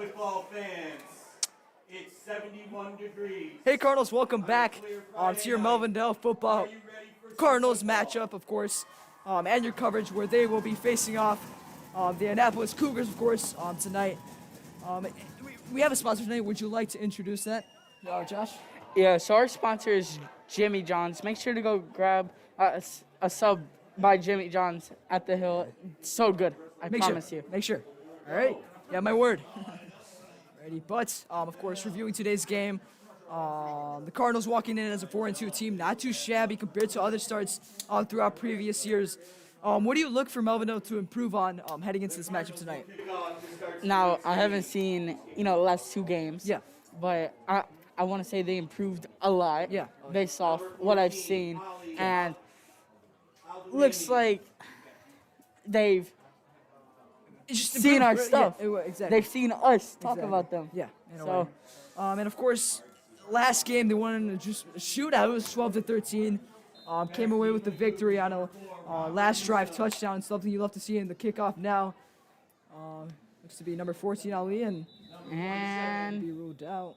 Football fans, it's 71 degrees. Hey Cardinals, welcome back to your Melvindale football Cardinals matchup, of course, and your coverage where they will be facing off the Annapolis Cougars, of course, tonight. We have a sponsor tonight. Would you like to introduce that, Josh? Yeah, so our sponsor is Jimmy John's. Make sure to go grab a sub by Jimmy John's at the Hill. It's so good. I promise you. Make sure. All right. Yeah, my word. Alrighty, but of course, reviewing today's game, the Cardinals walking in as a 4-2 team, not too shabby compared to other starts throughout previous years. What do you look for Melvindale to improve on heading into this matchup tonight? Now, I haven't seen the last two games. Yeah. But I want to say they improved a lot. Yeah. Based off what I've seen, and looks like they've seen our stuff. Yeah, exactly. They've seen us talk about them. Yeah. So, and of course, last game they won just a shootout. It was 12-13. Came away with the victory on a last drive touchdown. Something you love to see in the kickoff now. Looks to be number 14 Ali and be ruled out.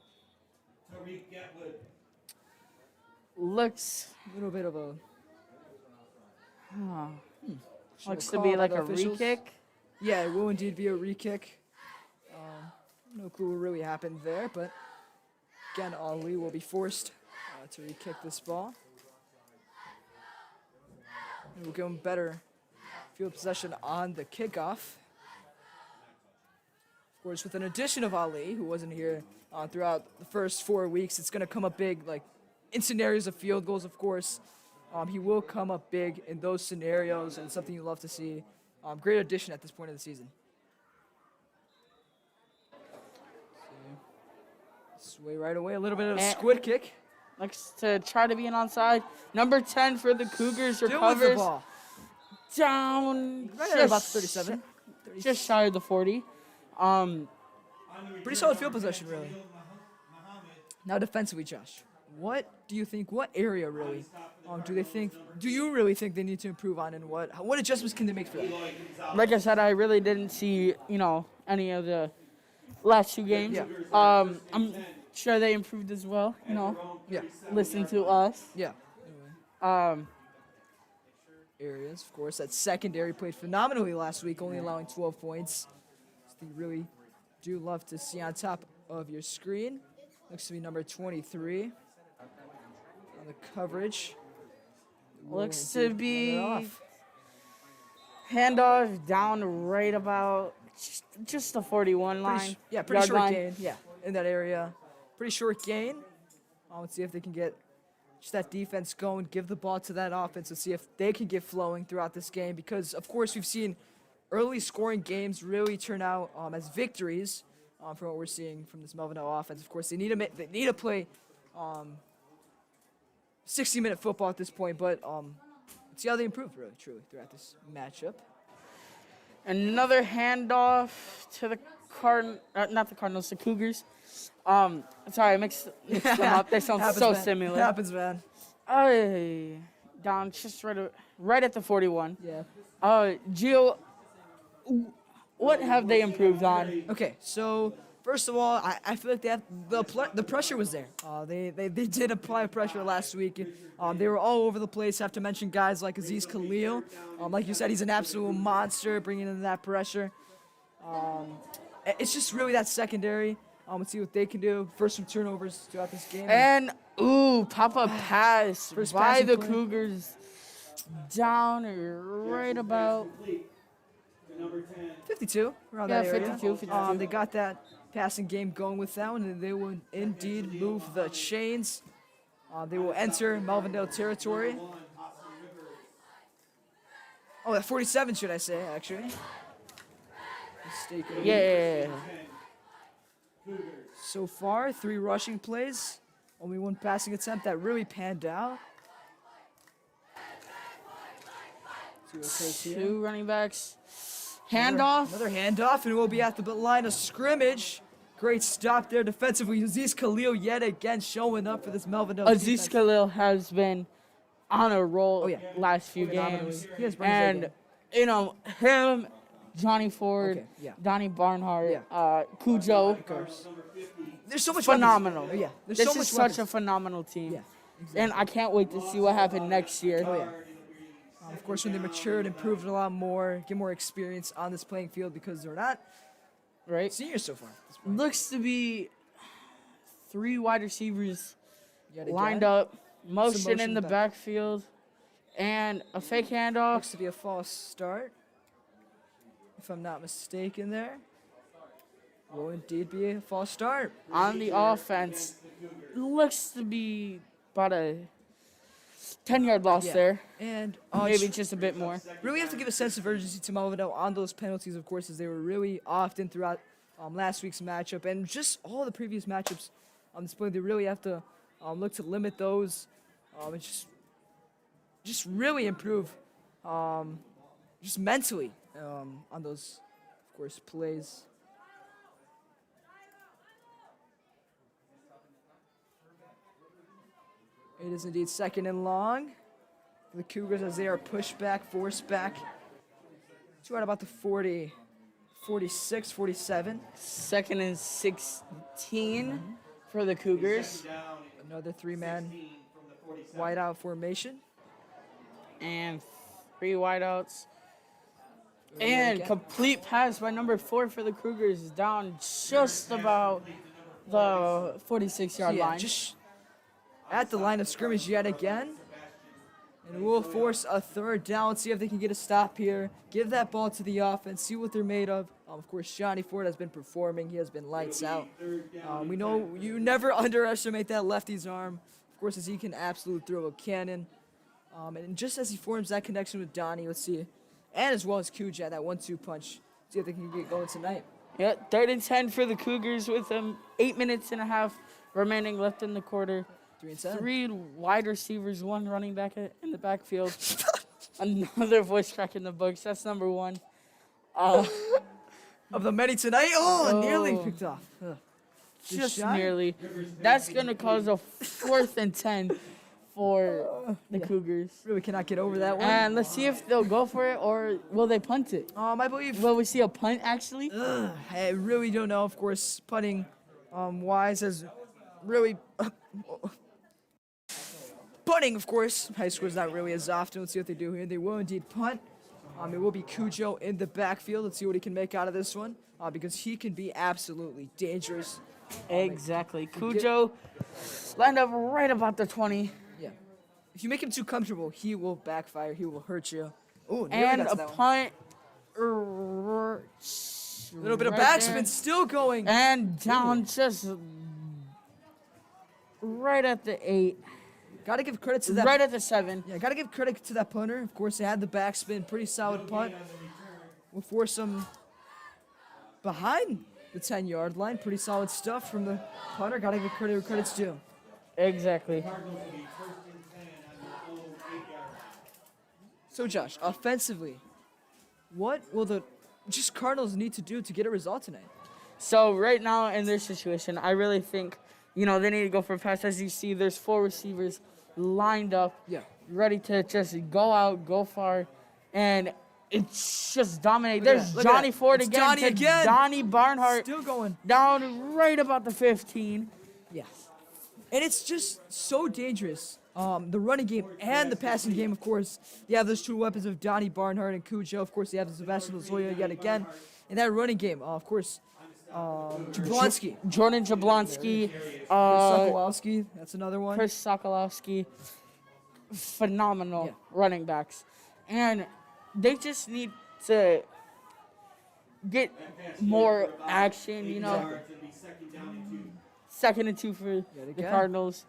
Looks A little bit of a looks to be like a re-kick. Yeah, it will indeed be a re-kick. No clue what really happened there, but again, Ali will be forced to re-kick this ball. And we'll give him better field possession on the kickoff. Of course, with an addition of Ali, who wasn't here throughout the first 4 weeks, it's going to come up big, like in scenarios of field goals, of course. He will come up big in those scenarios, and it's something you love to see. Great addition at this point of the season. Sway right away, a little bit of a squid kick. Likes to try to be an onside. Number 10 for the Cougars Still recovers. with the ball. Down. Right at about 37. Just shy of the 40. Pretty solid field possession, really. Now defensively, Josh. What do you think? What area really do you really think they need to improve on, and what adjustments can they make for that? Like I said, I really didn't see any of the last two games. Yeah. I'm sure they improved as well. Yeah. Listen to us. Yeah. Areas, of course. That secondary played phenomenally last week, only allowing 12 points. So you really do love to see on top of your screen. Looks to be number 23 on the coverage. Looks to be handoff down right about just the 41 line. Pretty short gain. Yeah, in that area. Pretty short gain. Let's see if they can get just that defense going, give the ball to that offense, and see if they can get flowing throughout this game. Because, of course, we've seen early scoring games really turn out as victories from what we're seeing from this Melvindale offense. Of course, they need to play 60-minute football at this point, but let's see how they improve, really, truly, throughout this matchup. Another handoff to the not the Cardinals, the Cougars. Sorry, I mixed them up. They sound so similar. It happens, man. Down just right at the 41. Yeah. Gio, what have they improved on? Okay, so first of all, I feel like they have the pressure was there. They did apply pressure last week. They were all over the place. Have to mention guys like Aziz Khalil. Like you said, he's an absolute monster, bringing in that pressure. It's just really that secondary. Let's see what they can do. First some turnovers throughout this game. And pop-up pass by the Cougars. Down right about 52, around that area. 52. They got that passing game going with that one, and they will indeed move the chains. They will enter Melvindale territory. Oh, at 47, should I say, actually. Mistaken. Yeah. So far, 3 rushing plays, only 1 passing attempt that really panned out. Two running backs. Handoff. Another handoff, and we'll be at the line of scrimmage. Great stop there defensively. Aziz Khalil yet again showing up for this Melvindale Aziz Khalil has been on a roll last few games. He has and, him Johnny Ford, Okay, yeah. Donnie Barnhart, Yeah. Cujo. Of course. There's so much Phenomenal. weapons. Yeah, there's This so is much such weapons. a phenomenal team. Yeah, And I can't wait to see what happens next year. Oh, yeah. Of course, when they matured, improved a lot more, get more experience on this playing field because they're not Right? seniors so far. At this point. Looks to be 3 wide receivers Yet lined again, up, motion motion in the back. backfield, and a fake handoff. Looks to be a false start, if I'm not mistaken there. Will indeed be a false start. On the offense. Looks to be about a 10-yard loss Yeah. there. And Maybe just a bit more. really have to give a sense of urgency to Melvindale on those penalties, of course, as they were really often throughout last week's matchup and just all the previous matchups on display. They really have to look to limit those and just really improve just mentally on those, of course, plays. It is indeed second and long. The Cougars as they are pushed back, forced back. It's right about the 40, 46, 47. 2nd and 16 for the Cougars. Another three-man wideout formation. And 3 wideouts. Yeah, And again. complete pass by number 4 for the Cougars down just about the 46-yard Yeah, line. just at the line of scrimmage yet again. And we'll force a third down, see if they can get a stop here. Give that ball to the offense, see what they're made of. Of course, Johnny Ford has been performing. He has been lights out. We know you never underestimate that lefty's arm. Of course, as he can absolutely throw a cannon. And just as he forms that connection with Donnie, let's see. And as well as Kuja, that 1-2 punch. See if they can get going tonight. Yeah, 3rd and 10 for the Cougars with 8 minutes and a half remaining left in the quarter. 3 and 7. 3 wide receivers, 1 running back in the backfield. Another voice crack in the books. That's number 1. Of the many tonight. Oh, nearly Oh. picked off. Ugh. Just shy. nearly. That's going to cause a 4th and 10 for the Cougars. Really cannot get over that one. And let's see if they'll go for it or will they punt it? I believe. Will we see a punt actually? I really don't know. Of course, punting wise has really. Punting, of course, high school is not really as often. Let's see what they do here. They will indeed punt. It will be Cujo in the backfield. Let's see what he can make out of this one because he can be absolutely dangerous. Exactly. Cujo lined up right about the 20. Yeah. If you make him too comfortable, he will backfire. He will hurt you. Oh, And a punt. punt. A little bit of right backspin there. still going. And down just right at the 8. Got to give credit to that. Right at the 7. Yeah, got to give credit to that punter. Of course, they had the backspin. Pretty solid punt. We'll force them behind the 10-yard line. Pretty solid stuff from the punter. Got to give credit where credit's due. Exactly. So, Josh, offensively, what will the Cardinals need to do to get a result tonight? So right now in their situation, I really think, they need to go for a pass. As you see, there's 4 receivers lined up, Yeah. ready to just go out, go far, and it's just dominate. Look at There's that, look at Johnny that. Ford It's again. Donnie to again. Donnie Barnhart Still going. down right about the 15. Yeah. And it's just so dangerous. The running game and the passing game, of course. You have those 2 weapons of Donnie Barnhart and Cujo. Of course, you have Sebastian Lozoya yet again. And that running game, of course, Jablonski. Jordan Jablonski, Sokolowski, that's another one. Chris Sokolowski, phenomenal Yeah. running backs. And they just need to get more action, Exactly. 2nd and 2 for the again. Cardinals.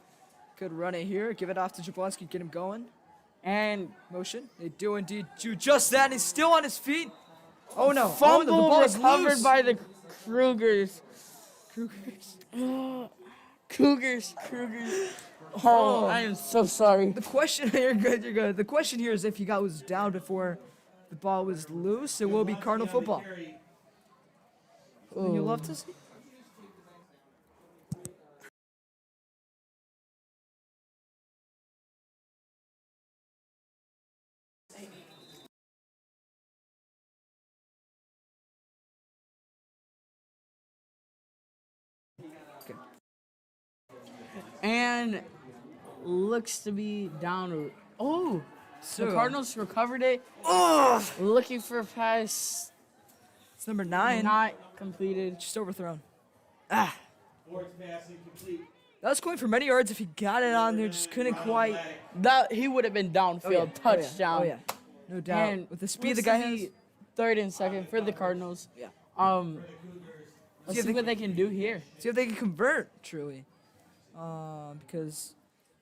Good run it here. Give it off to Jablonski. Get him going. And Motion. They do indeed do just that. He's still on his feet. Oh, no. fumble the ball is recovered loose. by the Cougars. Cougars. Cougars. Oh, I am so sorry. The question, you're good. The question here is if you was down before the ball was loose, it will be Cardinal football. You love to see. And looks to be down. Oh, So, the Cardinals recovered it. Oh, Looking for a pass. it's number 9. Not completed. Just overthrown. Ah. Ford's pass incomplete. That was going for many yards if he got it on there. Just couldn't quite. That he would have been downfield touchdown. Oh, yeah. No doubt. And With the speed the looks guy to be has. 3rd and 2nd for the Cardinals. Yeah. Let's see what they can do here. See if they can convert, truly. Because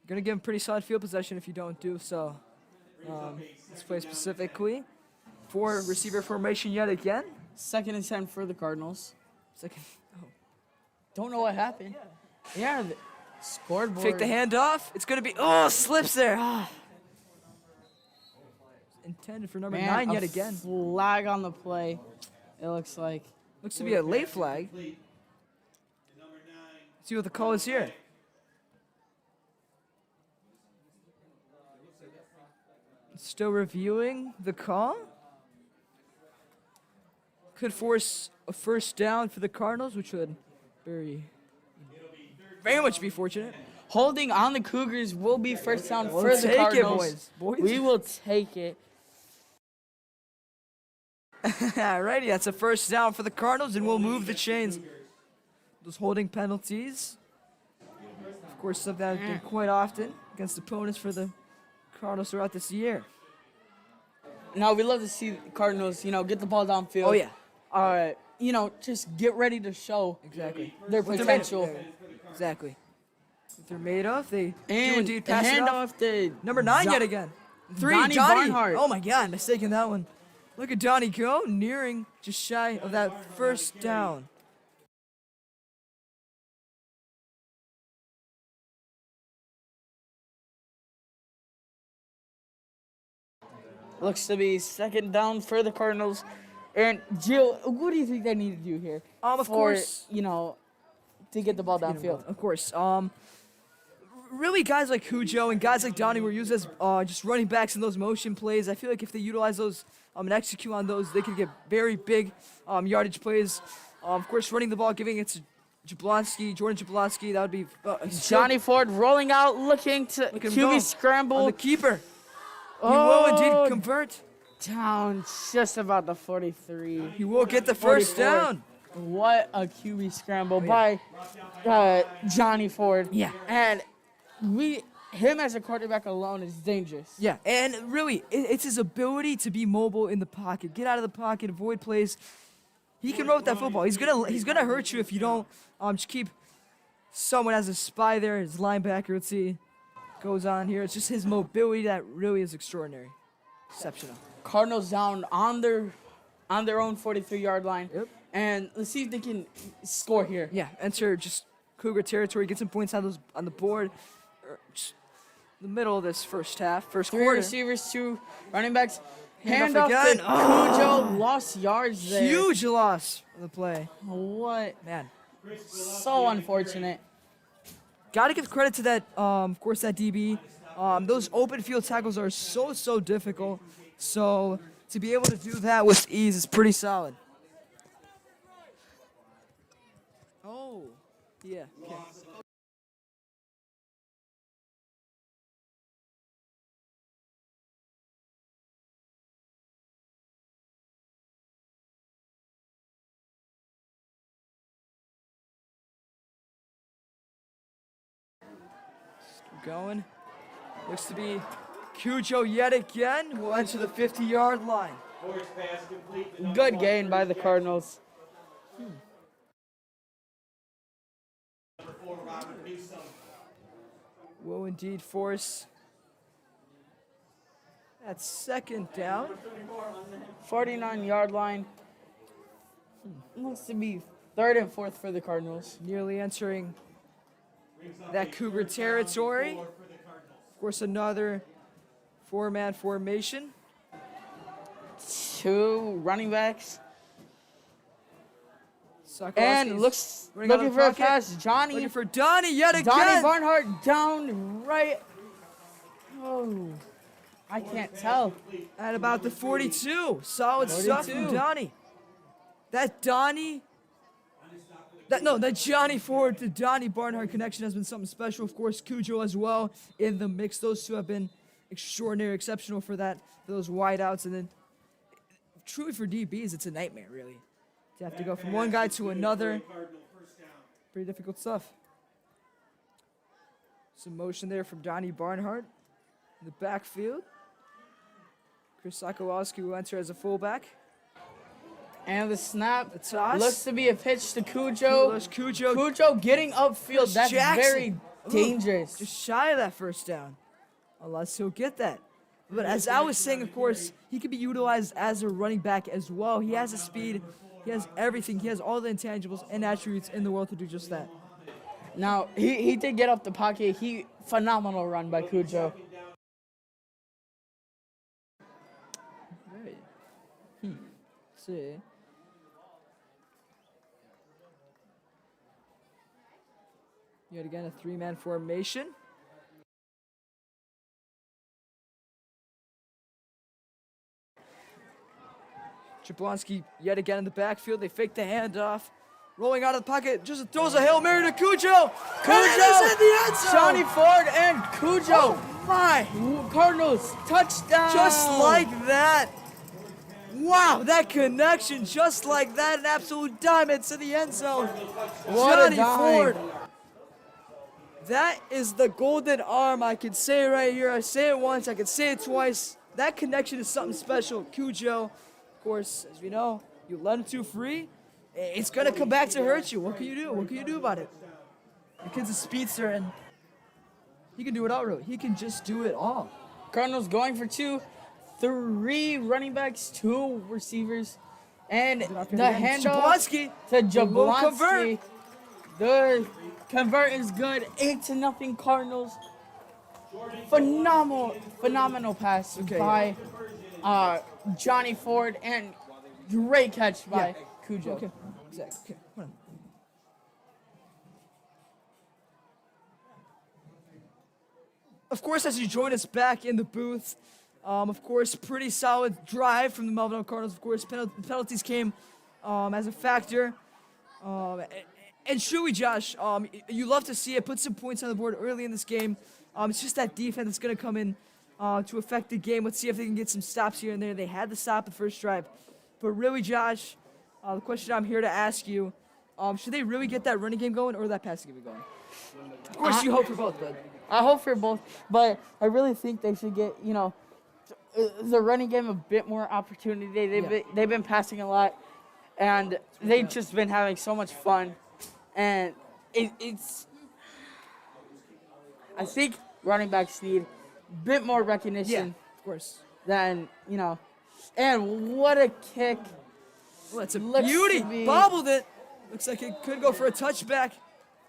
you're going to give them pretty solid field possession if you don't do so. Let's play specifically for receiver formation yet again. 2nd and 10 for the Cardinals. Second. Oh. Don't know what happened. Yeah, the scoreboard. Fake the handoff. It's going to be. Oh, slips there. Ah. Intended for number 9 yet again. Flag on the play. It looks like. Looks to be a late flag. Complete. Number 9. See what the call is here. Still reviewing the call. Could force a first down for the Cardinals, which would very much be fortunate. Holding on the Cougars will be first down We'll for the take it, Cardinals. boys. We will take it. Alrighty, that's a first down for the Cardinals, and we'll move the chains. Those holding penalties, of course, something that has been quite often against opponents for the Cardinals throughout this year. Now, we love to see the Cardinals, get the ball downfield. Oh, yeah. Just get ready to show Exactly. their What they're made of. potential. Exactly. What they're made of, they do And indeed pass it off. handoff to Number 9 Zo- yet again. 3, Donnie Donnie. Barnhart. Oh, my God, mistaken that one. Look at Donnie go, nearing just shy of that first down. Looks to be 2nd down for the Cardinals. And Jill, what do you think they need to do here? Of course. To get the ball downfield. Of course. Really, guys like Cujo and guys like Donnie were used as just running backs in those motion plays. I feel like if they utilize those and execute on those, they could get very big yardage plays. Of course, running the ball, giving it to Jordan Jablonski, that would be Johnny Ford rolling out, looking to Look at him QB go. scramble. on the keeper. He will Oh, indeed convert. down just about the 43. He will get the first 44. down. What a QB scramble by Johnny Ford. Yeah. And him as a quarterback alone is dangerous. Yeah, and really, it's his ability to be mobile in the pocket, get out of the pocket, avoid plays. He can run with that football. He's gonna hurt you if you don't just keep someone as a spy there. His linebacker, let's see, goes on here. It's just his mobility that really is extraordinary, exceptional. Cardinals down on their own 43-yard line. Yep. And let's see if they can score here. Yeah, enter just Cougar territory, get some points on the board. Just the middle of this first half, first 3 quarter. receivers, 2 running backs. Handoff Handoff again. to Cujo. Lost yards there. Huge loss on the play, What? man. So unfortunate. Got to give credit to that, of course, that DB. Those open field tackles are so difficult. So to be able to do that with ease is pretty solid. Oh, yeah. Okay. Going. Looks to be Cujo yet again. Will enter the 50-yard line. Ford's pass complete to number Good 1 gain for by the Jack. Cardinals. Number 4, Robert Newsom. Will indeed force that 2nd down. 49-yard line. Looks to be 3rd and 4th for the Cardinals. Nearly entering that Cougar territory. Of course, another 4-man formation. 2 running backs. Sokolowski's And running out of looking the for a pocket. pass. Johnny Looking for Donnie yet again. Barnhart down right. Oh, I can't tell. At about the 42. Solid stuff from 42. Donnie. That Donnie That Johnny Ford to Donnie Barnhart connection has been something special. Of course, Cujo as well in the mix. Those two have been extraordinary, exceptional for those wideouts. And then, truly for DBs, it's a nightmare, really. To have to go from one guy to another. Pretty difficult stuff. Some motion there from Donnie Barnhart in the backfield. Chris Sakowalski will enter as a fullback. And the snap The toss. looks to be a pitch to Cujo. There's Cujo. Cujo getting upfield. Chris That's Jackson. very Ooh, dangerous. Just shy of that first down. Unless he'll get that. But as I was saying, of course, he can be utilized as a running back as well. He has the speed. He has everything. He has all the intangibles and attributes in the world to do just that. Now, he did get up the pocket. Phenomenal run by Cujo. Right. Let's see. Yet again, a three-man formation. Jablonski yet again in the backfield. They fake the handoff. Rolling out of the pocket, just throws a Hail Mary to Cujo. Cujo, in the end zone. Johnny Ford and Cujo. Oh my! Cardinals, touchdown. Just like that. Wow, that connection, just like that, an absolute diamond to the end zone. What a Johnny dime. Ford. That is the golden arm. I can say it right here. I say it once. I can say it twice. That connection is something special. Cujo, of course, as we know, you let him too free, it's going to come back to hurt you. What can you do? What can you do about it? The kid's a speedster, and he can do it all, really. He can just do it all. Cardinals going for 2, 3 running backs, 2 receivers, and the handoff Jablonski. to Will convert. Jablonski. The convert is good. 8-0 Cardinals. Phenomenal pass Okay. by Johnny Ford, and great catch by Cujo. Okay, exactly. Okay, hold on. Of course, as you join us back in the booth, of course, pretty solid drive from the Melvindale Cardinals. Of course, penalties came as a factor. And truly, Josh, you love to see it. Put some points on the board early in this game. It's just that defense that's going to come in to affect the game. Let's see if they can get some stops here and there. They had the stop the first drive. But really, Josh, the question I'm here to ask you, should they really get that running game going or that passing game going? Of course, you hope for both, bud. I hope for both, but I really think they should get, the running game a bit more opportunity. They've been passing a lot, and they've just been having so much fun. And it's I think running backs need a bit more recognition. Yeah, of course. Than, and what a kick. Well, that's a Looks beauty. to be- Bobbled it. Looks like it could go for a touchback.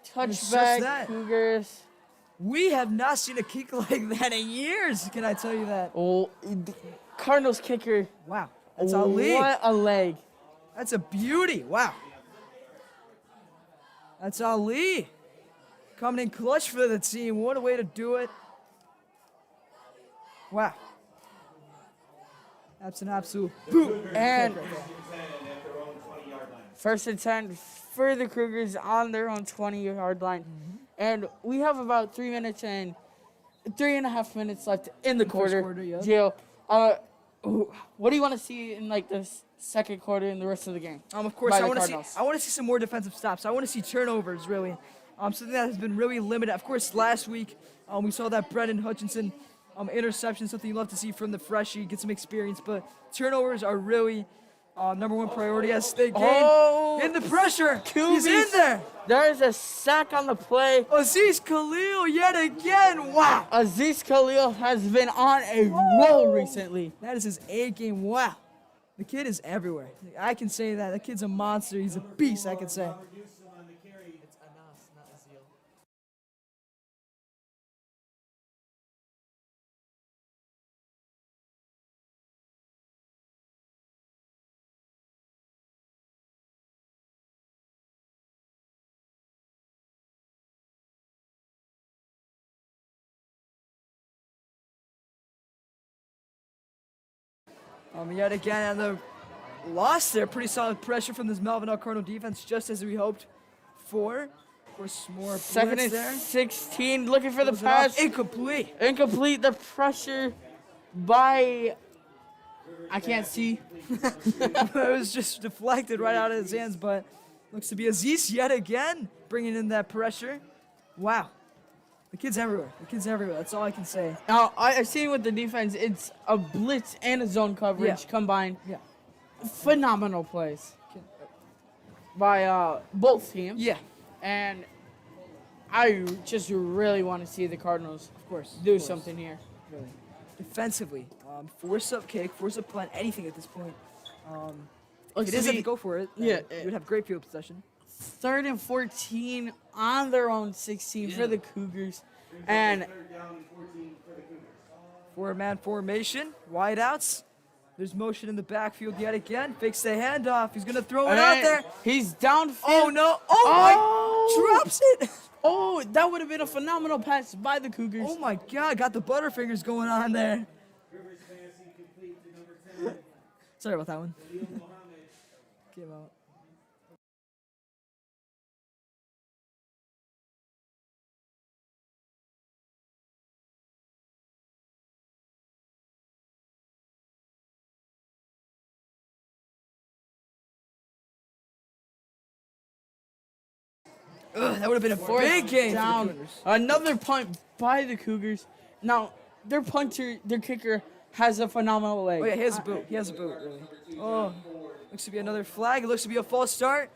It's just Touchback, that. Cougars. We have not seen a kick like that in years. Can I tell you that? Oh, Cardinals kicker. Wow. That's Ali. What a leg. That's a beauty. Wow. That's Ali. Coming in clutch for the team. What a way to do it. Wow. That's an absolute boot. And First and 10 at their own 20-yard line. first and 10 for the Cougars on their own 20-yard line. And we have about 3 minutes and 3.5 minutes left in the first quarter. quarter, yeah. Gio, what do you want to see in the second quarter and the rest of the game? Of course, by I the want to see. Cardinals? I want to see some more defensive stops. I want to see turnovers, really. Something that has been really limited. Of course, last week we saw that Brendan Hutchinson interception. Something you love to see from the freshie, get some experience. But turnovers are really number one priority as they gain in the pressure. He's in there. There's a sack on the play. Aziz Khalil yet again. Wow. Aziz Khalil has been on a roll recently. That is his A game. Wow. The kid is everywhere. I can say that. The kid's a monster. He's a beast, I can say. Reduce them on the carry. It's Anas, not Azil. Yet again, and the loss there. Pretty solid pressure from this Melvindale Cardinal defense, just as we hoped 4. Of course, more Second blitz and there. 16, looking for the Throws it off. pass. Incomplete. Incomplete. The pressure by, I can't see. It was just deflected right out of his hands, but looks to be Aziz yet again, bringing in that pressure. Wow. The kid's everywhere. The kid's everywhere. That's all I can say. Now, I've seen with the defense, it's a blitz and a zone coverage combined. Yeah. Phenomenal plays by both teams. Yeah, And I just really want to see the Cardinals, of course. do of course. something here. Really. Defensively, force up kick, force up punt, anything at this point. If it is have to go for it, Yeah, you would have great field possession. 3rd and 14 on their own 16 for the Cougars. And Third down and 14 for the Cougars. 4-man formation, wide outs. There's motion in the backfield yet again. Fakes the handoff. He's going to throw it out there. he's downfield. Oh, no. Oh, my. Drops it. Oh, that would have been a phenomenal pass by the Cougars. Oh, my God. Got the butterfingers going on there. Rivers fantasy complete to number 10. Sorry about that one. Khalil Mohammed. Came out. Ugh, that would have been a big game down. for the Cougars. Another punt by the Cougars. Now, their kicker has a phenomenal leg. Oh, yeah, he has a boot. He has a boot, really. Oh, looks to be another flag. It looks to be a false start.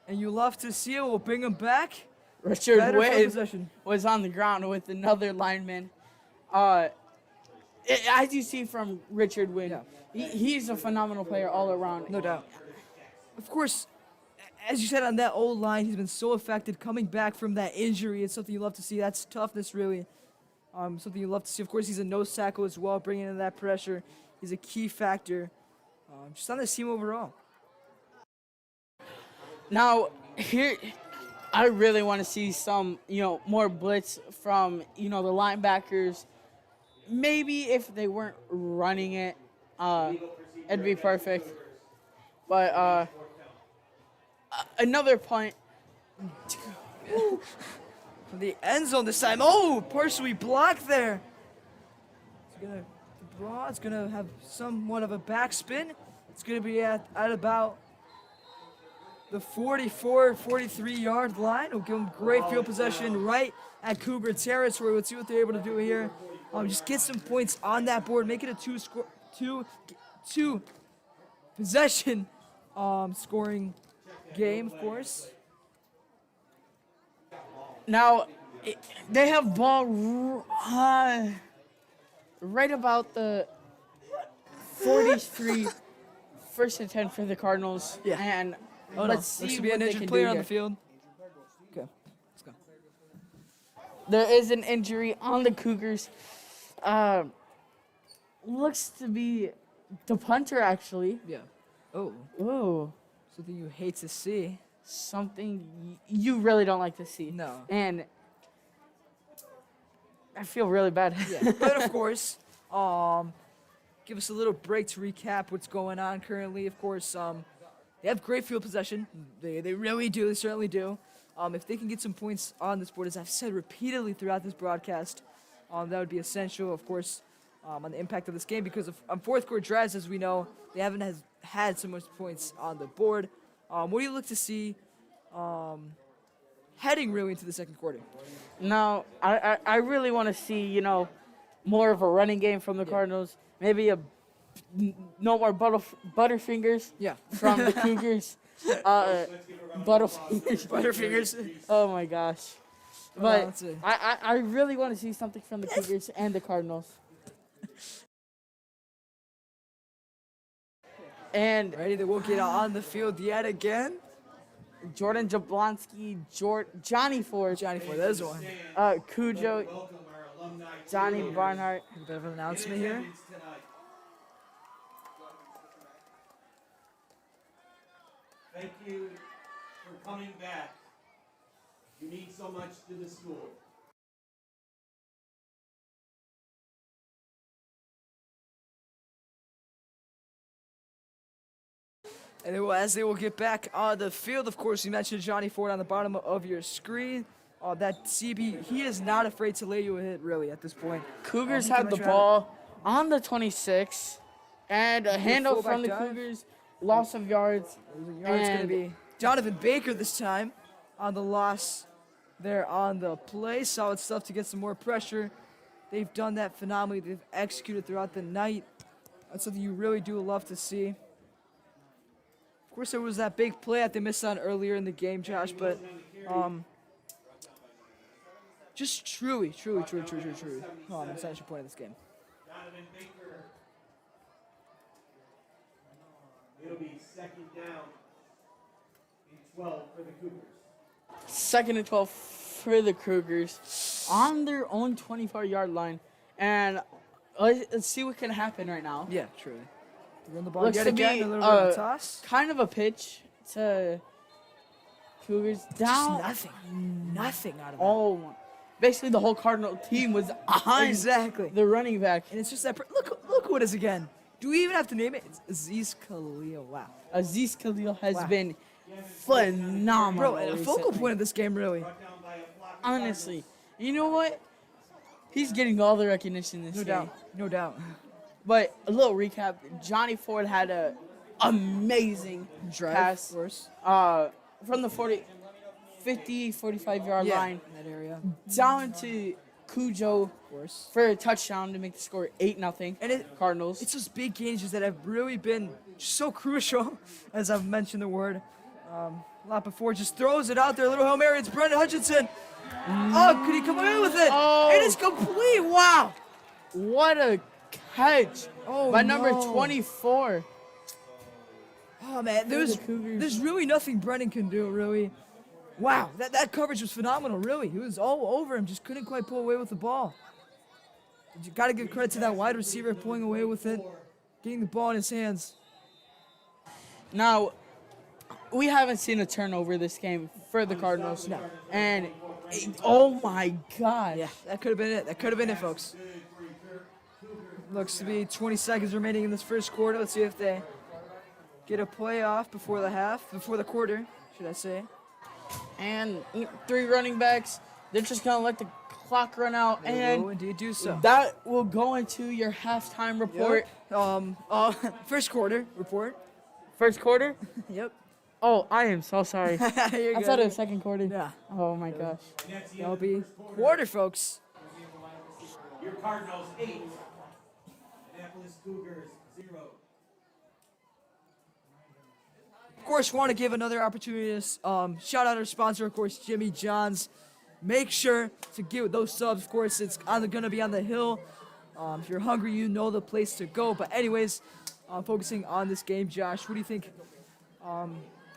And you love to see it. We'll bring him back. Richard Better field Wade possession. was on the ground with another lineman. As you see from Richard Wade, Yeah. he's a phenomenal player all around. No doubt. Of course, as you said on that old line, he's been so affected coming back from that injury. It's something you love to see. That's toughness, really. Something you love to see. Of course, he's a nose tackle as well, bringing in that pressure. He's a key factor just on this team overall. Now, here, I really want to see some, more blitz from, the linebackers. Maybe if they weren't running it, it'd be perfect. But another punt. From the end zone this time. Oh, partially blocked there. It's gonna have somewhat of a backspin. It's gonna be at about the 44, 43-yard line. It'll give them great field possession right at Cougar territory. Let's see what they're able to do here. Just get some points on that board. Make it a two possession scoring game, of course. Now, they have ball right about the 43, 1st and 10 for the Cardinals. Yeah. And Oh, let's no. see Looks to be what an they injured can player do on here. the field. Okay, let's go. There is an injury on the Cougars. Looks to be the punter, actually. Yeah. Oh, Ooh, something you hate to see. something you really don't like to see. No. And I feel really bad. Yeah. But of course, give us a little break to recap what's going on currently. Of course, they have great field possession. They really do. They certainly do. If they can get some points on this board, as I've said repeatedly throughout this broadcast, that would be essential, of course, on the impact of this game, because on fourth quarter drives, as we know, they haven't had so much points on the board. What do you look to see heading really into the second quarter? Now, I really want to see, more of a running game from the Cardinals. Maybe no more butterfingers Yeah. from the Cougars. Butterfingers. Butterfingers. Oh, my gosh. no, But that's it. I really want to see something from the Cougars and the Cardinals. And Ready? They will get on the field yet again. Jordan Jablonski, Johnny Ford, Johnny Ford, there's one. Cujo, Welcome our alumni. Johnny Barnhart. A bit of an announcement here. Attendance tonight. Thank you for coming back. You mean so much to the school. And as they will get back on the field, of course, you mentioned Johnny Ford on the bottom of your screen. That CB, he is not afraid to lay you a hit, really, at this point. Cougars He can had the rush around ball on the 26, and a handoff fullback from the dive. Cougars, loss of yards. It's going to be Donovan Baker this time on the loss there on the play. Solid stuff to get some more pressure. They've done that phenomenally. They've executed throughout the night. That's something you really do love to see. Of course, there was that big play that they missed on earlier in the game, Josh, but just truly essential point of this game. Donovan Baker. It'll be second down and 12 for the Cougars. Second and 12 for the Cougars on their own 24-yard line. And let's see what can happen right now. Yeah, truly. They run the ball Looks yet to again, be a little bit of a toss. kind of a pitch to Cougars down. Just nothing out of that. Oh, basically the whole Cardinal team was on Exactly. the running back. And it's just that. Look who it is again. Do we even have to name it? It's Aziz Khalil. Wow. Aziz Khalil has Wow. been phenomenal. Bro, and a focal recently. point of this game, really. Honestly, you know what? He's getting all the recognition this No game. doubt. No doubt. But a little recap: Johnny Ford had a amazing Drive, pass of course. from the 45-yard Yeah, line in that area, down to Cujo of course. for a touchdown to make the score 8-0. And Cardinals. it's those big gains that have really been so crucial, as I've mentioned the word a lot before. Just throws it out there, a little Hail Mary. It's Brendan Hutchinson. Oh, could he come away with it? Oh. It is complete. Wow. What a catch by number no. 24. Oh man, the Cougars. there's really nothing Brennan can do, really. Wow, that coverage was phenomenal, really. He was all over him, just couldn't quite pull away with the ball. You got to give credit to that wide receiver pulling away with it, getting the ball in his hands. Now, we haven't seen a turnover this game for the Cardinals. No. And, oh my God. Yeah, that could have been it. That could have been it, folks. Looks to be 20 seconds remaining in this first quarter. Let's see if they get a play off before the quarter, should I say. And 3 running backs. They're just going to let the clock run out. They will And indeed do so. that will go into your halftime report. Yep. First quarter report. First quarter? Yep. Oh, I am so sorry. You're I good. thought it was second quarter. Yeah. Oh my gosh. That'll be quarter, folks. Your Cardinals 8. Annapolis Cougars 0. Of course, want to give another opportunity to shout out our sponsor, of course, Jimmy John's. Make sure to get those subs. Of course, it's going to be on the hill. If you're hungry, you know the place to go. But anyways, focusing on this game, Josh, what do you think? Of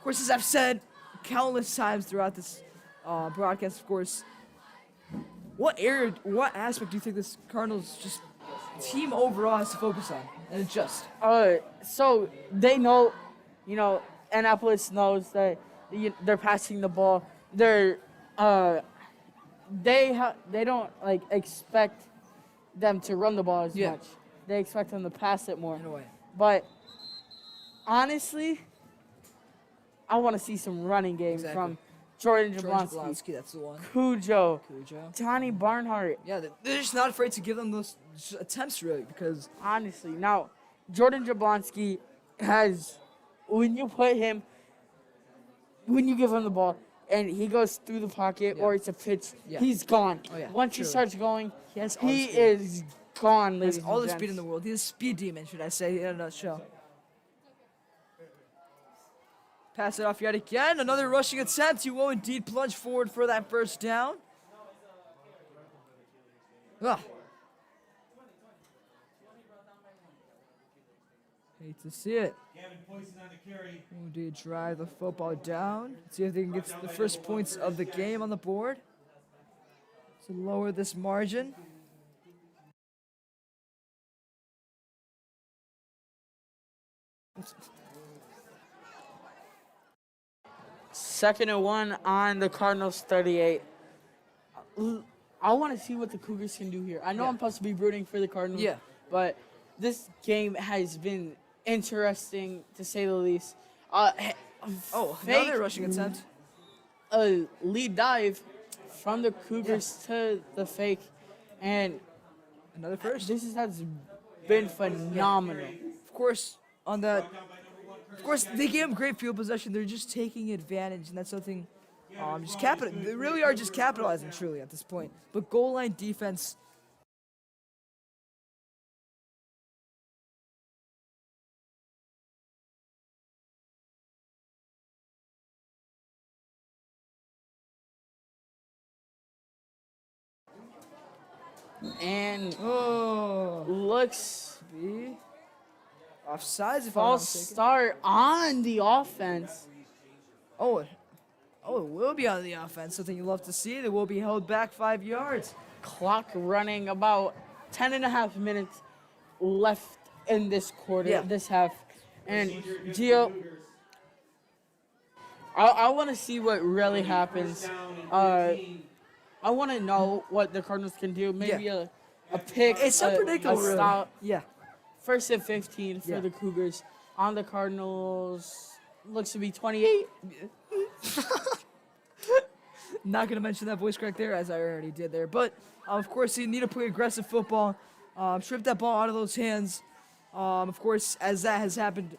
course, as I've said countless times throughout this broadcast, of course, what aspect do you think this Cardinals just team overall has to focus on and adjust? So they know, Annapolis knows that they're passing the ball. They don't expect them to run the ball as Yeah. much. They expect them to pass it more. In a way. But honestly, I want to see some running games Exactly. from Jordan George Jablonski, Jablonski, that's the one. Cujo, Cujo. Donnie Barnhart. Yeah, they're just not afraid to give them those attempts, really, because Honestly, now Jordan Jablonski has, when you give him the ball and he goes through the pocket Yeah. or it's a pitch, Yeah. he's gone. Oh, yeah, Once he truly. starts going, he has all the he speed. is gone, He ladies has all the and speed in gents. the world. He's a speed demon, should I say, in a nutshell. Pass it off yet again. Another rushing attempt. He will indeed plunge forward for that first down. Ah. Hate to see it. Gavin Poison on the carry. Will indeed drive the football down. See if they can get the first points of the game on the board to lower this margin. Second and 1 on the Cardinals 38. I want to see what the Cougars can do here. I know Yeah. I'm supposed to be rooting for the Cardinals, Yeah. but this game has been interesting to say the least. Oh, fake another rushing attempt. a lead dive from the Cougars to the fake, and Another first. this has been phenomenal. Of course, on that. Of course, they gave them great field possession. They're just taking advantage, and that's something. They really are just capitalizing truly at this point. But goal line defense. And Oh, looks be offsides if I'm not false mistaken. start on the offense. Oh, it will be on the offense. Something you love to see. They will be held back 5 yards. Clock running about 10 and a half minutes left in this quarter, Yeah. this half. And Gio, I want to see what really happens. I want to know what the Cardinals can do. Maybe a pick, It's unpredictable, a really. stop. Yeah. 1st and 15 for Yeah. the Cougars. On the Cardinals, looks to be 28. Not going to mention that voice crack there, as I already did there. But, of course, you need to play aggressive football. Strip that ball out of those hands. Of course, as that has happened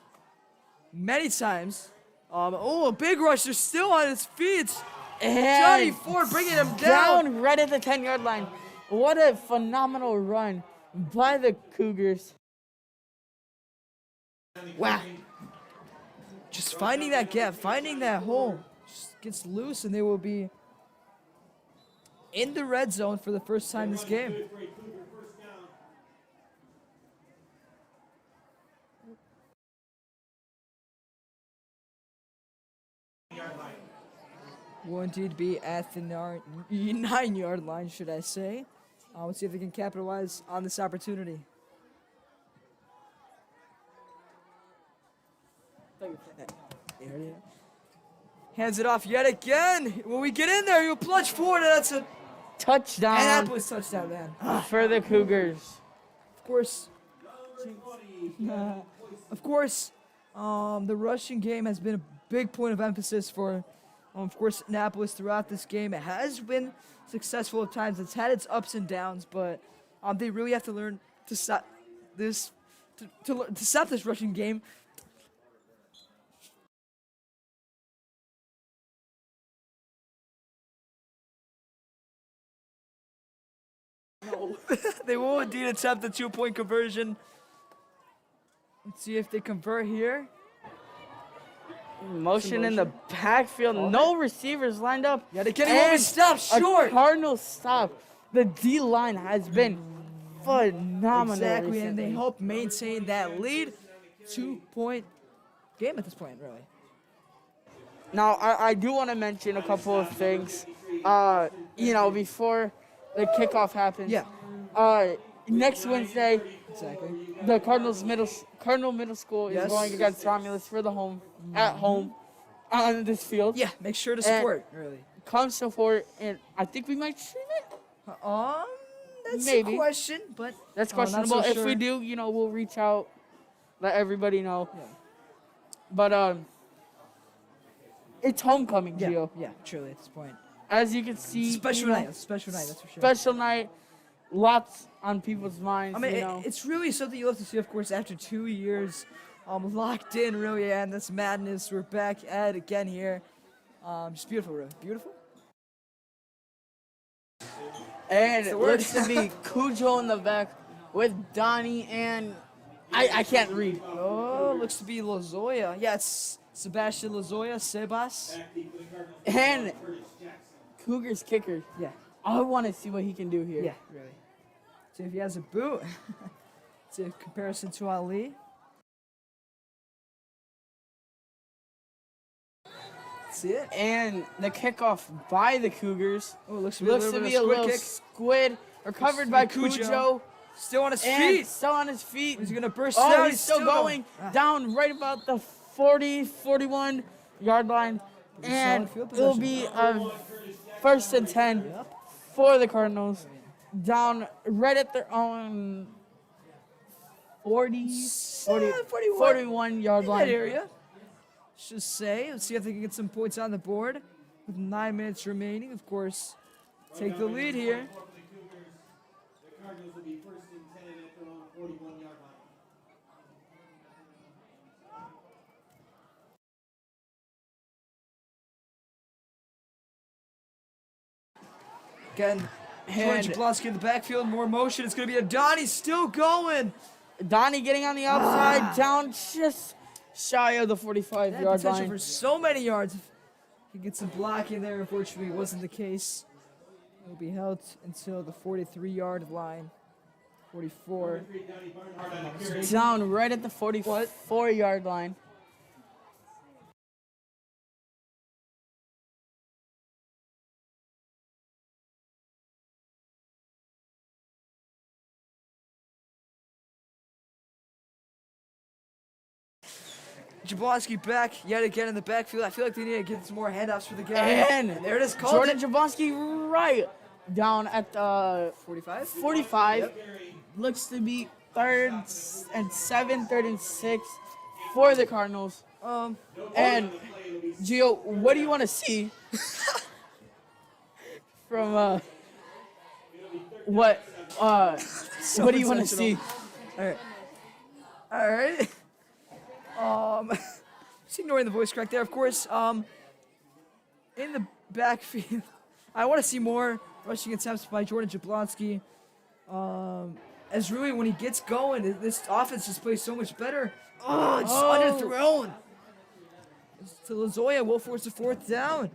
many times. A big rush. They're still on his feet. Johnny And Ford bringing him down. down right at the 10-yard line. What a phenomenal run by the Cougars. Wow. Just finding that gap, finding that hole. Just gets loose, and they will be in the red zone for the first time this game. Will indeed be at the 9-yard line, should I say. Let's see if they can capitalize on this opportunity. Hands it off yet again. When we get in there, you plunge forward, and that's a Touchdown Annapolis touchdown, man. for the Cougars. Of course. Of course, the rushing game has been a big point of emphasis for, of course, Annapolis throughout this game. It has been successful at times. It's had its ups and downs, but they really have to learn to stop this, to stop this rushing game. They will indeed attempt the 2-point conversion. Let's see if they convert here. Motion in the backfield. No receivers lined up. Yeah, they're getting over stop short. A Cardinal stop. The D line has been phenomenal. Exactly, and they recently. hope maintain that lead. 2-point game at this point, really. Now, I do want to mention a couple of things. Before the kickoff happens. Yeah. Next Wednesday, Exactly. the Cardinal Middle School is Yes. going against Romulus for the at home on this field. Yeah, make sure to support, really. Come support, and I think we might stream it. That's Maybe. a question, but That's not so questionable. If sure. we do, we'll reach out, let everybody know. Yeah. But it's homecoming, Yeah, Gio. yeah, truly at this point. As you can see, Special night, that's for sure. Special night, lots on people's minds. I mean, it's really something you love to see, of course, after 2 years locked in, really, and this madness. We're back at it again here. Just beautiful, really. Beautiful. And the it word. looks to be Cujo in the back with Donnie and I can't read. Oh, looks to be Lozoya. Yeah, it's Sebastian Lozoya, Sebas. And Cougars kicker. Yeah, I want to see what he can do here. yeah, really. See if he has a boot. It's a comparison to Ali. See it? And the kickoff by the Cougars Oh, it looks looks to be a little kick. squid recovered by Cujo. Cujo. Still on his And feet. still on his feet. He's gonna burst Oh, out. he's still going Ah. down right about the 41 yard line. Pretty And solid field it'll position. be a 1st and 10 Yep. for the Cardinals. Down right at their own 41 yard In that line. area. let's just say. Let's see if they can get some points on the board with 9 minutes remaining. Of course, take the lead here. The Cardinals will be first and 10 at their own 41-yard line. Again, George Jablonski in the backfield, more motion. It's going to be a Donnie still going. Donnie getting on the outside, down just shy of the 45-yard Potential line. for so many yards. If he gets some blocking there, unfortunately, it wasn't the case. It will be held until the 43-yard line. 44. Down right at the 44-yard line. Jablonski back yet again in the backfield. I feel like they need to get some more handoffs for the guy. And there it is. Jordan Jablonski right down at the 45. 45. Yep. Looks to be 3rd and 7, 3rd and 6 for the Cardinals. And Gio, what do you want to see from what do you want to see? All right. Just ignoring the voice crack there, of course. In the backfield, I want to see more rushing attempts by Jordan Jablonski. As really, when he gets going, this offense just plays so much better. Oh, it's underthrown. To Lazoya will force a 4th down.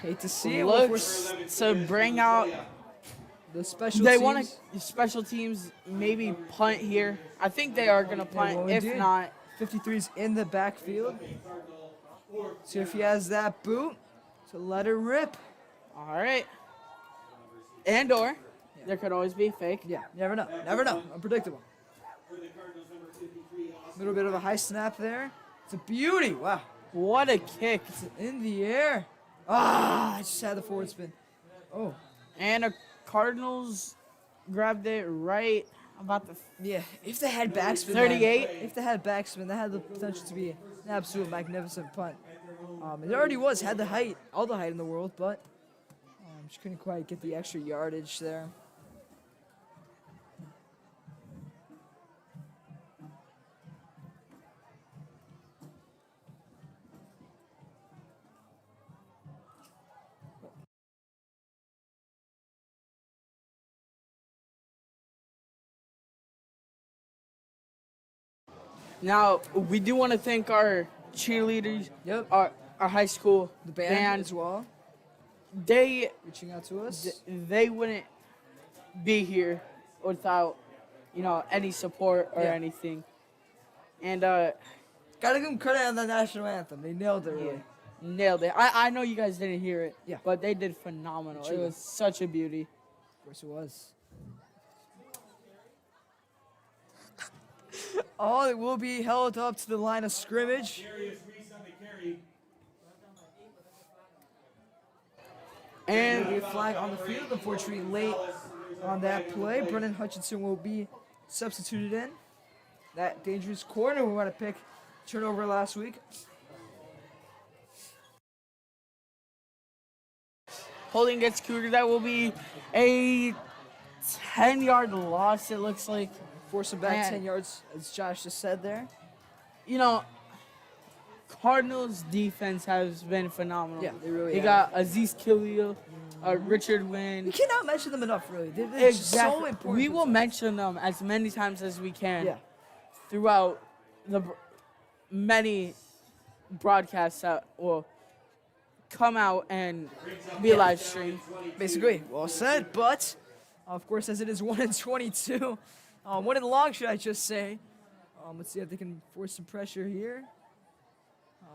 Hate to see it. Looks to bring out. The special They teams. want to special teams maybe punt here. I think they are going to punt. If not, 53's in the backfield. See if he has that boot to let it rip. all right. And/or there could always be a fake. Yeah, never know. Never know. Unpredictable. Little bit of a high snap there. It's a beauty. Wow. What a kick! It's in the air. I just had the forward spin. Oh. And a Cardinals grabbed it right about the Yeah, if they had backspin. 38. If they had backspin, that had the potential to be an absolute magnificent punt. It already was, had the height, all the height in the world, but just couldn't quite get the extra yardage there. Now we do want to thank our cheerleaders. Yep. Our high school The band as well, They reaching out to us. they wouldn't be here without any support or Yeah. anything. And Gotta give them credit on the national anthem. They nailed it, really. nailed it. I know you guys didn't hear it. Yeah. But they did phenomenal. It Truly. was such a beauty. Of course it was. Oh, it will be held up to the line of scrimmage. And There'll be a flag on the field. Unfortunately, late on that play. Brennan Hutchinson will be substituted in. That dangerous corner we want to pick. Turnover last week. holding gets Cougar. That will be a 10-yard loss, it looks like. Force him back Man. 10 yards, as Josh just said there. Cardinals defense has been phenomenal. Yeah, they really They have. got Aziz Khalil, Richard Wynn. We cannot mention them enough, really. They're just so important. We for will us. mention them as many times as we can Yeah. throughout the many broadcasts that will come out and be live streamed. Basically, well said. But, of course, as it is 1-22, 1 and long, should I just say. Let's see if they can force some pressure here.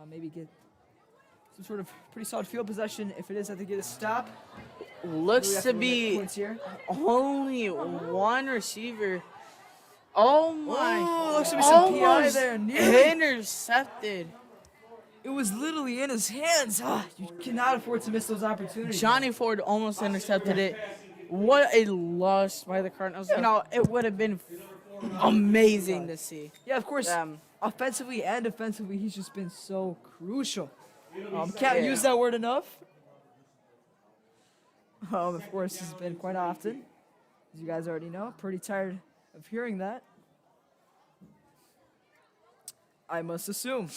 Maybe get some sort of pretty solid field possession. If it is that they get a stop. Looks to be points here. only one receiver. Oh my! Oh, looks to be some PI Almost there. Nearly. intercepted. It was literally in his hands. You cannot afford to miss those opportunities. Johnny Ford almost intercepted it. what a loss by the Cardinals. You know, it would have been amazing to see. Yeah, of course. them. Offensively and defensively, he's just been so crucial. Can't use that word enough. Of course, he's been quite often, as you guys already know. Pretty tired of hearing that, I must assume.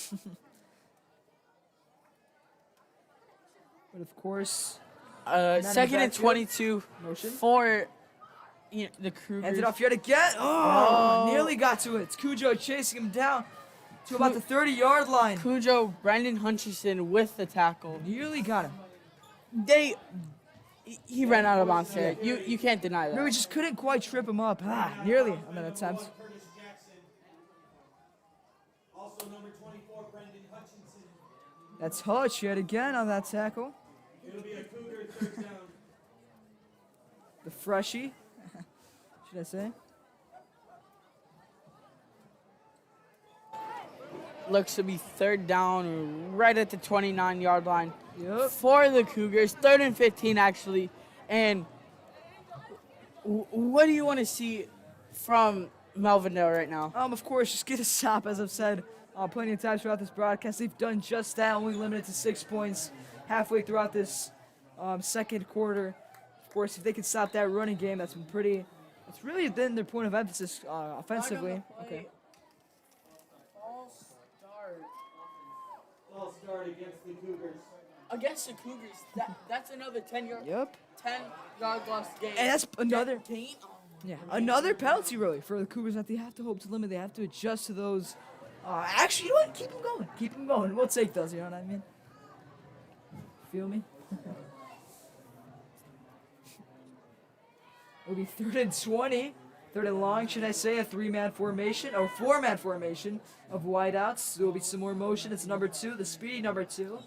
But of course, Second and backfield. 22 Motion. for the Cougars. Hands it off yet again. Oh, nearly got to it. It's Cujo chasing him down to about the 30-yard line. Cujo, Brandon Hutchinson with the tackle. Nearly got him. He ran out of bounds there. You can't deny that. Maybe we just couldn't quite trip him up. Nearly on that attempt. Curtis Jackson. Also number 24, Brendan Hutchinson. That's Hutch yet again on that tackle. It'll be a Cougar third down. The freshie, should I say? Looks to be third down right at the 29-yard line Yep. for the Cougars. 3rd and 15, actually. And what do you want to see from Melvindale right now? Of course, just get a stop, as I've said plenty of times throughout this broadcast. They've done just that, only limited to 6 points halfway throughout this second quarter. Of course, if they can stop that running game, that's really been their point of emphasis offensively. Okay. False start against the Cougars. Against the Cougars, that's another 10-yard Yep. lost game. And that's another penalty really for the Cougars that they have to hope to limit. They have to adjust to those. Actually, you know what? Keep them going. Keep them going. We'll take those. You know what I mean? Feel me? It'll be 3rd and 20. 3rd and long, should I say? A 3-man formation or 4-man formation of wideouts. There will be some more motion. It's number 2, the speedy number 2.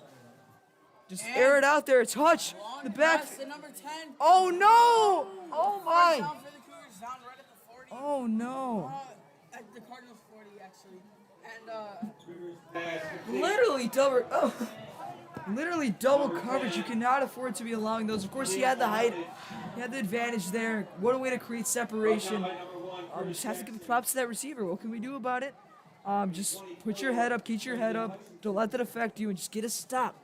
Just air it out there. It's Hutch. The back. The number 10. Oh no! Oh my! Down for the Cougars, down right at the 40. Oh no! At the Cardinals 40, actually. And literally double coverage. You cannot afford to be allowing those. Of course, he had the height, he had the advantage there. What a way to create separation. Just have to give props to that receiver. What can we do about it? Just put your head up, keep your head up. Don't let that affect you, and just get a stop.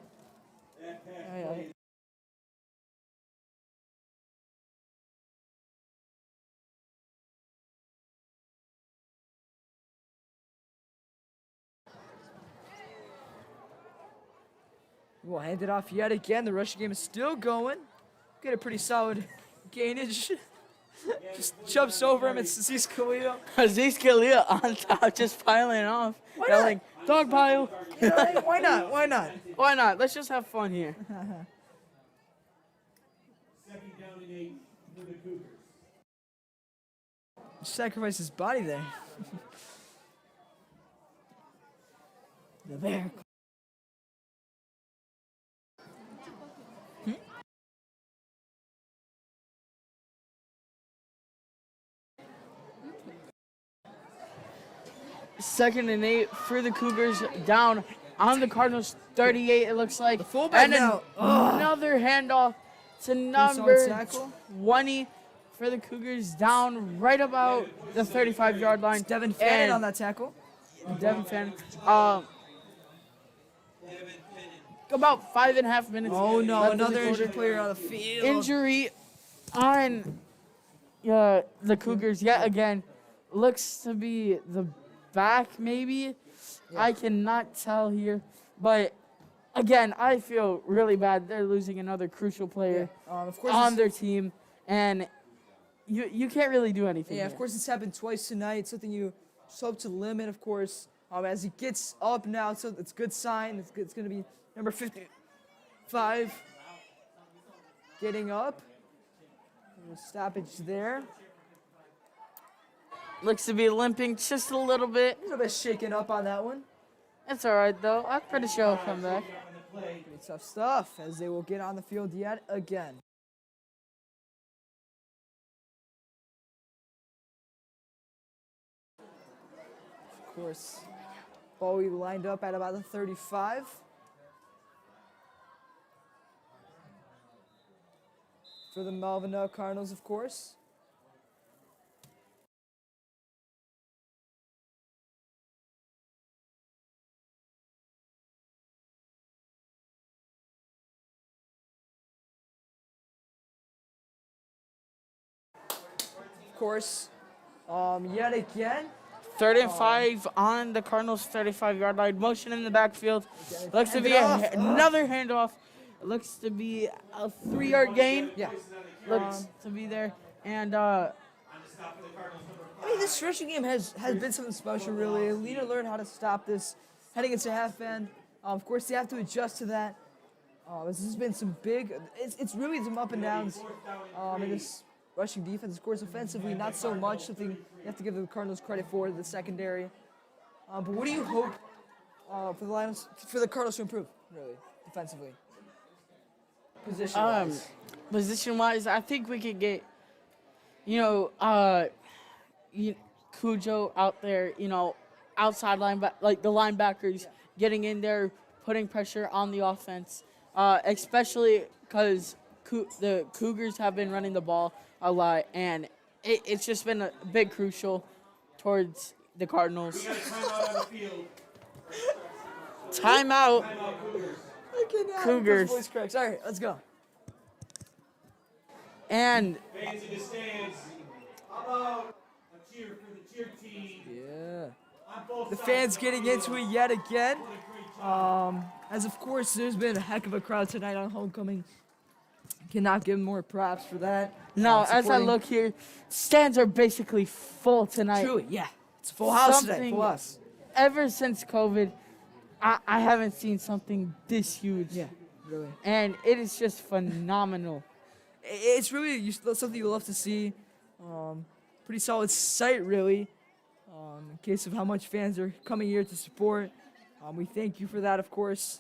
We'll hand it off yet again. The rushing game is still going. Get a pretty solid gainage. Just jumps over him. It's Aziz Khalil. Aziz Khalil on top, just piling off. Why Yelling, dog pile. You know, hey, why not? Why not? Why not? Let's just have fun here. 2nd down and 8 for the Cougars. Sacrifice his body there. The bear. Second and 8 for the Cougars, down on the Cardinals 38, it looks like. The fullback and now. Another handoff to number tackle. 20 for the Cougars, down right about the 35-yard line. It's Devin Fannin And on that tackle. Devin Fannin. About 5.5 minutes. Oh no, left in the another quarter. injured player on the field. Injury on the Cougars yet again. Looks to be the back, maybe. I cannot tell here. But again, I feel really bad. They're losing another crucial player Of course, on their team. And you can't really do anything. yeah, there. of course, it's happened twice tonight. It's something you just hope to limit, of course. As he gets up now, so it's a good sign. It's going to be number 55 getting up. Stoppage there. Looks to be limping just a little bit. A little bit shaken up on that one. It's all right, though. I'm pretty sure he'll come back. Pretty tough stuff as they will get on the field yet again. Of course, Bowie lined up at about the 35. for the Melvindale Cardinals, of course. Of course, yet again, 3rd and 5 on the Cardinals' 35-yard line. Motion in the backfield. Looks to Hand be it off. another handoff. Looks to be a 3-yard gain. yeah. Looks to be there. And I mean, this rushing game has been something special, really. Alina learned how to stop this heading into half end. Of course, they have to adjust to that. This has been some big. It's really some up and downs in this rushing defense. Of course, offensively, not so much. Something you have to give the Cardinals credit for, the secondary. But what do you hope for the Cardinals to improve, really, defensively? Position-wise. Position-wise, I think we could get, Cujo out there, outside like the linebackers getting in there, putting pressure on the offense, especially because the Cougars have been running the ball a lot, and it's just been a big crucial towards the Cardinals. We got a timeout on the field. Timeout. Cougars. Voice cracks. All right, let's go. And Fans in the stands. How about a cheer for the cheer team? Yeah. On both The sides fans of the getting field. into it yet again. What a great job. As of course, there's been a heck of a crowd tonight on homecoming. Cannot give more props for that. now, as I Supporting- look here, stands are basically full tonight. Truly, yeah. It's a full house today. Something- Full house. Ever since COVID, I haven't seen something this huge. Yeah, really. And it is just phenomenal. It's really something you love to see. Pretty solid sight, really. In case of how much fans are coming here to support. We thank you for that, of course.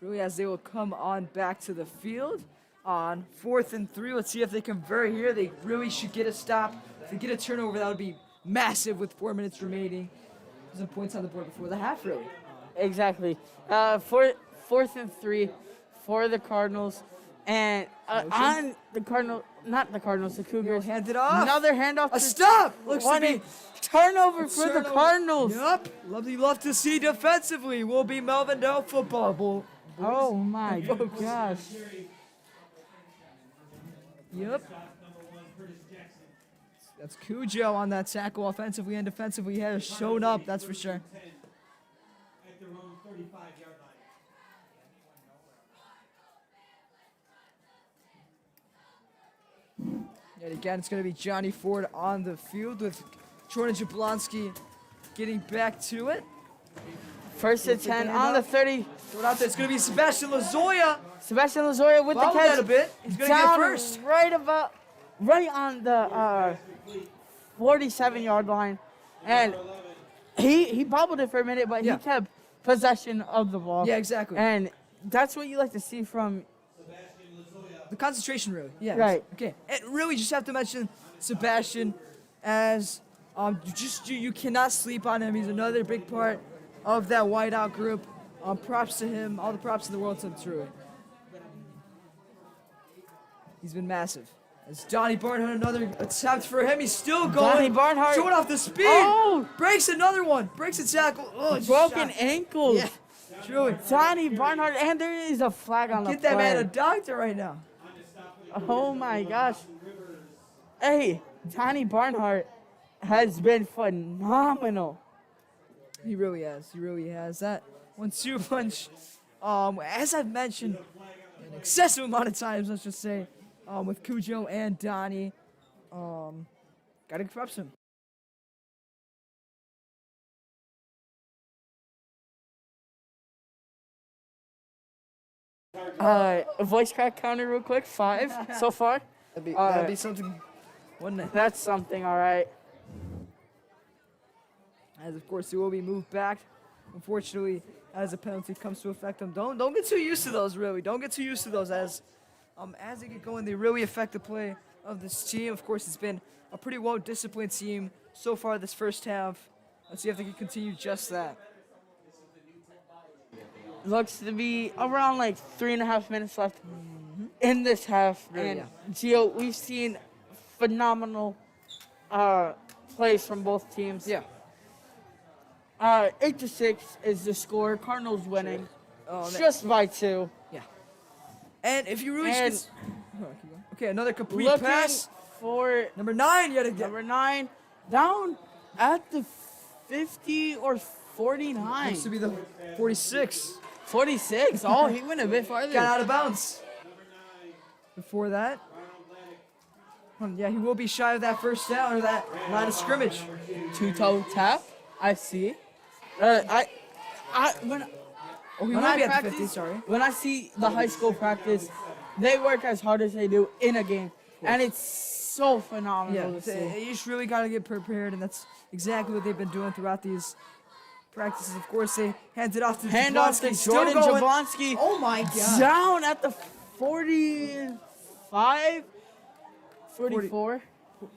Really, as they will come on back to the field on 4th and 3. Let's see if they convert here. They really should get a stop. If they get a turnover, that would be massive with 4 minutes remaining. Some points on the board before the half, really. Exactly. 4th and 3 for the Cardinals. And on the the Cougars. Hand it off. Another handoff. A stop. Looks to be turnover for the turnover. Cardinals. Yup. Love to see defensively. Will be Melvindale football. Oh my gosh. Yep. That's Cujo on that tackle offensively and defensively. He has shown up, that's for sure. At their own 35-yard line. Yet again, it's going to be Johnny Ford on the field with Jordan Jablonski getting back to it. 1st and 10 on the 30. Throw it out there. It's going to be Sebastian Lozoya. Sebastian Lozoya with the Bobbled catch. that a bit. He's going to get Down first. right on the 47-yard line. And he bobbled it for a minute, but Yeah. he kept possession of the ball. Yeah, exactly. And that's what you like to see from. The concentration, really. Yeah. Right. Okay. And really, just have to mention Sebastian as you cannot sleep on him. He's another big part of that whiteout group. Props to him. All the props in the world to him, truly. He's been massive. As Donnie Barnhart, another attempt for him. He's still going. Donnie Barnhart. Showing off the speed. Oh! Breaks another one. Breaks a tackle. Oh, Broken shot. ankles. Yeah. Truly. Donnie Barnhart, and there is a flag on the Get that man a flag. doctor right now. Oh my gosh. Hey, Donnie Barnhart has been phenomenal. He really has. He really has. That 1-2 punch, as I've mentioned, an excessive amount of times, let's just say, with Cujo and Donnie. Gotta props him. A voice crack counter real quick. 5 so far. That'd be something, wouldn't it? That's something, all right. As of course, he will be moved back. Unfortunately, as a penalty comes to affect them. Don't get too used to those, really. Don't get too used to those as they get going, they really affect the play of this team. Of course, it's been a pretty well-disciplined team so far this first half. Let's see if they can continue just that. Looks to be around like 3.5 minutes left. in this half. Really, And Gio, we've seen phenomenal plays from both teams. Yeah. 8-6 is the score. Cardinals winning Oh, man. just by 2. Yeah. And if you really And just okay, another complete looking pass. for Number 9 yet again. number 9 down at the 50 or 49. Used to be the 46. 46. Oh, he went a bit farther. Got out of bounds. Before that. Yeah, he will be shy of that first down or that line of scrimmage. Two-toe tap. I see. When Oh, he when will I be at the practice, 50, sorry. when I see the high school practice, they work as hard as they do in a game, and it's so phenomenal Yeah, to see. you just really got to get prepared, and that's exactly what they've been doing throughout these practices. Of course, they handed off to Hand off to Jablonski, still Jordan going. Jablonski. Oh my God! Down at the 45, 44.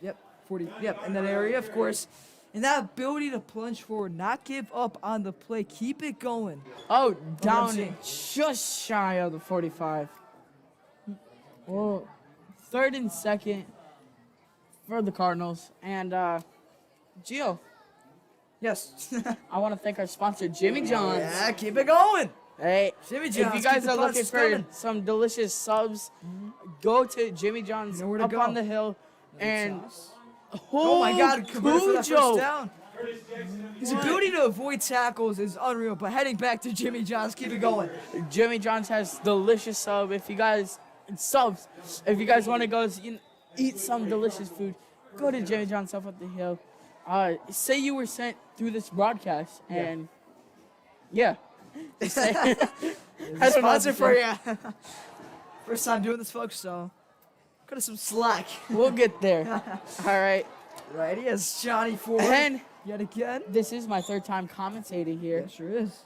Yep, 40. Yep, in that area, of course. And that ability to plunge forward, not give up on the play, keep it going. Oh, I'm down seeing. just shy of the 45. Well, 3rd and 2nd for the Cardinals. And, Gio, Yes. I want to thank our sponsor, Jimmy John's. Yeah, keep it going. Hey, Jimmy if John's, you keep guys the are looking butts for coming. some delicious subs, go to Jimmy John's You know where to up go. on the hill. And, Oh my God, converted for that Cujo. first down. His ability to avoid tackles is unreal, but heading back to Jimmy John's, keep it going. Jimmy John's has delicious sub. If you guys want to go eat some delicious food, go to Jimmy John's up at the hill. Say you were sent through this broadcast, and yeah, There's I a don't know what sponsor to for say. you. First time doing this, folks, so cut us some slack. We'll get there. All right, Right, he has Johnny Ford and yet again. this is my 3rd time commentating here. Yeah, sure is.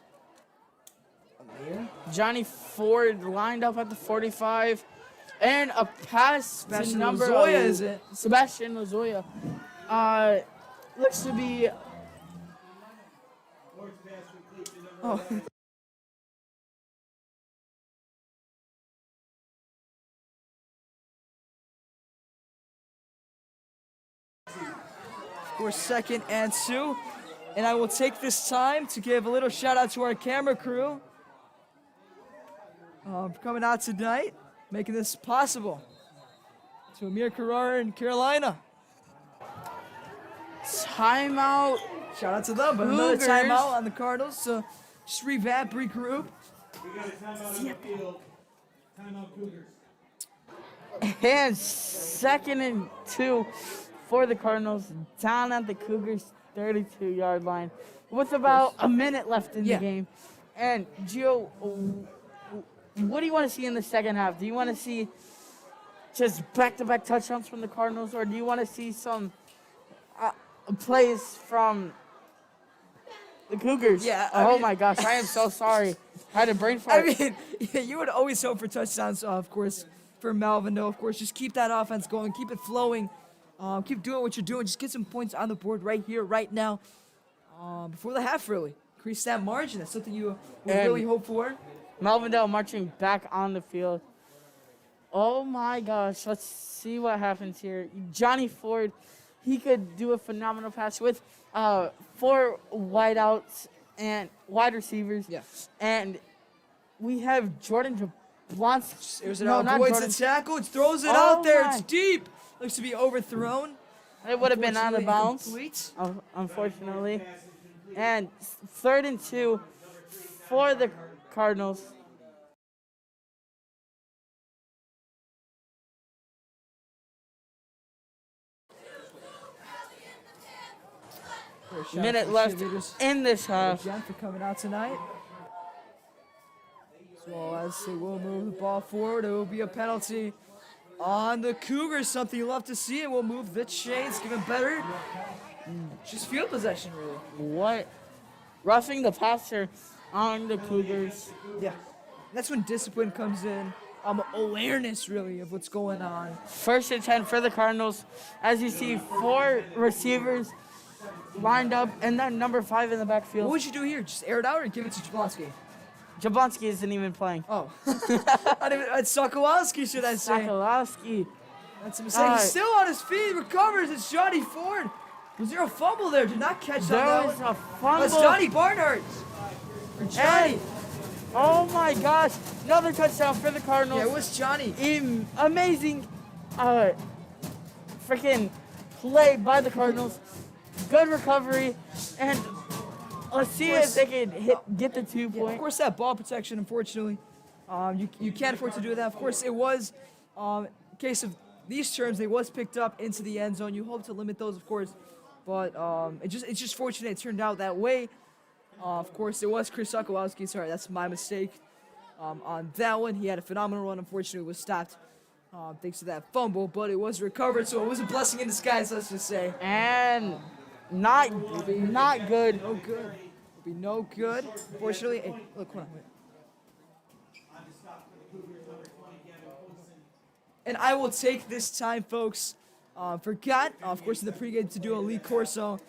Johnny Ford lined up at the 45, and a pass to Sebastian number Lozoya, is it? Sebastian Lozoya. Looks to be. Oh. Of course, 2nd and 2. And I will take this time to give a little shout out to our camera crew for coming out tonight, making this possible. To Amir Carrara in Carolina. Timeout. Shout out to them, but another Cougars. timeout on the Cardinals. So just revamp, regroup. We got a timeout on the field. Timeout Cougars. And 2nd and 2 for the Cardinals, down at the Cougars' 32-yard line with about a minute left in Yeah. the game. And Gio, what do you want to see in the second half? Do you want to see just back-to-back touchdowns from the Cardinals, or do you want to see some plays from the Cougars? Yeah, I mean- my gosh, I am so sorry. I had a brain fart. I mean, yeah, you would always hope for touchdowns, of course, for Melvindale. Of course, just keep that offense going, keep it flowing, keep doing what you're doing. Just get some points on the board right here, right now, before the half, really. Increase that margin. That's something you would And- really hope for. Melvindale marching back on the field. Oh my gosh, let's see what happens here. Johnny Ford, he could do a phenomenal pass with 4 wideouts and wide receivers. Yeah. And we have Jordan Jablonski. There's an No, not avoids Jordan. the tackle. It throws it Oh out there. my. It's deep. Looks to be overthrown. It would have been out of Unfortunately, bounds, incomplete. unfortunately. And 3rd and 2 for the Cardinals. Shout out Minute to the left cheerleaders in this half. again for coming out tonight. As well as they will move the ball forward. It will be a penalty on the Cougars. Something you love to see. And we'll move the chains, give it better. Just field possession, really. What? Roughing the passer on the Cougars. Yeah. That's when discipline comes in. Awareness, really, of what's going on. 1st and 10 for the Cardinals. As you see, 4 receivers lined up, and then number 5 in the What backfield. would you do here? Just air it out or give it to Jablonski? Jablonski isn't even playing. Oh. It's Sokolowski, should I say. Sokolowski. That's a mistake. He's still on his feet. He recovers. It's Johnny Ford. Was there a fumble there? Did not catch There that was one. a fumble. That's Johnny Barnhart. Johnny. Oh my gosh. Another touchdown for the Cardinals. Yeah, it was Johnny. Amazing freaking play by the Cardinals. Good recovery. And let's see if they can get the 2 Yeah, point. of course, that ball protection, unfortunately, you can't afford to do that. Of course, it was, in case of these terms, they was picked up into the end zone. You hope to limit those, of course, but it's just fortunate it turned out that way. Of course, it was Chris Sokolowski. Sorry, that's my mistake on that one. He had a phenomenal run. Unfortunately, it was stopped thanks to that fumble, but it was recovered, so it was a blessing in disguise, let's just say. And not good. No good. It'll be no good. Unfortunately, hey, look, hold on, wait. And I will take this time, folks. Forgot, of course, in the pregame to do a Lee Corso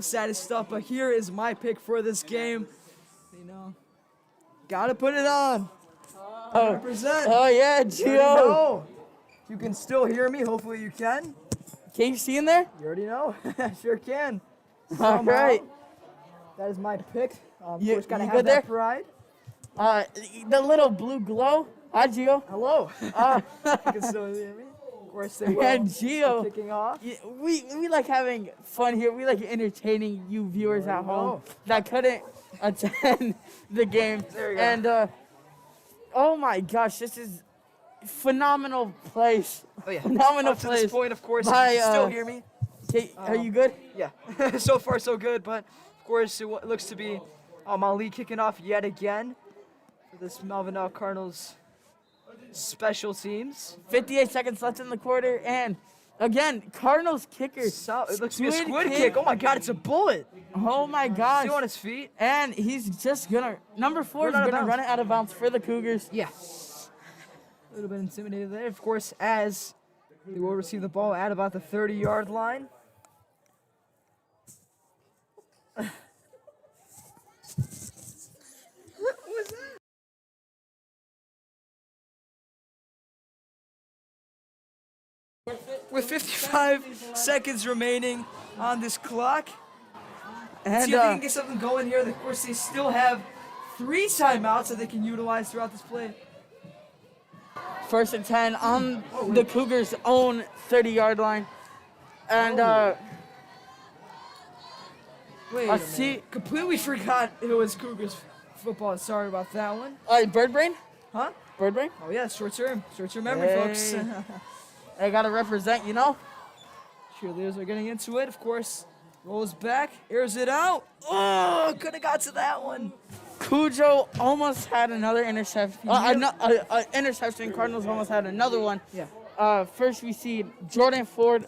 status stuff, but here is my pick for this game. You know, gotta put it on. Represent. Oh yeah, You Gio. already know. You can still hear me. Hopefully, you can. Can you see in there? You already know. Sure can. All Somehow. right. That is my pick. Of You- course, gotta you have good that there? pride. The little blue glow. Hi, Gio. Hello. You can still hear me. Of course, they will. And Gio. Kicking off. Yeah, we like having fun here. We like entertaining you viewers at home know. that couldn't attend the game. There you go. And oh my gosh, this is phenomenal place. Oh yeah. Phenomenal Up to place. this point, of course, by, you can still hear me. Okay, are you good? Yeah. So far, so good. But of course, it looks to be Ali kicking off yet again for this Melvindale Cardinals special teams. 58 seconds left in the quarter, and again, Cardinals kicker. So, it looks to be a Squid squid kick. kick. Oh my God, it's a bullet. Oh my gosh. Still on his feet. And he's just gonna number 4 is Run out of gonna bounds. run it out of bounds for the Cougars. Yeah. A little bit intimidated there, of course, as they will receive the ball at about the 30-yard line. What was that? With 55 seconds remaining on this clock, And see if they can get something going here. Of course, they still have 3 timeouts that they can utilize throughout this play. 1st and 10 on the Cougars' own 30-yard line. And Wait a I minute. see. Completely forgot it was Cougars football. Sorry about that one. Bird brain? Huh? Bird brain? Oh yeah, short-term memory, folks. Hey. I gotta represent, you know? Cheerleaders are getting into it, of course. Rolls back, airs it out. Oh, could have got to that one. Cujo almost had another interception. Interception. Cardinals almost had another one. Yeah. First we see Johnny Ford,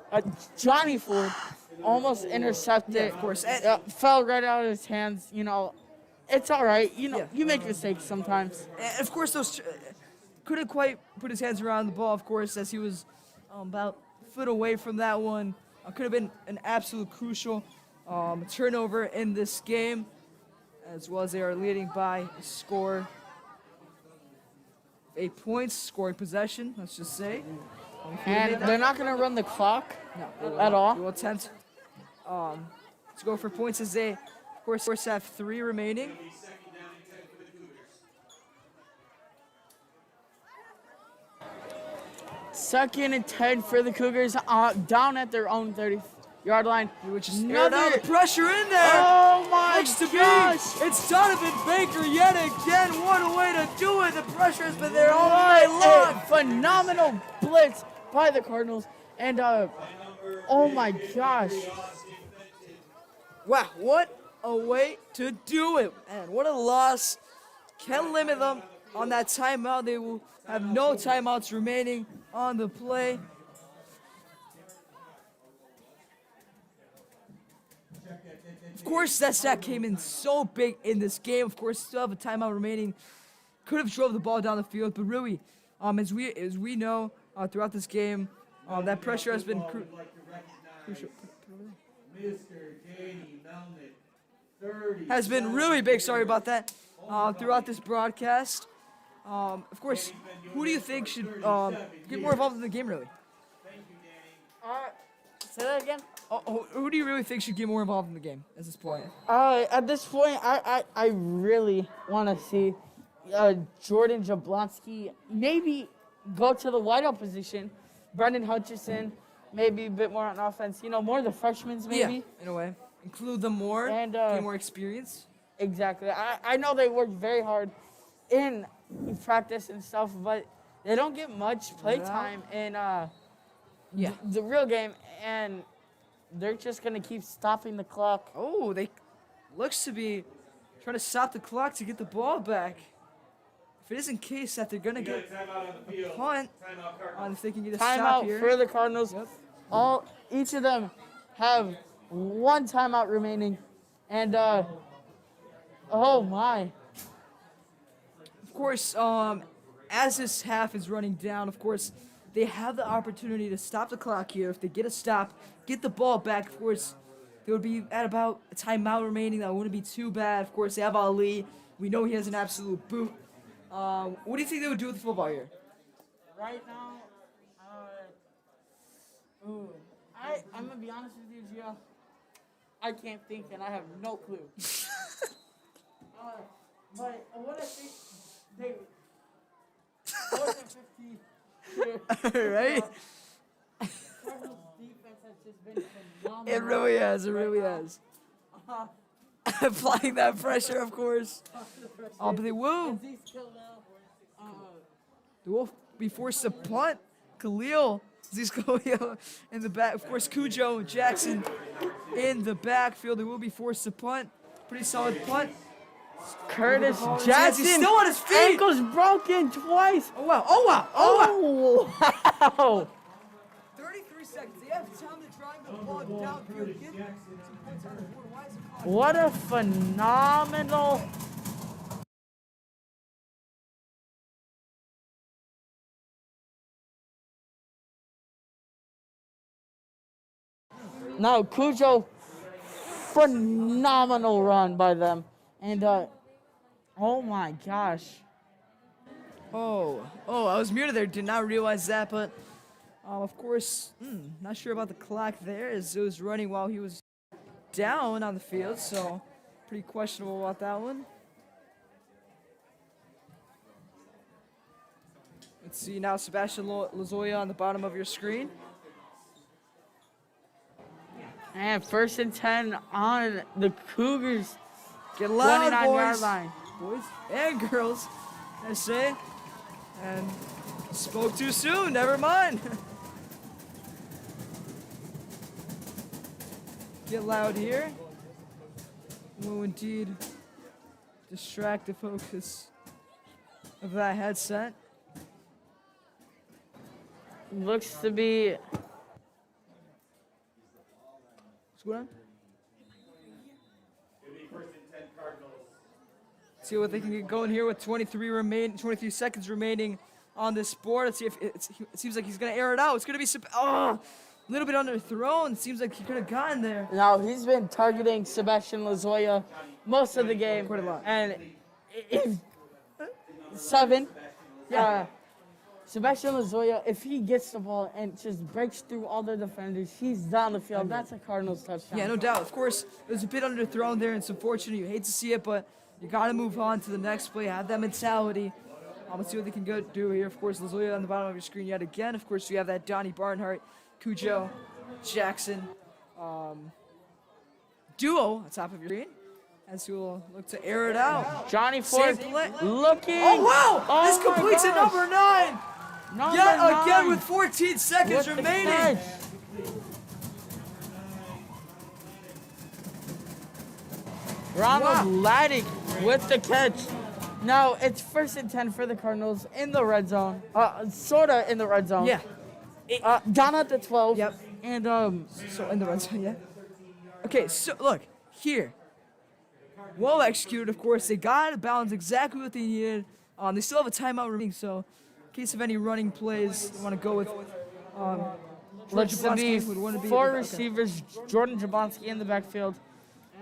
almost intercepted. Yeah, of course. Fell right out of his hands. You know, it's all right. You know, Yeah. you make mistakes sometimes. And of course, those couldn't quite put his hands around the ball, of course, as he was about a foot away from that one. Could have been an absolute crucial turnover in this game, as well as they are leading by a score of 8 points, scoring possession, let's just say. And they're not gonna run the clock No, at all. They will attempt to go for points as they, of course, have 3 remaining. Second and 10 for the Cougars, down at their own 30-yard line. Which is aired out, the pressure in there. Oh my Looks to gosh! be. It's Donovan Baker yet again. What a way to do it. The pressure has been there all What night a long. phenomenal blitz by the Cardinals. And, oh my gosh. Wow, what a way to do it. And what a loss. Can limit them on that timeout. They will have no timeouts remaining on the play. Of course, that sack came in so big in this game. Of course, still have a timeout remaining. Could have drove the ball down the field, but really, as we know throughout this game, that pressure has been crucial. Has been really big. Sorry about that. throughout this broadcast. Of course, who do you think should get more involved in the game, really? Say that again. Who do you really think should get more involved in the game at this point? At this point, I really want to see Jordan Jablonski maybe go to the wideout position. Brendan Hutchison, maybe a bit more on offense. More of the freshmen, maybe. Yeah, in a way. Include them more, And, get more experience. Exactly. I know they work very hard in practice and stuff, but they don't get much play time in the real game, and they're just going to keep stopping the clock. Oh, they looks to be trying to stop the clock to get the ball back. If it isn't case that they're going to get a punt, if they can get a stop here. Timeout for the Cardinals. Yep. Each of them have one timeout remaining, and oh my. Of course, as this half is running down, of course, they have the opportunity to stop the clock here. If they get a stop, get the ball back, of course, they would be at about a timeout remaining. That wouldn't be too bad. Of course, they have Ali. We know he has an absolute boot. What do you think they would do with the football here? Right now, I'm going to be honest with you, Gio. I can't think, and I have no clue. But what I think, they... 4th and 15. Right? Cardinals defense has just been phenomenal. It really has. It really has. Applying that pressure, of course. Oh, but they will. They will be forced to punt. Khalil Ziscoio in the back. Of course, Cujo Jackson in the backfield. They will be forced to punt. Pretty solid punt. Curtis He's Jackson, still on his feet. ankles broken twice. Oh, wow. Oh, wow. Oh, wow. Wow. 33 seconds. They have time to drive the ball downfield. Get some points on the board. Why is it called? What a phenomenal. Now, Cujo, phenomenal run by them. And, oh my gosh. Oh, I was muted there. Did not realize that, but of course, not sure about the clock there as it was running while he was down on the field, so pretty questionable about that one. Let's see now, Sebastian Lozoya on the bottom of your screen. And 1st and 10 on the Cougars. Get loud, 29-yard boys. line. Boys and girls, I say. And spoke too soon, never mind. Get loud here. Will indeed distract the focus of that headset. Looks to be. What's going on? It'll be 1st and 10 Cardinals. See what they can get going here with 23 seconds remaining on this board. Let's see if it seems like he's gonna air it out. It's gonna be a little bit underthrown. Seems like he could have gotten there. Now, he's been targeting Sebastian Lozoya most of the game. Quite a lot. And 7. Yeah. Sebastian Lozoya, if he gets the ball and just breaks through all the defenders, he's down the field. That's a Cardinals touchdown. Yeah, no doubt. Of course, it was a bit underthrown there, and it's unfortunate. You hate to see it, but you got to move on to the next play. Have that mentality. Let's see what they can go do here. Of course, Lozoya on the bottom of your screen yet again. Of course, you have that Donnie Barnhart, Cujo, Jackson duo on top of your screen. As you will look to air it out. Johnny Ford looking. Oh, wow! Oh This my completes at gosh. number 9. Number Yet 9. again with 14 seconds With the remaining. catch. Ronald Laddick with the catch. Now it's 1st and 10 for the Cardinals in the red zone. Sorta in the red zone. Yeah. Down at the 12. Yep. And So in the red zone, yeah. Okay, so look here. Well executed, of course. They got out of bounds exactly what they needed. They still have a timeout remaining, so in case of any running plays, they want to go with. looks to be Jablonski would four okay. receivers. Jordan Jablonski in the backfield.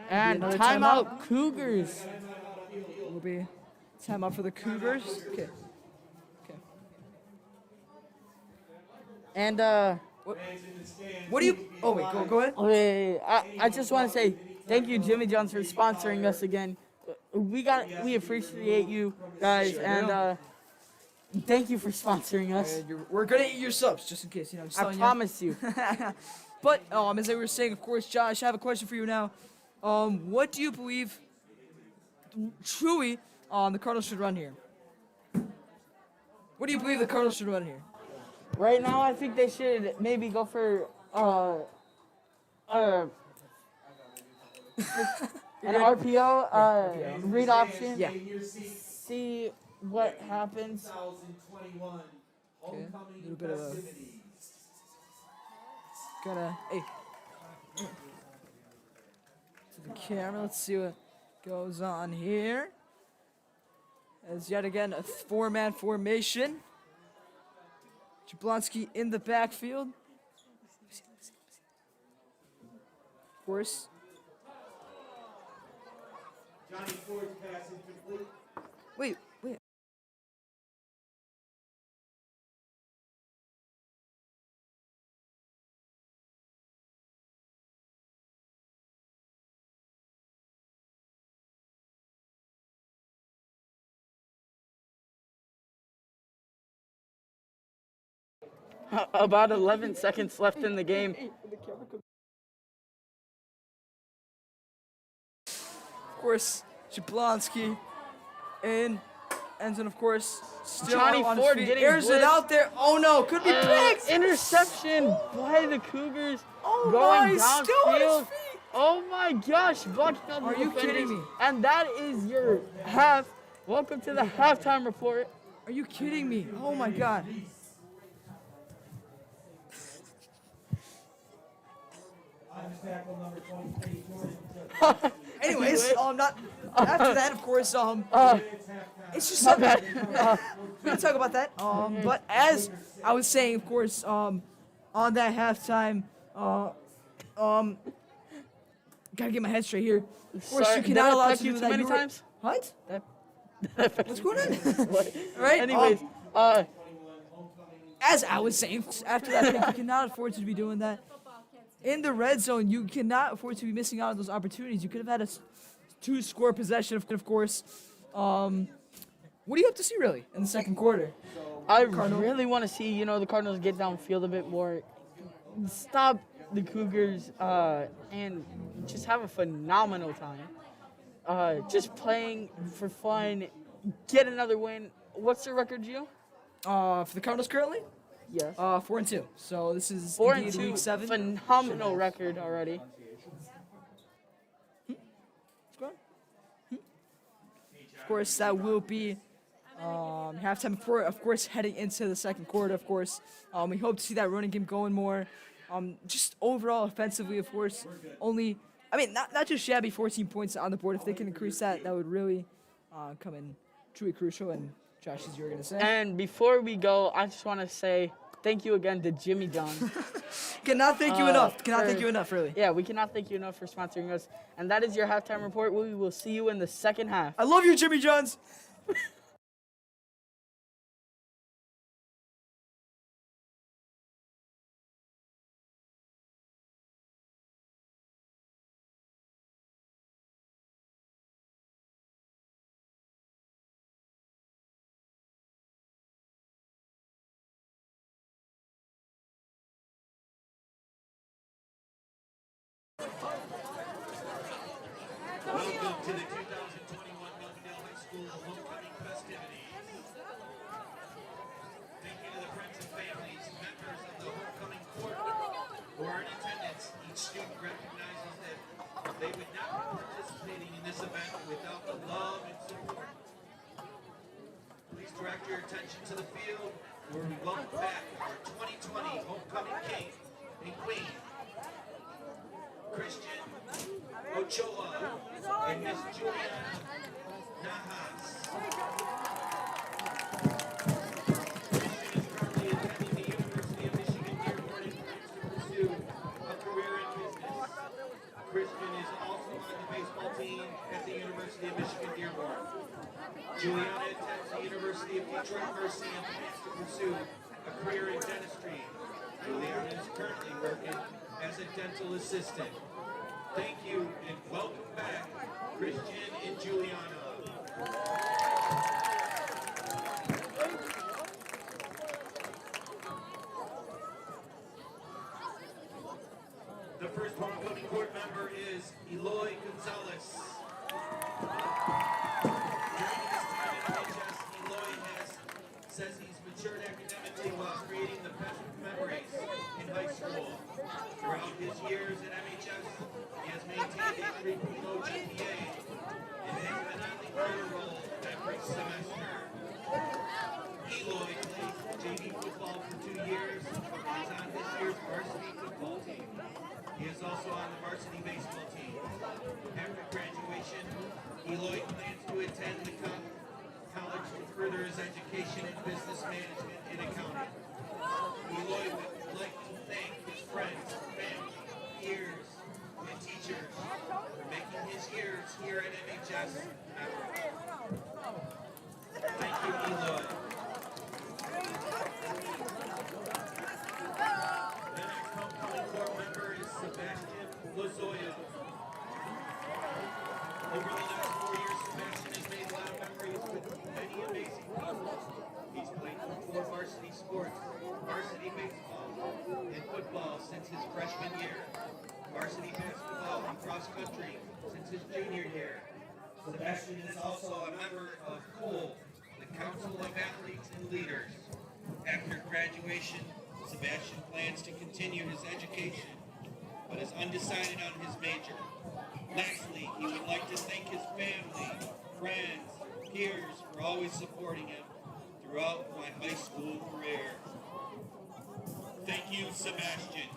And another timeout Cougars. will be timeout for the Cougars. Okay. Okay. And What do you? Oh wait, go ahead. okay, I just want to say thank you, Jimmy John's, for sponsoring us again. We appreciate you guys, Sure and do. thank you for sponsoring us. We're gonna eat your subs just in case, just I telling you. promise you. But as I were saying, of course, Josh, I have a question for you now. What do you believe truly the Cardinals should run here? What do you believe the Cardinals should run here? Right now, I think they should maybe go for an RPO, read option. Yeah. See what happens. 2021 homecoming Little bit of a- festivities. Hey. To the camera, let's see what goes on here. As yet again, a four-man formation. Jablonski in the backfield. Of course. Johnny Ford's pass incomplete. Wait. About 11 seconds left in the game. Of course, Jablonski in. And then, of course, still Johnny on Ford his feet. getting Airs it blitzed. out there. Oh no, could be picked. Interception by the Cougars. Oh going my, still on his downfield. feet. Oh my gosh, blocking out the Are you defenders. kidding me? And that is your half. Welcome to the halftime report. Are you kidding me? Oh my god. Tackle number 23, Jordan. Anyways, not after that, of course, it's just Not something. bad. We can talk about that. But as I was saying, of course, on that halftime, gotta get my head straight here. Of course, Sorry, you did cannot I allow affect to you do too that. many You were- times? What? What's What's going on? Right? Anyways, As I was saying, after that pick, you cannot afford to be doing that. In the red zone, you cannot afford to be missing out on those opportunities. You could have had a two-score possession, of course. What do you hope to see, really, in the second quarter? I really want to see, the Cardinals get downfield a bit more, stop the Cougars, and just have a phenomenal time. Just playing for fun, get another win. What's the record, Gio? For the Cardinals currently? Yes. 4-2. So this is 4-2, indeed week 7. phenomenal record already. Of course, that will be halftime before, of course, heading into the second quarter, of course. We hope to see that running game going more. Just overall offensively, of course, not just shabby 14 points on the board. If they can increase that, that would really come in truly crucial. And Josh, as you were going to say. And before we go, I just want to say thank you again to Jimmy John. Cannot thank you enough. Cannot thank you enough, really. Yeah, we cannot thank you enough for sponsoring us. And that is your halftime report. We will see you in the second half. I love you, Jimmy Johns. Welcome to the 2021 Melvindale High School homecoming festivities. Thank you to the friends and families, members of the homecoming court who are in attendance. Each student recognizes that they would not be participating in this event without the love and support. Please direct your attention to the field where we welcome back our 2020 homecoming king and queen, Christian Ochoa and Miss Julia Nahas. Christian is currently attending the University of Michigan Dearborn and plans to pursue a career in business. Christian is also on the baseball team at the University of Michigan Dearborn. Detroit Varsity and plans to pursue a career in dentistry. Juliana is currently working as a dental assistant. Thank you and welcome back, Christian and Juliana. The first homecoming court member is Eloy Gonzalez. During his time at MHS, Eloy says he's matured academically while creating the best memories in high school. Throughout his years at MHS, he has maintained a 3.0 GPA and has been on the honor roll every semester. Eloy played JV football for 2 years and is on this year's varsity football team. He is also on the varsity baseball team. After graduation, Eloy plans to attend the college to further his education in business management and accounting. Eloy would like to thank his friends, family, peers, and teachers for making his years here at MHS memorable. Thank you, Eloy. The next homecoming corps member is Sebastian Lozoya. Over the last 4 years, Sebastian has made a lot of memories with many amazing people. He's played for 4 varsity sports, varsity baseball, and football since his freshman year, varsity basketball and cross country since his junior year. Sebastian is also a member of COLE, the Council of Athletes and Leaders. After graduation, Sebastian plans to continue his education, but is undecided on his major. Lastly, he would like to thank his family, friends, peers for always supporting him throughout my high school career. Thank you, Sebastian.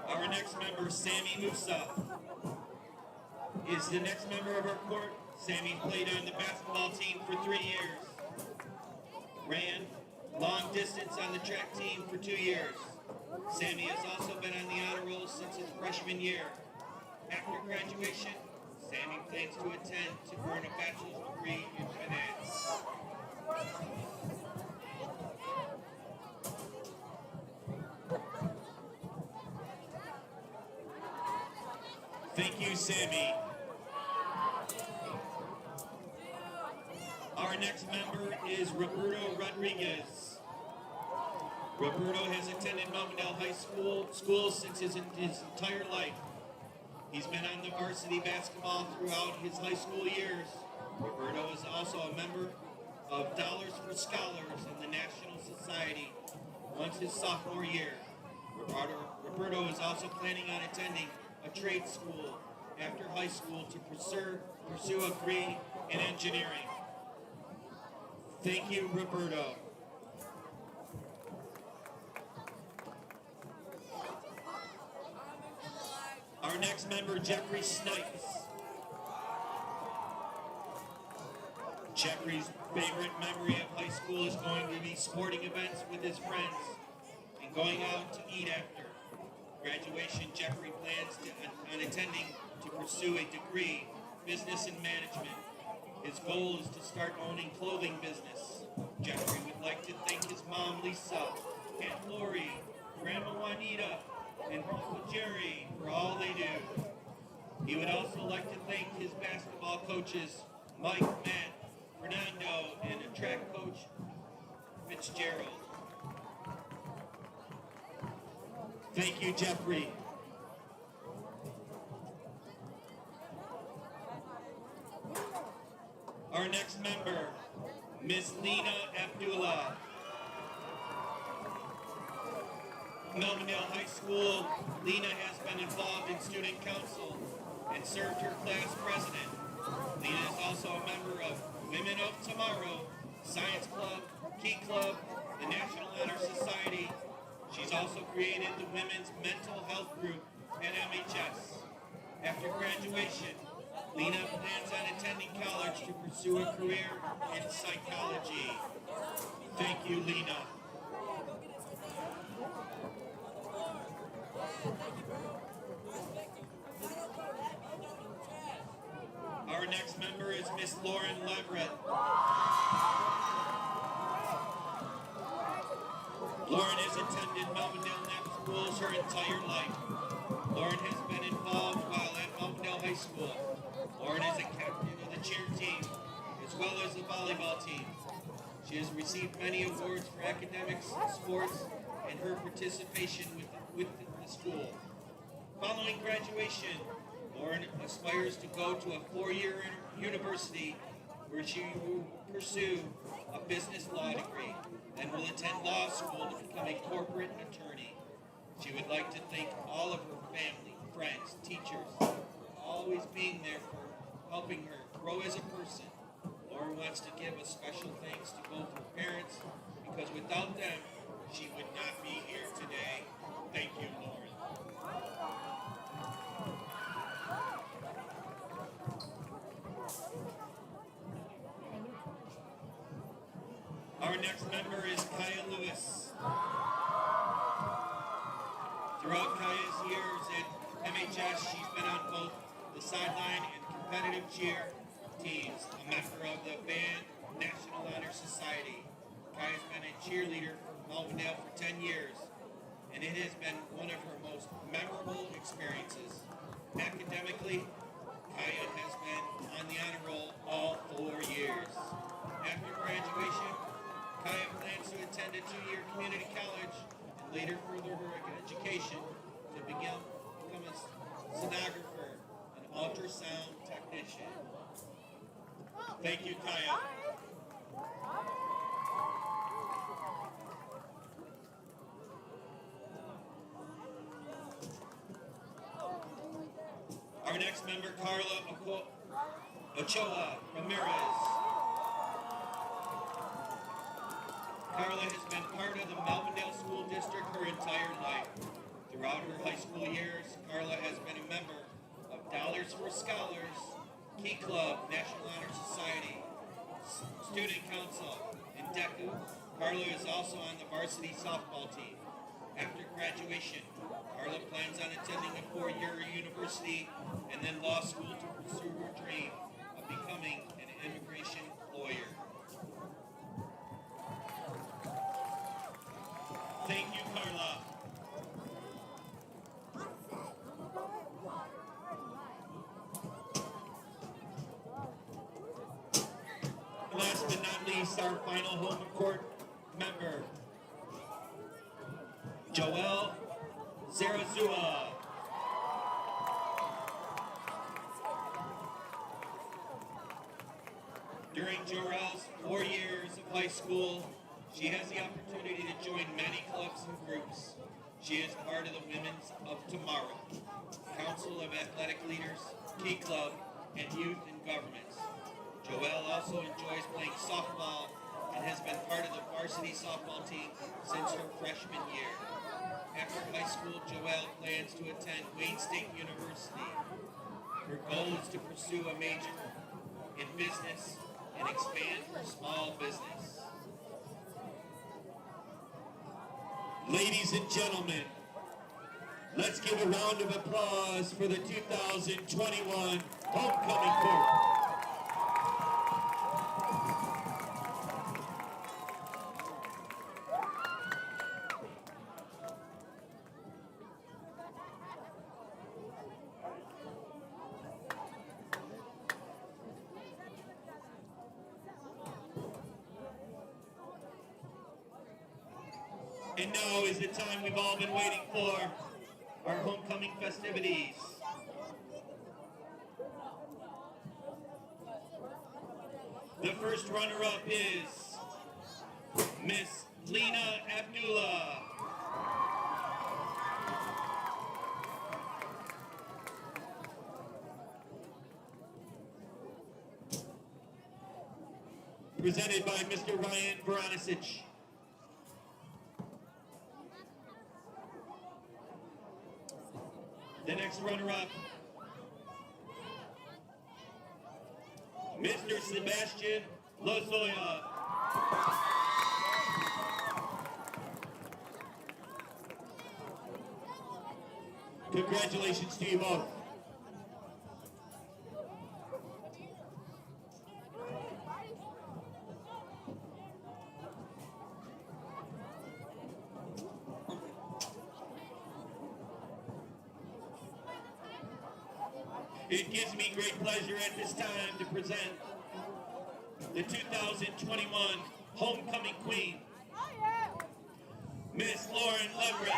Our next member, Sammy Musa, is the next member of our court. Sammy played on the basketball team for 3 years. Ran long distance on the track team for 2 years. Sammy has also been on the honor roll since his freshman year. After graduation, Sammy plans to attend to earn a bachelor's degree in finance. Thank you, Sammy. Our next member is Roberto Rodriguez. Roberto has attended Melvindale High School since his entire life. He's been on the varsity basketball throughout his high school years. Roberto is also a member of Dollars for Scholars in the National Society once his sophomore year. Roberto is also planning on attending a trade school after high school to pursue a degree in engineering. Thank you, Roberto. Our next member, Jeffrey Snipes. Jeffrey's favorite memory of high school is going to be sporting events with his friends and going out to eat after. Graduation, Jeffrey plans on attending to pursue a degree in business and management. His goal is to start owning clothing business. Jeffrey would like to thank his mom, Lisa, Aunt Lori, Grandma Juanita, and Uncle Jerry for all they do. He would also like to thank his basketball coaches, Mike, Matt, Fernando, and a track coach, Fitzgerald. Thank you, Jeffrey. Our next member, Miss Lena Abdullah. Melvindale High School, Lena has been involved in student council and served her class president. Lena is also a member of Women of Tomorrow, Science Club, Key Club, the National Honor Society. She's also created the Women's Mental Health Group at MHS. After graduation, Lena plans on attending college to pursue a career in psychology. Thank you, Lena. Our next member is Miss Lauren Leverett. Lauren has attended Melvindale Nap schools her entire life. Lauren has been involved while at Melvindale High School. Lauren is a captain of the cheer team, as well as the volleyball team. She has received many awards for academics, sports, and her participation with the school. Following graduation, Lauren aspires to go to a 4-year university where she will pursue a business law degree and will attend law school to become a corporate attorney. She would like to thank all of her family, friends, teachers for always being there for helping her grow as a person. Lauren wants to give a special thanks to both her parents because without them, she would not be here today. Thank you, Lauren. Our next member is Kaya Lewis. Throughout Kaya's years at MHS, she's been on both the sideline and competitive cheer teams, a member of the Band National Honor Society. Kaya's been a cheerleader for Melvindale for 10 years, and it has been one of her most memorable experiences. Academically, Kaya has been on the honor roll all 4 years. After graduation, Kaya plans to attend a 2-year community college and later further her education to become a sonographer, an ultrasound technician. Thank you, Kaya. Our next member, Carla Ochoa Ramirez. Carla has been part of the Melvindale School District her entire life. Throughout her high school years, Carla has been a member of Dollars for Scholars, Key Club, National Honor Society, Student Council, and DECA. Carla is also on the varsity softball team. After graduation, Carla plans on attending a 4-year university and then law school to pursue her dream of becoming an immigration lawyer. Thank you, Carla. Last but not least, our final home court member, Joel Zarazua. During Jorel's 4 years of high school, she has the opportunity to join many clubs and groups. She is part of the Women's of Tomorrow, Council of Athletic Leaders, Key Club, and Youth in Governments. Joelle also enjoys playing softball and has been part of the varsity softball team since her freshman year. After high school, Joelle plans to attend Wayne State University. Her goal is to pursue a major in business and expand her small business. Ladies and gentlemen, let's give a round of applause for the 2021 Homecoming Court. And now is the time we've all been waiting for, our homecoming festivities. The first runner-up is Miss Lena Abdullah. Presented by Mr. Ryan Veronisic. The next runner-up, Mr. Sebastian Lozoya. Congratulations to you both. It gives me great pleasure at this time to present the 2021 Homecoming Queen, Miss Lauren Leverett.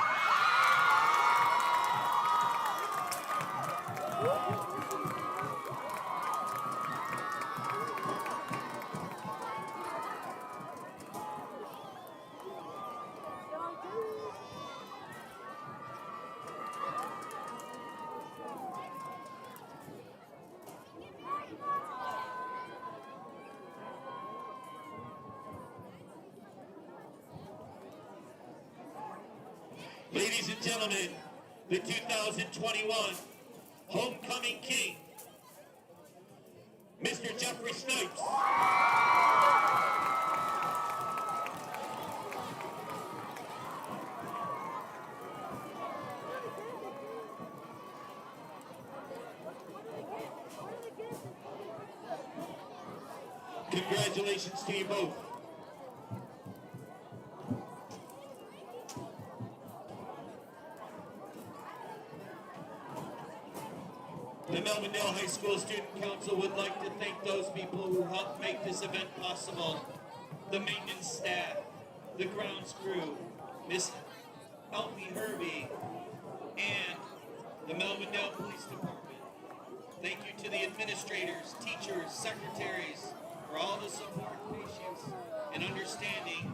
Ladies and gentlemen, the 2021 Homecoming King, Mr. Jeffrey Snipes. Congratulations to you both. The Melvindale High School Student Council would like to thank those people who helped make this event possible. The maintenance staff, the grounds crew, Miss Elfie Hervey, and the Melvindale Police Department. Thank you to the administrators, teachers, secretaries, for all the support, patience, and understanding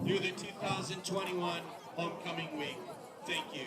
through the 2021 Homecoming Week. Thank you.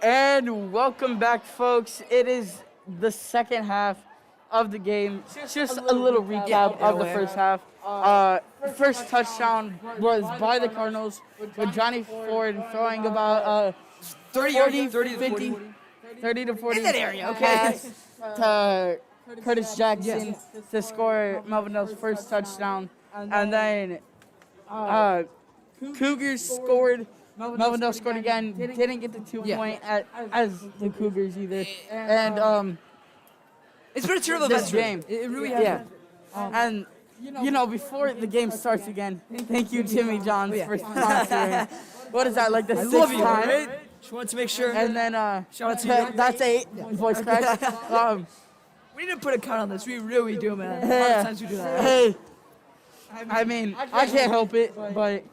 And welcome back, folks. It is the second half of the game. Just a little recap of the first half. First touchdown was by the Cardinals with Johnny Ford throwing about 30 to 40 In that area, okay. pass to Curtis Jackson to score Melvindale's first touchdown. And then Cougars scored. Melvindale scored again. Didn't get the 2-point as the Cougars either. And It's been a terrible this game. It really has. Yeah. And you know, before the game starts again, thank you, Jimmy Johns, for sponsoring. What is that, like the I sixth love you, time? right? Just wanted to make sure. And then Shout out to you. that's 8 voice cracks. We need to put a count on this. We really do, man. A lot Yeah. of times we do that. Hey, I mean, I can't help it, but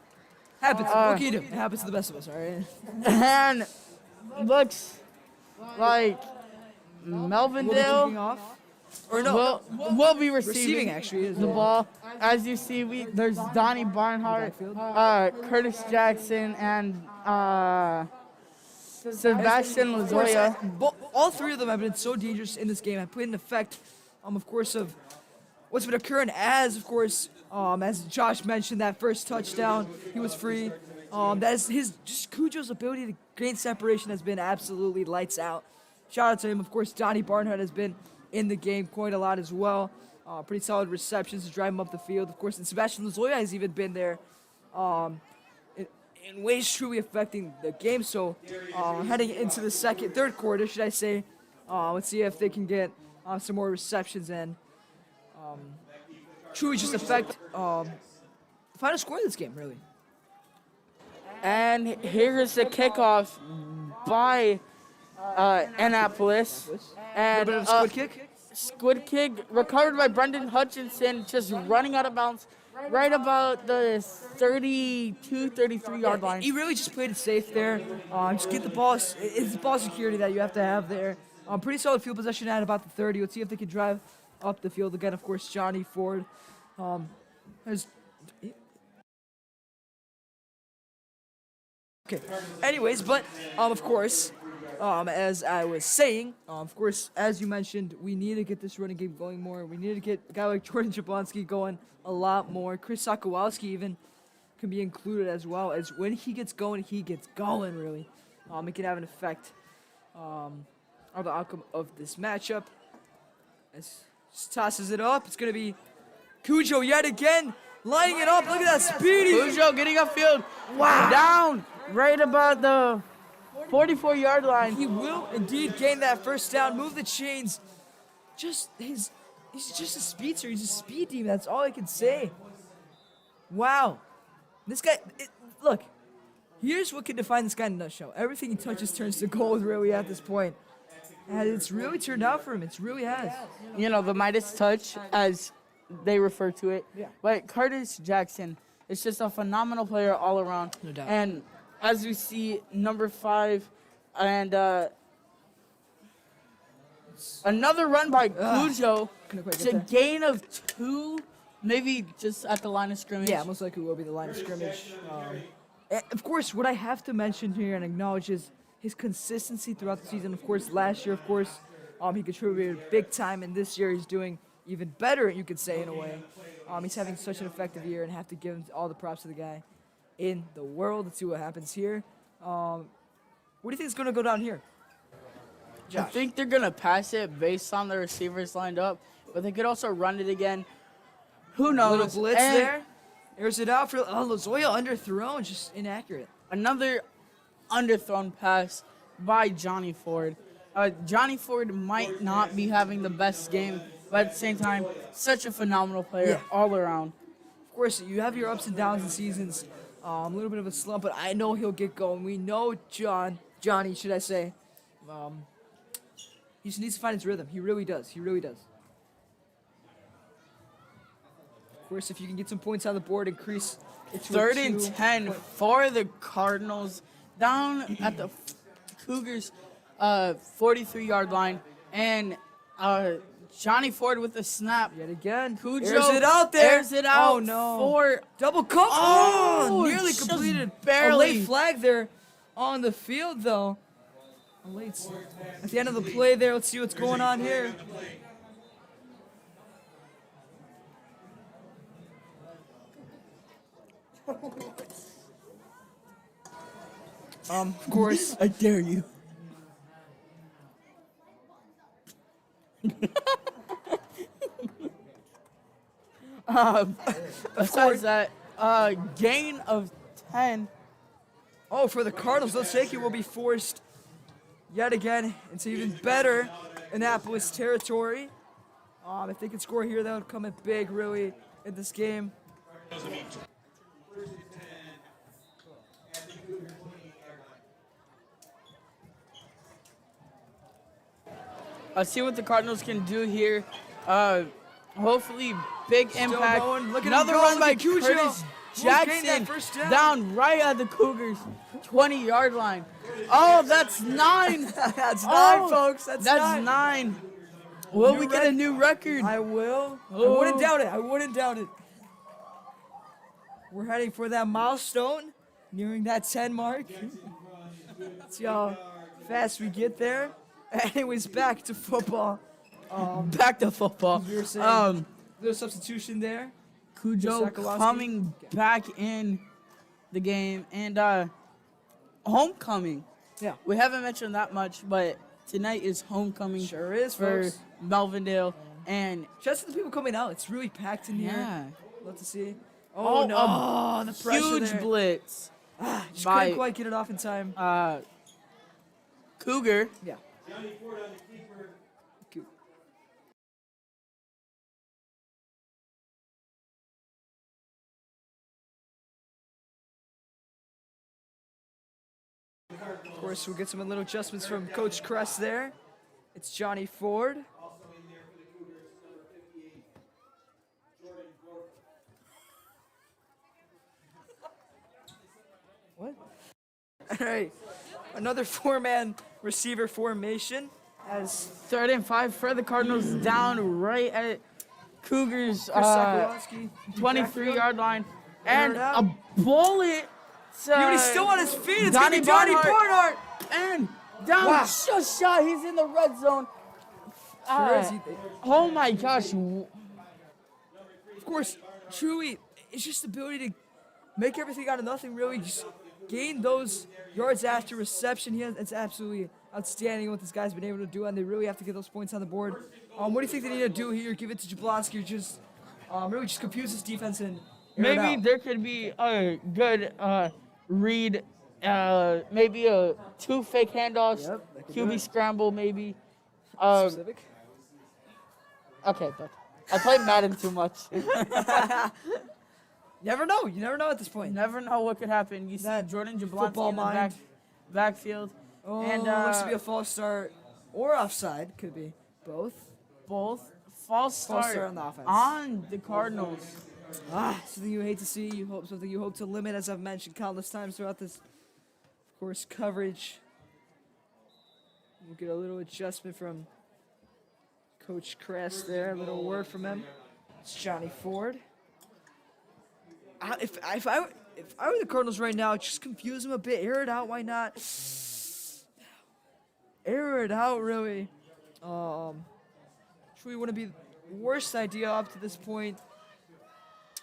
Happens. What can you do? It happens to the best of us, all right? and looks like We'll be kicking Melvindale off. Or no. will be receiving Receiving, actually, is the ball. As you see, there's Donnie Barnhart, Curtis Jackson, and Sebastian Of course, Lozoya. all three of them have been so dangerous in this game. Have played an effect, of course, of what's been occurring as Josh mentioned, that first touchdown, he was free. That is just Cujo's ability to gain separation has been absolutely lights out. Shout out to him. Of course, Donnie Barnhart has been in the game quite a lot as well. Pretty solid receptions to drive him up the field. Of course, and Sebastian Lozoya has even been there in ways truly affecting the game. So heading into the third quarter, should I say, let's see if they can get some more receptions and truly just affect the final score of this game, really. And here's the kickoff by Annapolis. A And little bit of a squid kick. squid kick recovered by Brendan Hutchinson, just running out of bounds right about the 32, 33-yard line. He really just played it safe there. Just get the ball. It's ball security that you have to have there. Pretty solid field possession at about the 30. Let's see if they can drive up the field again. Of course, Johnny Ford has. Okay. Anyways, but of course, as I was saying, of course, as you mentioned, we need to get this running game going more. We need to get a guy like Jordan Jablonski going a lot more. Chris Sokowalski even can be included as well, as when he gets going, really. It can have an effect on the outcome of this matchup. As just tosses it up, it's going to be Cujo yet again, lining it up. Look at that speedy. Cujo getting upfield. Wow. Down right about the 44-yard line. He will indeed gain that first down, move the chains. He's just a speedster. He's a speed demon. That's all I can say. Wow. This guy, look, here's what can define this guy in a nutshell. Everything he touches turns to gold, really, at this point. And it's really turned out for him. It really has. You know, the Midas touch, as they refer to it. Yeah. But Curtis Jackson is just a phenomenal player all around. No doubt. And as we see, number 5, and another run by Cujo. Couldn't quite It's get a there. gain of 2, maybe just at the line of scrimmage. Yeah, most likely will be the line of scrimmage. And of course, what I have to mention here and acknowledge is his consistency throughout the season. Of course, last year, he contributed big time, and this year he's doing even better, you could say, in a way. He's having such an effective year, and have to give him all the props to the guy in the world. Let's see what happens here. What do you think is going to go down here? I think they're going to pass it based on the receivers lined up, but they could also run it again. Who knows? Little blitz And there. Airs it out for Lozoya, underthrown, just inaccurate. Another underthrown pass by Johnny Ford. Johnny Ford might not be having the best game, but at the same time, such a phenomenal player all around. Of course, you have your ups and downs in seasons. A little bit of a slump, but I know he'll get going. We know Johnny, should I say. He just needs to find his rhythm. He really does. He really does. Of course, if you can get some points on the board, increase it to 3rd a and 2. 10 for the Cardinals, down at the Cougars' 43-yard line, and Johnny Ford with the snap. Yet again. Cujo Airs it out there. airs it out Oh, no. for Double cover. Oh, Nearly just completed. barely. A late flag there on the field, though. At the end of the play there, let's see what's going on here. Of course. I dare you. Besides that, gain of 10. Oh, for the Cardinals, Loseki will be forced yet again into even better Annapolis territory. If they could score here, that would come in big, really, in this game. Let's see what the Cardinals can do here. Hopefully, big impact. Going. Look at Another him go. run by Look at Cujo. Curtis Who's gained that Jackson first down? down right at the Cougars' 20-yard line. Oh, that's 9. That's Oh, 9, folks. That's 9. Will New we get a new record? I will. I Oh. wouldn't doubt it. I wouldn't doubt it. We're heading for that milestone, nearing that 10 mark. See how fast we get there. Anyways, back to football. Back to football. You were saying little substitution there. Cujo Sokolowski. coming back in the game, and homecoming. Yeah. We haven't mentioned that much, but tonight is homecoming Sure is, for folks. Melvindale, and Just the people coming out. It's really packed in here. yeah, Love to see. Oh, Oh, no. The pressure huge there. blitz. Just by- couldn't quite get it off in time. Cougar. Yeah. Johnny Ford on the keeper. Cute. Of course, we'll get some little adjustments from Coach Crest there. It's Johnny Ford. Also in there for the Cougars, number 58, Jordan Gorka. What? All right. Another four-man receiver formation as 3rd and 5 for the Cardinals, down right at Cougars' Chris Sokolowski. 23-yard line, and Aired out. a bullet. Dude, he's still on his feet. It's Donnie gonna be Johnny Barnhart. Barnhart. And down, Wow. just shot. He's in the red zone. Sure is. Oh my gosh. Of course, truly, it's just the ability to make everything out of nothing, really. Just gain those yards after reception. It's absolutely outstanding what this guy's been able to do, and they really have to get those points on the board. What do you think they need to do here? Give it to Jablonski, or just really just confuse this defense and air it Maybe out? there could be a good read, maybe a 2 fake handoffs, Yep, that could do QB it. scramble maybe. Specific. Okay, but I played Madden too much. Never know. You never know at this point. Never know what could happen. You see That Jordan football Jablonski in the mind. backfield. Oh, And, looks to be a false start or offside. Could be both. Both false start, start on the offense. on the Cardinals. Something you hate to see. Something you hope to limit, as I've mentioned countless times throughout this, of course, coverage. We'll get a little adjustment from Coach Crest there. A little word from him. It's Johnny Ford. If I were the Cardinals right now, just confuse them a bit. Air it out. Why not? Air it out, really. Truly wouldn't be the worst idea up to this point.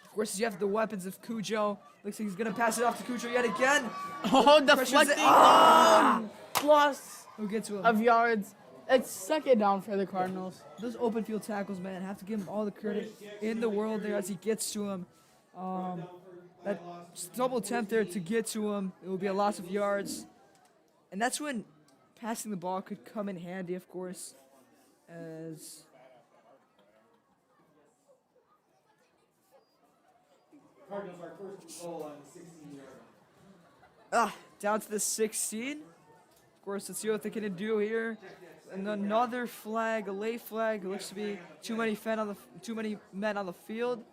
Of course, you have the weapons of Cujo. Looks like he's going to pass it off to Cujo yet again. Oh, Pressures it. deflecting on plus Who gets to him? of yards. It's 2nd down for the Cardinals. Those open field tackles, man, have to give him all the credit in the world there as he gets to him. That double attempt there to get to him, it will be a loss of yards. And that's when passing the ball could come in handy, of course, as Cardinals are first and goal on the 16-yard line. down to the 16. Of course, let's see what they can do here. And another flag, a late flag. It looks to be too many men on the field.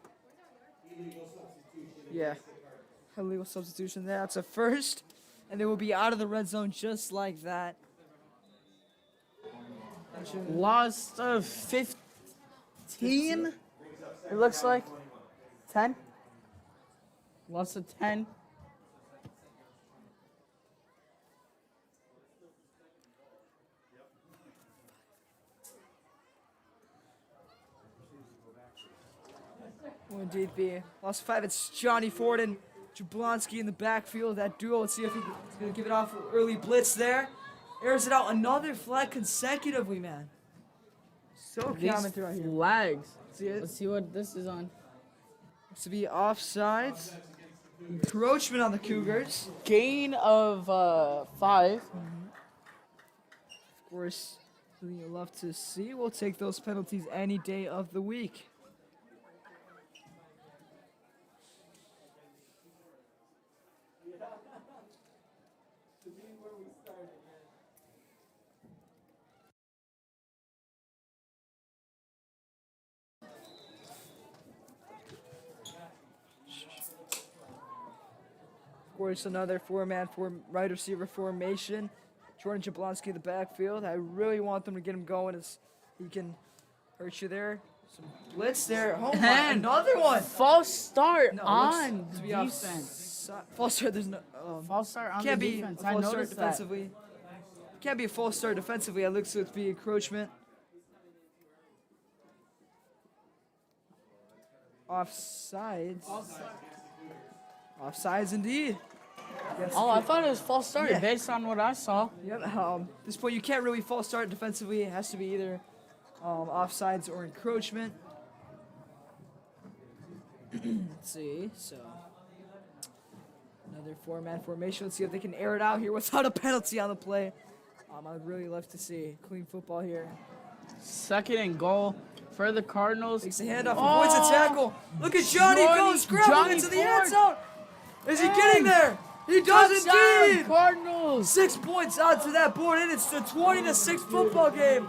Yeah, illegal substitution there. That's a first, and they will be out of the red zone just like that. Lost of 15. It looks like 10. Lost of 10. indeed be. Lost 5, it's Johnny Ford and Jablonski in the backfield. That duo, let's see if he's going to give it off. Early blitz there. Airs it out. Another flag consecutively, man. So These common throughout here. flags. See it? Let's see what this is on. Looks to be offsides. Encroachment on the Cougars. Gain of 5. Of course, something you love to see. We'll take those penalties any day of the week. Of course, another four-man, wide receiver formation. Jordan Jablonski in the backfield. I really want them to get him going as he can hurt you there. Some blitz there. Oh my, And another one. False start No, on looks to be off defense. false start. There's no. False start on Can't the be defense. a I false start noticed that. defensively. Can't be a false start defensively. It looks to be encroachment. Offsides. Offsides indeed. Yes. Oh, I thought it was false start Yeah. based on what I saw. Yep. At this point, you can't really false start defensively. It has to be either offsides or encroachment. Let's see. So another four-man formation. Let's see if they can air it out here without a penalty on the play. I'd really love to see clean football here. 2nd and goal for the Cardinals. Takes the handoff, avoids a tackle. Look at Johnny go scrambling Johnny into the end Ford. zone. Is he getting there? He does Touchdown, indeed. Cardinals. 6 points out to that board, and it's the 20-6 football game.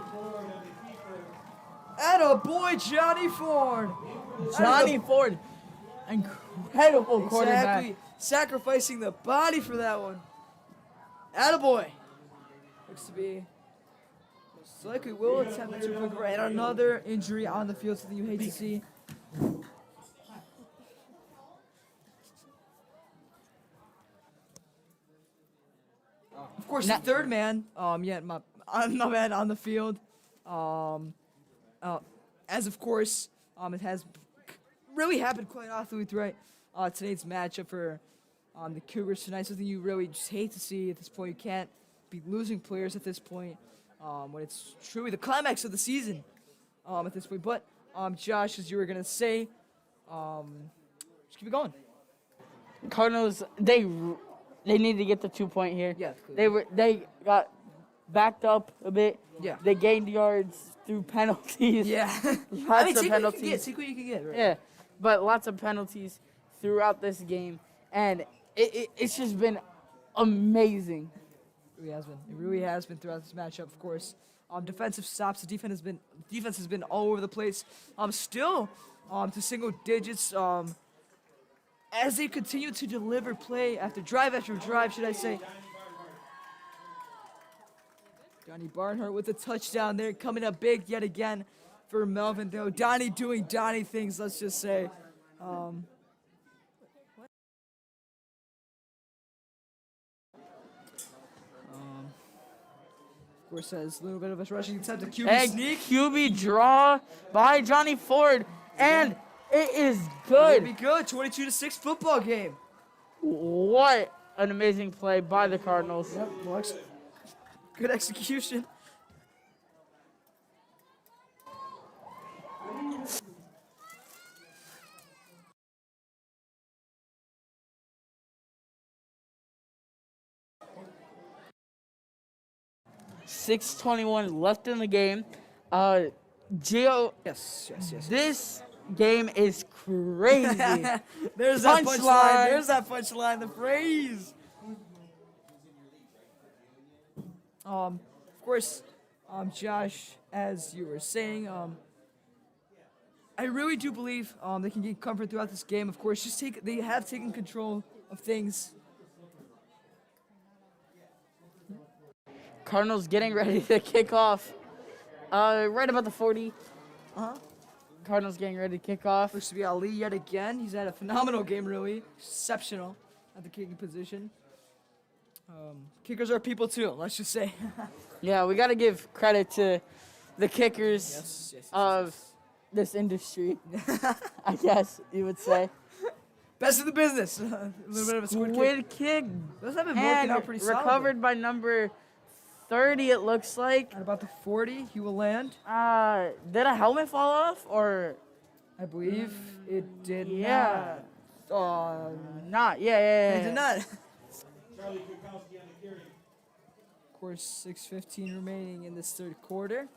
Atta boy, Johnny Ford. Johnny Ford, incredible quarterback. Exactly. Sacrificing the body for that one. Attaboy. Looks to be most likely will attempt to quick right. Another injury on the field, something you hate to see. Of course, the third man, my man on the field, as of course, it has really happened quite often throughout today's matchup for the Cougars tonight. Something you really just hate to see at this point. You can't be losing players at this point when it's truly the climax of the season at this point. But Josh, as you were gonna say, just keep it going. Cardinals, they need to get the 2-point here. Yeah, They got backed up a bit. Yeah. They gained yards through penalties. Yeah. Lots of see penalties. See what you can get. Right? Yeah, but lots of penalties throughout this game, and it's just been amazing. It really has been throughout this matchup, of course. Defensive stops. The defense has been all over the place. Still to single digits. As they continue to deliver play after drive, should I say. Donnie Barnhart with a touchdown there, coming up big yet again for Melvindale. Donnie doing Donnie things, let's just say. Of course, has a little bit of a rushing attempt to QB And sneak. QB draw by Johnny Ford, and it is It'll be good. good. 22-6 football game. What an amazing play by the Cardinals. Yep, well, good execution. .6:21 left in the game. Gio, Yes. this game is crazy. There's that Punchline. punchline. There's that punchline. The phrase. Of course, Josh, as you were saying, I really do believe they can get comfort throughout this game. Of course, they have taken control of things. Cardinals getting ready to kick off. Right about the 40. Cardinals getting ready to kick off. Looks to be Ali yet again. He's had a phenomenal game, really. Exceptional at the kicking position. Kickers are people too, let's just say. Yeah, we got to give credit to the kickers Yes. this industry. I guess you would say. Best in the business. A little bit of a Squid kick. Those have been working out And pretty solid. recovered by number 30, it looks like. At about the 40, he will land. Did a helmet fall off, or? I believe it did Yeah. not. Not. Yeah. It did not. Charlie Kukowski on the carry. Of course, 6:15 remaining in this third quarter.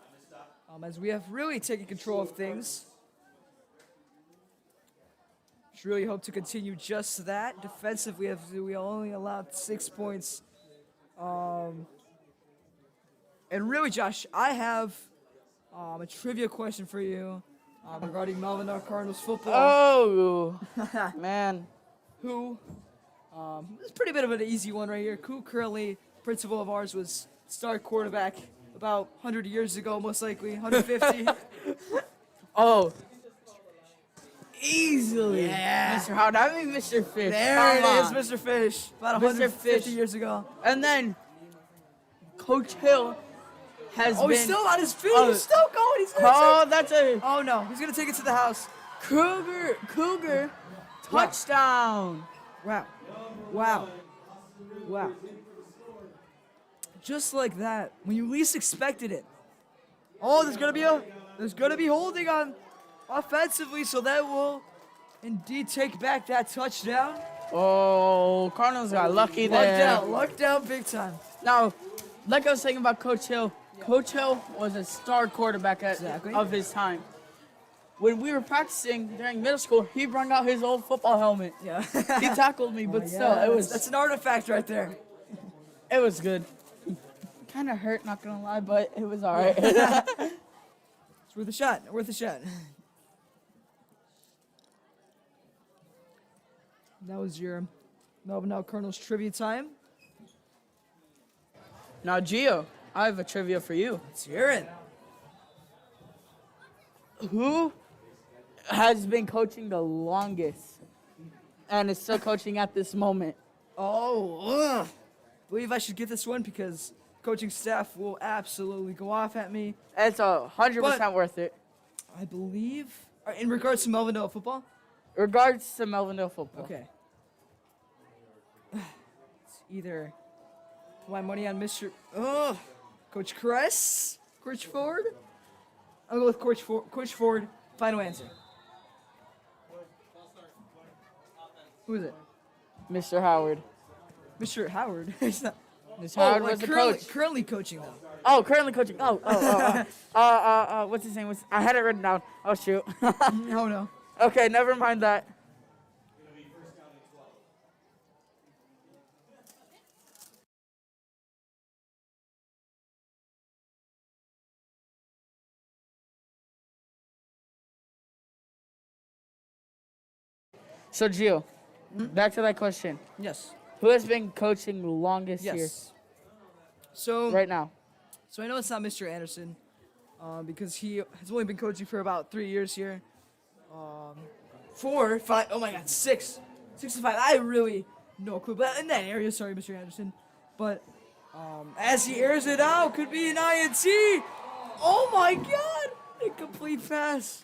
As we have really taken control of things. Just really hope to continue just that. Defensively, we only allowed 6 points. And really, Josh, I have a trivia question for you regarding Melvindale Cardinals football. Oh, man. Who? It's a pretty bit of an easy one right here. Who currently, principal of ours, was star quarterback about 100 years ago, most likely 150. Oh. Easily. Yeah. Mr. Howard. I mean, Mr. Fish. There Come it on. is, Mr. Fish. About Mr. 150 Fish. years ago. And then Coach Hill has Oh, been. he's still on his feet. Oh. He's still going. He's gonna Oh, take- that's a Oh no, he's gonna take it to the house. Cougar touchdown. Wow. Wow. Wow. Just like that, when you least expected it. Oh, there's gonna be holding on offensively, so that will indeed take back that touchdown. Oh, Cardinals got lucky there. Luck down big time. Now, like I was saying about Coach Hill, Coach Hill was a star quarterback Exactly. of his time. When we were practicing during middle school, he brought out his old football helmet. Yeah. He tackled me, but still, Yeah, it that's an artifact right there. was good. Kind of hurt, not gonna lie, but it was all right. It's worth a shot. Worth a shot. That was your Melvindale Cardinals trivia time. Now, Gio, I have a trivia for you. Let's hear it. Who has been coaching the longest and is still coaching at this moment? Oh, believe I should get this one because coaching staff will absolutely go off at me. It's 100% worth it. I believe, in regards to Melvindale football. Regards to Melvindale football. Okay. It's either put my money on Mr. Coach Kress, Coach Ford. I'll go with Coach Ford. Final answer. Who is it? Mr. Howard. Mr. Howard. He's not. Mr. Howard was the coach. Currently coaching though. Oh, currently coaching. What's his name? I had it written down. Oh, shoot. Oh no. Okay, never mind that. So, Gio, back to that question. Yes. Who has been coaching the longest here Yes. So right now? So I know it's not Mr. Anderson, because he has only been coaching for about 3 years here. 4, 5, oh my God, 6 to 5. I really no clue, but in that area, sorry, Mr. Anderson. But as he airs it out, could be an INT. Oh my God, incomplete pass.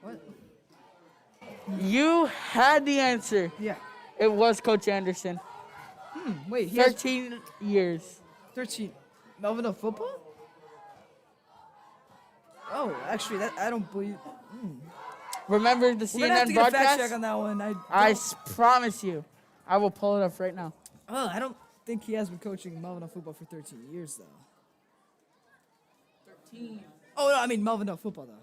What? You had the answer. Yeah. It was Coach Anderson. Wait, he has 13 years. 13. Melvindale football? Oh, actually, that I don't believe. Remember the We're gonna have CNN to get a fact check broadcast? on that one. Promise you. I will pull it up right now. I don't think he has been coaching Melvindale football for 13 years though. 13. Oh no, I mean Melvindale football though.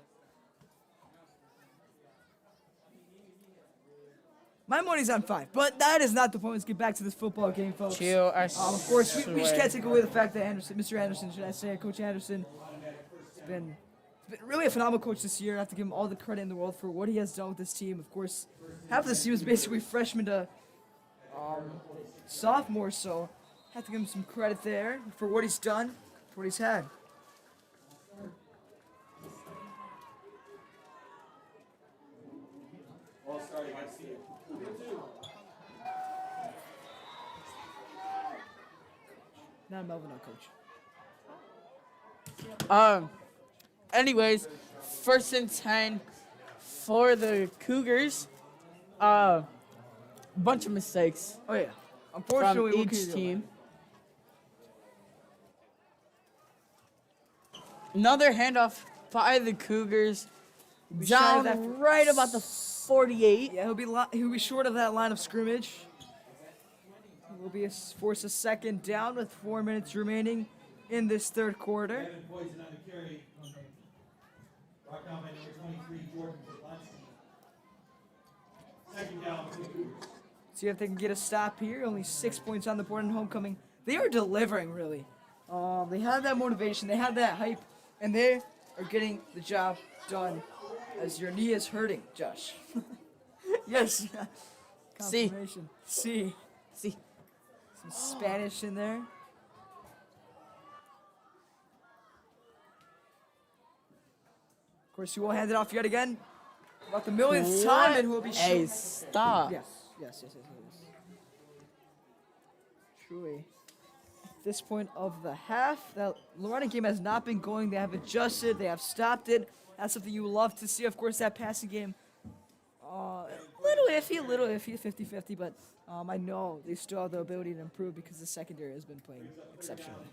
My money's on 5, but that is not the point. Let's get back to this football game, folks. Chill, I Of course, we just swear. can't take away the fact that Mr. Anderson, should I say, Coach Anderson, has been really a phenomenal coach this year. I have to give him all the credit in the world for what he has done with this team. Of course, half of this team is basically freshmen to sophomores, so I have to give him some credit there for what he's done, for what he's had. All starting, I see it. Not Melvindale coach. Anyways, 1st and 10 for the Cougars. Bunch of mistakes Oh yeah. from Unfortunately, what can you each do? team. Another handoff by the Cougars. Be shy of that Down right about the 48. Yeah, he'll be short of that line of scrimmage. Will be force a 2nd down with 4 minutes remaining in this 3rd quarter. Kevin Poison on the carry. Brought down by number 23, Jordan Zablonski. 2nd down for the Cougars. See if they can get a stop here. Only 6 points on the board in homecoming. They are delivering, really. They have that motivation. They have that hype. And they are getting the job done. As your knee is hurting, Josh. Yes. See. Confirmation. See. See, Some Spanish in there. Of course, you will hand it off yet again. About the millionth time, and who will be Hey, shooting. stop. Yes. Truly. At this point of the half, the running game has not been going. They have adjusted. They have stopped it. That's something you love to see. Of course, that passing game, little iffy, 50-50. But I know they still have the ability to improve because the secondary has been playing exceptionally.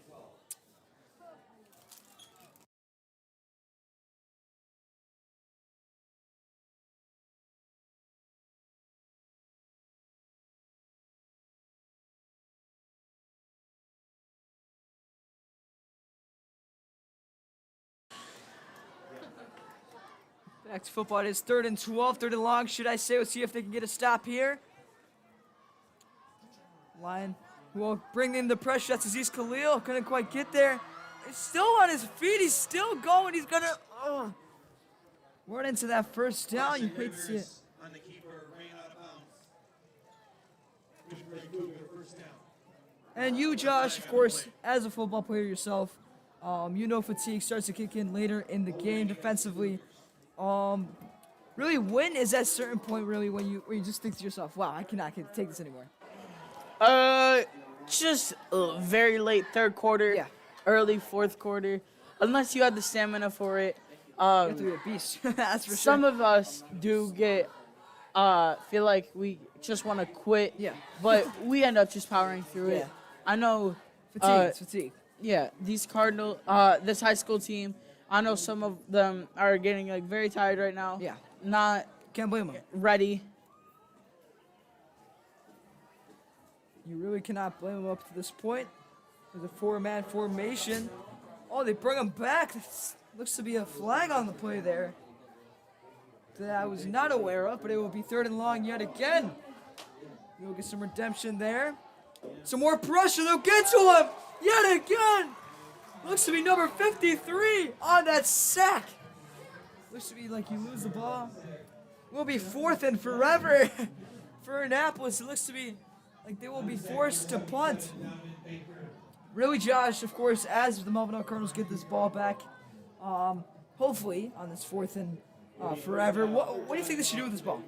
Back to football. It is 3rd and 12, 3rd and long, should I say. We'll see if they can get a stop here. Lion will bring in the pressure. That's Aziz Khalil. Couldn't quite get there. He's still on his feet. He's still going. He's going to run into that 1st down. You hate to see it. On the keeper, ran out of bounds. Which for the Cougar, 1st down. And you, Josh, of course, as a football player yourself, you know fatigue starts to kick in later in the game defensively. Really, when is that certain point really when you just think to yourself, wow, I cannot take this anymore? Just very late 3rd quarter, Yeah. early 4th quarter, unless you have the stamina for it. You have to be a beast. That's for Some sure. of us do get feel like we just want to quit. Yeah. But we end up just powering through it. Yeah. I know. Fatigue. It's fatigue. Yeah, these Cardinal, this high school team. I know some of them are getting like very tired right now. Yeah. Not Can't blame them. ready. You really cannot blame them up to this point. There's a 4-man formation. Oh, they bring him back. Looks to be a flag on the play there that I was not aware of, but it will be 3rd and long yet again. You'll get some redemption there. Some more pressure. They'll get to him yet again. Looks to be number 53 on that sack. Looks to be like you lose the ball. Will be 4th and forever for Annapolis. It looks to be like they will be forced to punt. Really, Josh, of course, as the Melvindale Cardinals get this ball back, hopefully on this 4th and forever. What do you think they should do with this ball?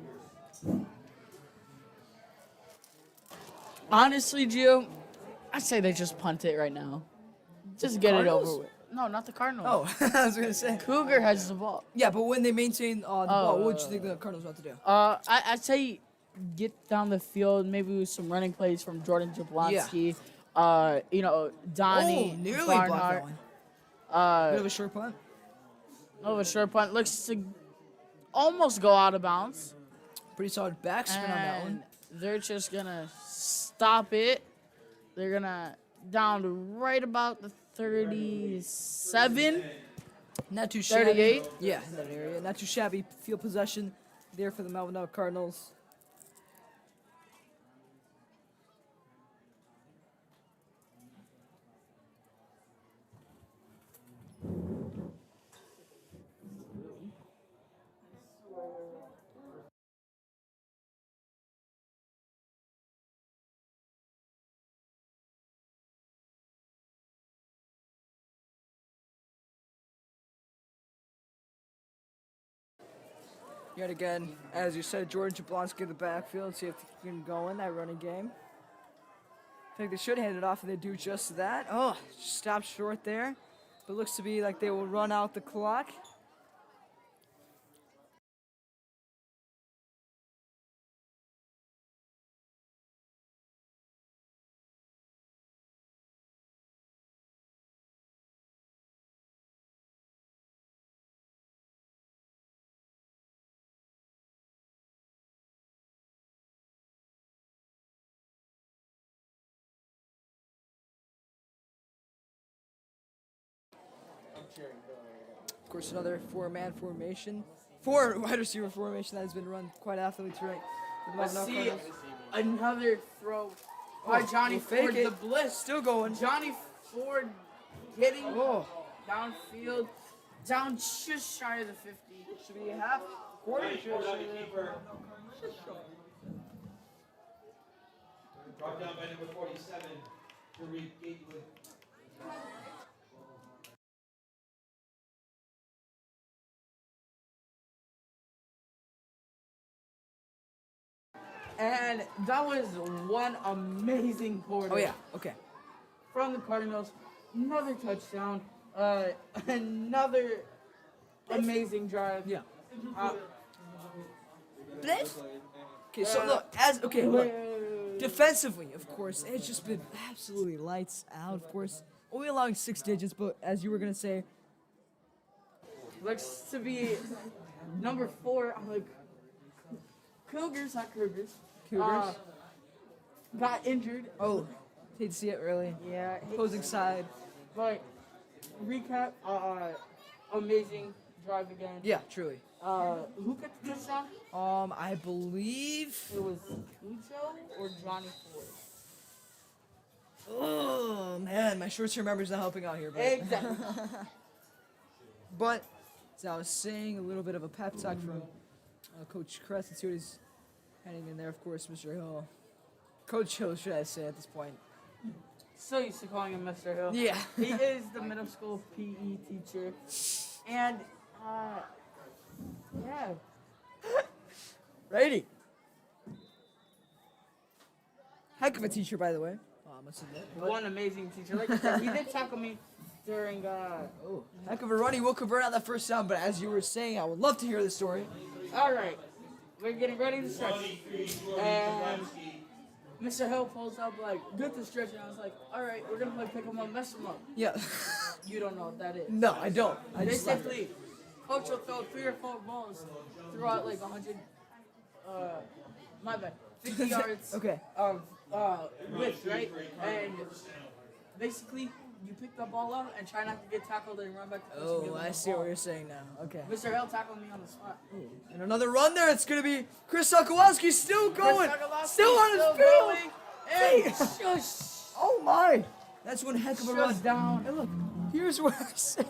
Honestly, Gio, I say they just punt it right now. Just get it Cardinals? over with. No, not the Cardinals. Oh, I was gonna say. Cougar has the ball. Yeah, but when they maintain the ball, what would you think the Cardinals want to do? I'd say get down the field, maybe with some running plays from Jordan Jablonski. Donnie, nearly Barnhart. blocked that one. Bit of a short punt. Of a short punt. Looks to almost go out of bounds. Pretty solid backspin on that one. And they're just going to stop it. They're going to down to right about the 37. Not too shabby. 38? Yeah, in that area. Not too shabby field possession there for the Melvindale Cardinals. Yet again, as you said, Jordan Jablonski in the backfield. See if he can go in that running game. I think they should hand it off, and they do just that. Oh, stopped short there. But looks to be like they will run out the clock. Of course, another four-man formation. Four wide receiver formation that has been run quite athletically tonight. Let's see another throw by Johnny will fake Ford. it. The blitz. Still going. Johnny Ford hitting Oh, downfield, down just shy of the 50. should be a half. Quarter. Brought down by number 47, Tariq Gatewood. And that was one amazing quarter. Oh yeah. Okay. From the Cardinals. Another touchdown. Another amazing drive. Yeah. Uh, Okay. So look, look. Defensively, of course, it's just been absolutely lights out. Of course, only allowing 6 digits, but as you were gonna say, looks to be number 4. I'm like, Cougars, not Cougars. Cougars. Got injured. Oh, hate to see it early. Yeah. Opposing side. But recap, amazing drive again. Yeah, truly. Who got the touchdown? I believe. It was Cujo or Johnny Ford. Oh man, my short-term memory's not helping out here. But, Exactly. but as I was saying, a little bit of a pep talk from Coach Kress. Let's see what he's heading in there. Of course, Mr. Hill. Coach Hill, should I say at this point? So used to calling him Mr. Hill. Yeah. He is the middle school PE teacher. And, yeah. Righty. Heck of a teacher, by the way. I must admit. One amazing teacher. Like I said, he did tackle me during, Oh, heck of a run. He will convert on that first down, but as you were saying, I would love to hear the story. all right. We're getting ready to stretch. And Mr. Hill pulls up like, get the stretch. And I was like, all right, we're going to play pick him up, mess him up. Yeah. You don't know what that is. No, I don't. I just left it. Basically, Coach will throw 3 or 4 balls throughout like 100, my bad, 50 yards Okay. of width, right? And basically, you pick the ball up and try not to get tackled and run back to the Oh, I see what you're saying now. Okay. Mr. Hill tackled me on the spot. And another run there. It's going to be Chris Sokolowski still going. Sokolowski Still on his still feet. going, and shush. Oh, my. That's one heck of a run. Shush down. And look, here's where I say,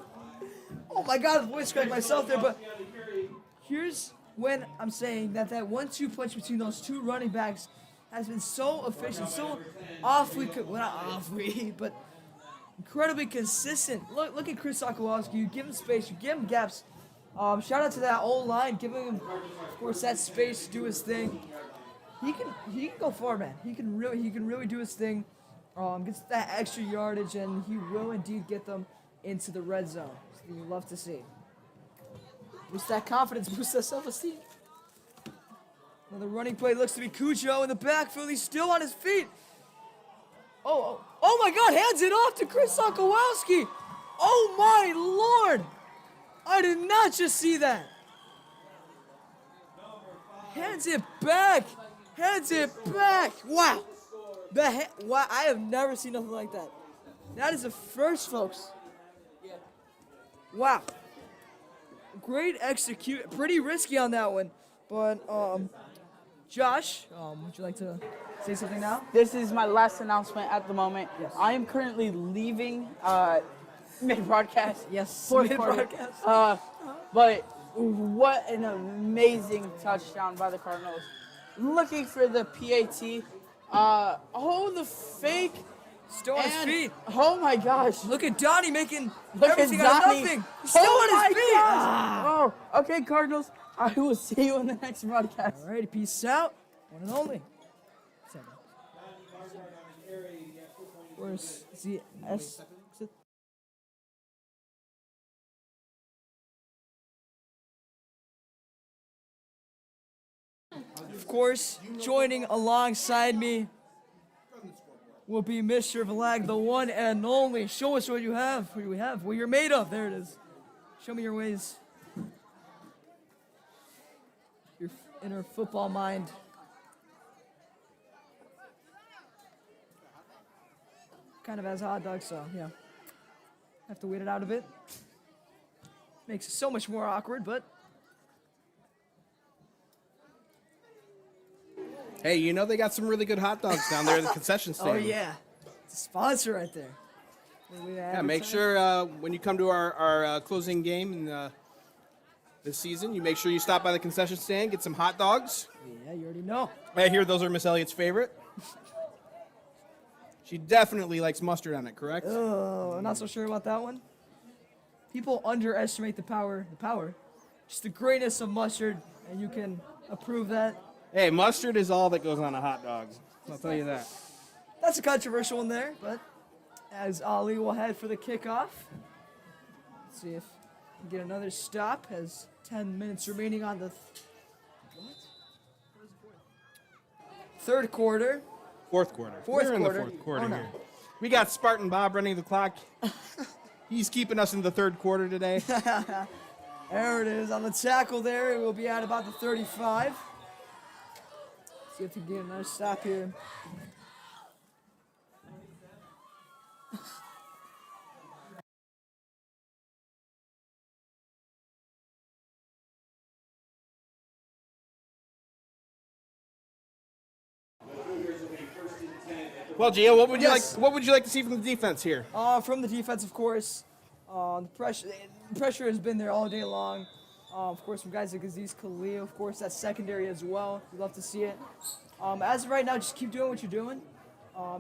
oh, my God, I voice cracked myself there. But here's when I'm saying that 1-2 punch between those two running backs has been so efficient, so awfully, well, not awfully, but incredibly consistent. Look at Chris Sokolowski. You give him space, you give him gaps. Shout out to that old line, giving him, of course, that space to do his thing. He can go far, man. He can really do his thing. Gets that extra yardage, and he will indeed get them into the red zone. So you love to see. Boost that confidence, boost that self-esteem. Another running play looks to be Cujo in the backfield. He's still on his feet. Oh my God, hands it off to Chris Sokolowski. Oh my Lord. I did not just see that. Hands it back. Hands it back. Wow. Wow, I have never seen nothing like that. That is a first, folks. Wow. Great execute. Pretty risky on that one. But, Josh, would you like to say something now? This is my last announcement at the moment. Yes. I am currently leaving mid-broadcast. Yes, Fourth mid-broadcast. quarter. But what an amazing touchdown by the Cardinals. Looking for the PAT. The fake. Still on his and- feet. Oh my gosh. Look at Donnie making Look at everything out of Donnie. nothing. He's still on my his feet. gosh. Ah. Oh, okay, Cardinals. I will see you in the next broadcast. Alrighty, peace out. One and only. Donnie Barnhart on the carry, Where's ZS? Of course, joining alongside me will be Mr. Vlag, the one and only. Show us what you have. What do we have? What you're made of. There it is. Show me your ways. Your inner football mind. Kind of has a hot dog, so yeah. Have to wait it out a bit. Makes it so much more awkward, but Hey, you know they got some really good hot dogs down there at the concession stand. oh yeah, it's a sponsor right there. Yeah, make sure when you come to our closing game in, this season, you make sure you stop by the concession stand, get some hot dogs. Yeah, you already know. I hear those are Miss Elliott's favorite. She definitely likes mustard on it, correct? Oh, I'm not so sure about that one. People underestimate the power, just the greatness of mustard, and you can approve that. Hey, mustard is all that goes on a hot dog. I'll tell you that. That's a controversial one there, but as Ali will head for the kickoff. Let's see if we can get another stop. Has 10 minutes remaining on the third quarter. Fourth quarter. Fourth We're quarter. in the fourth quarter Oh, no. here. We got Spartan Bob running the clock. He's keeping us in the third quarter today. There it is on the tackle there. It will be at about the 35. See if we can get another stop here. Well, Gio, what would you Yes. like? What would you like to see from the defense here? From the defense, of course. The pressure has been there all day long. Of course, from guys like Aziz Khalil, of course, that's secondary as well. We'd love to see it. As of right now, just keep doing what you're doing.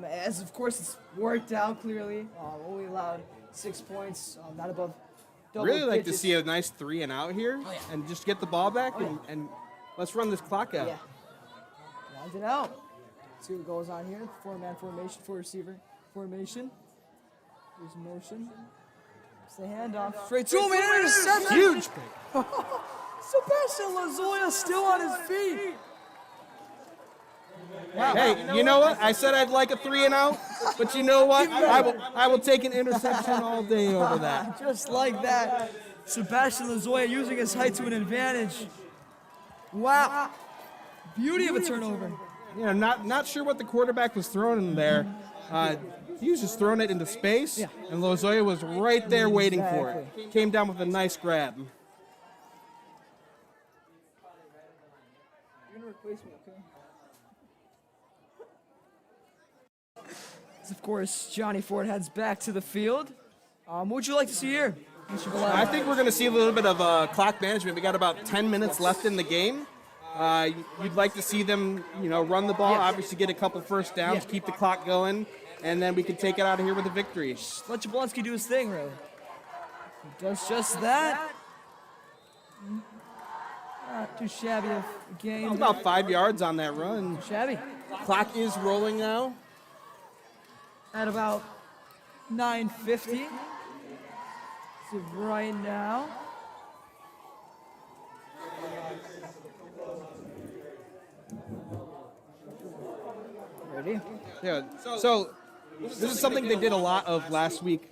As of course, it's worked out clearly. Only allowed 6 points, not above double Really like to digits. see a nice 3 and out here, yeah. and just get the ball back, Oh, and let's run this clock out. Yeah. Round it out. See what goes on here. 4-man formation for receiver. Formation. Here's motion. It's the handoff. Straight to him and interception. Huge pick. Sebastian Lazoya still on his feet. Hey, you know what? I said I'd like a 3 and out, but you know what? I will take an interception all day over that. Just like that. Sebastian Lazoya using his height to an advantage. Wow. Beauty of a turnover. You know, not sure what the quarterback was throwing in there. He was just throwing it into space, Yeah. and Lozoya was right there waiting for it. Came down with a nice grab. You're gonna replace me, okay? Of course, Johnny Ford heads back to the field. What would you like to see here, Mr. Bilal? I think we're going to see a little bit of clock management. We got about 10 minutes left in the game. You'd like to see them, run the ball, Yeah. obviously get a couple first downs, Yeah. keep the clock going, and then we can take it out of here with a victory. Let Jablonski do his thing, really. He does just that. Not too shabby of a game. About 5 yards on that run. Shabby. Clock is rolling now. At about 9:50. So right now. Ready? Yeah. So this is something they did a lot of last week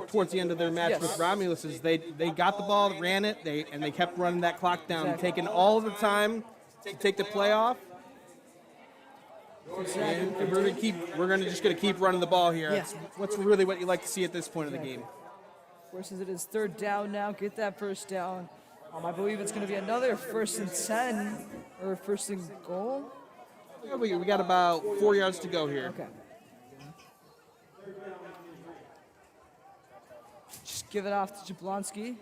towards the end of their match Yes. with Romulus. Is they got the ball, ran it, and they kept running that clock down, taking all of the time to take the play off. And we're gonna just keep running the ball here. Yeah. That's what's really what you like to see at this point of the game. Of course, as it is third down now, get that first down. I believe it's going to be another 1st and 10 or 1st and goal. Yeah, we got about 4 yards to go here. Okay. Just give it off to Jablonski.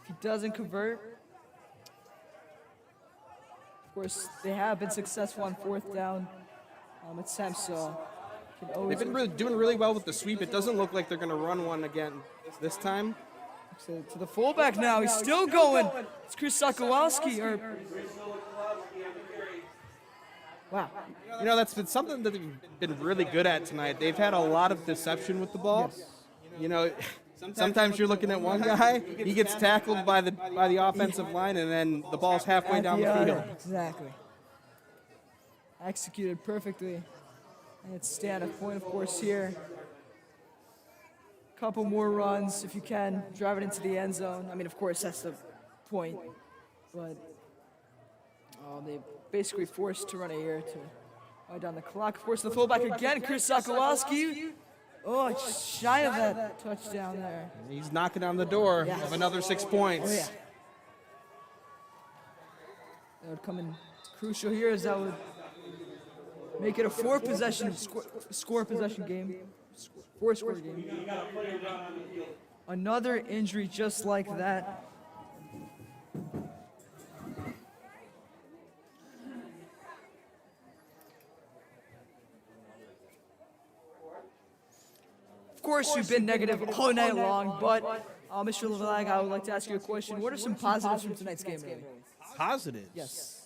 If he doesn't convert, of course, they have been successful on 4th down attempts, so can always They've been doing really well with the sweep. It doesn't look like they're going to run one again this time. to the fullback now. He's still going. It's Chris Sokowalski. Wow. You know, that's been something that they've been really good at tonight. They've had a lot of deception with the ball. You know, sometimes you're looking at one guy, he gets tackled by the offensive line, and then the ball's halfway down the field. Exactly. Executed perfectly. And it's stand a point, of course, here. Couple more runs if you can. Drive it into the end zone. I mean, of course, that's the point. But they basically forced to run a year to right down the clock. Of course, the fullback again, Chris Sokowalski. Oh, it's shy of that touchdown there. He's knocking on the door of another 6 points. Oh, yeah. That would come in crucial here, as that would make it a four possession game. Four score game. Another injury just like that. Of course, we've been negative all night long, but Mr. Levalag, I would like to ask you a question. What are some positives from tonight's game? Really? Positives? Yes.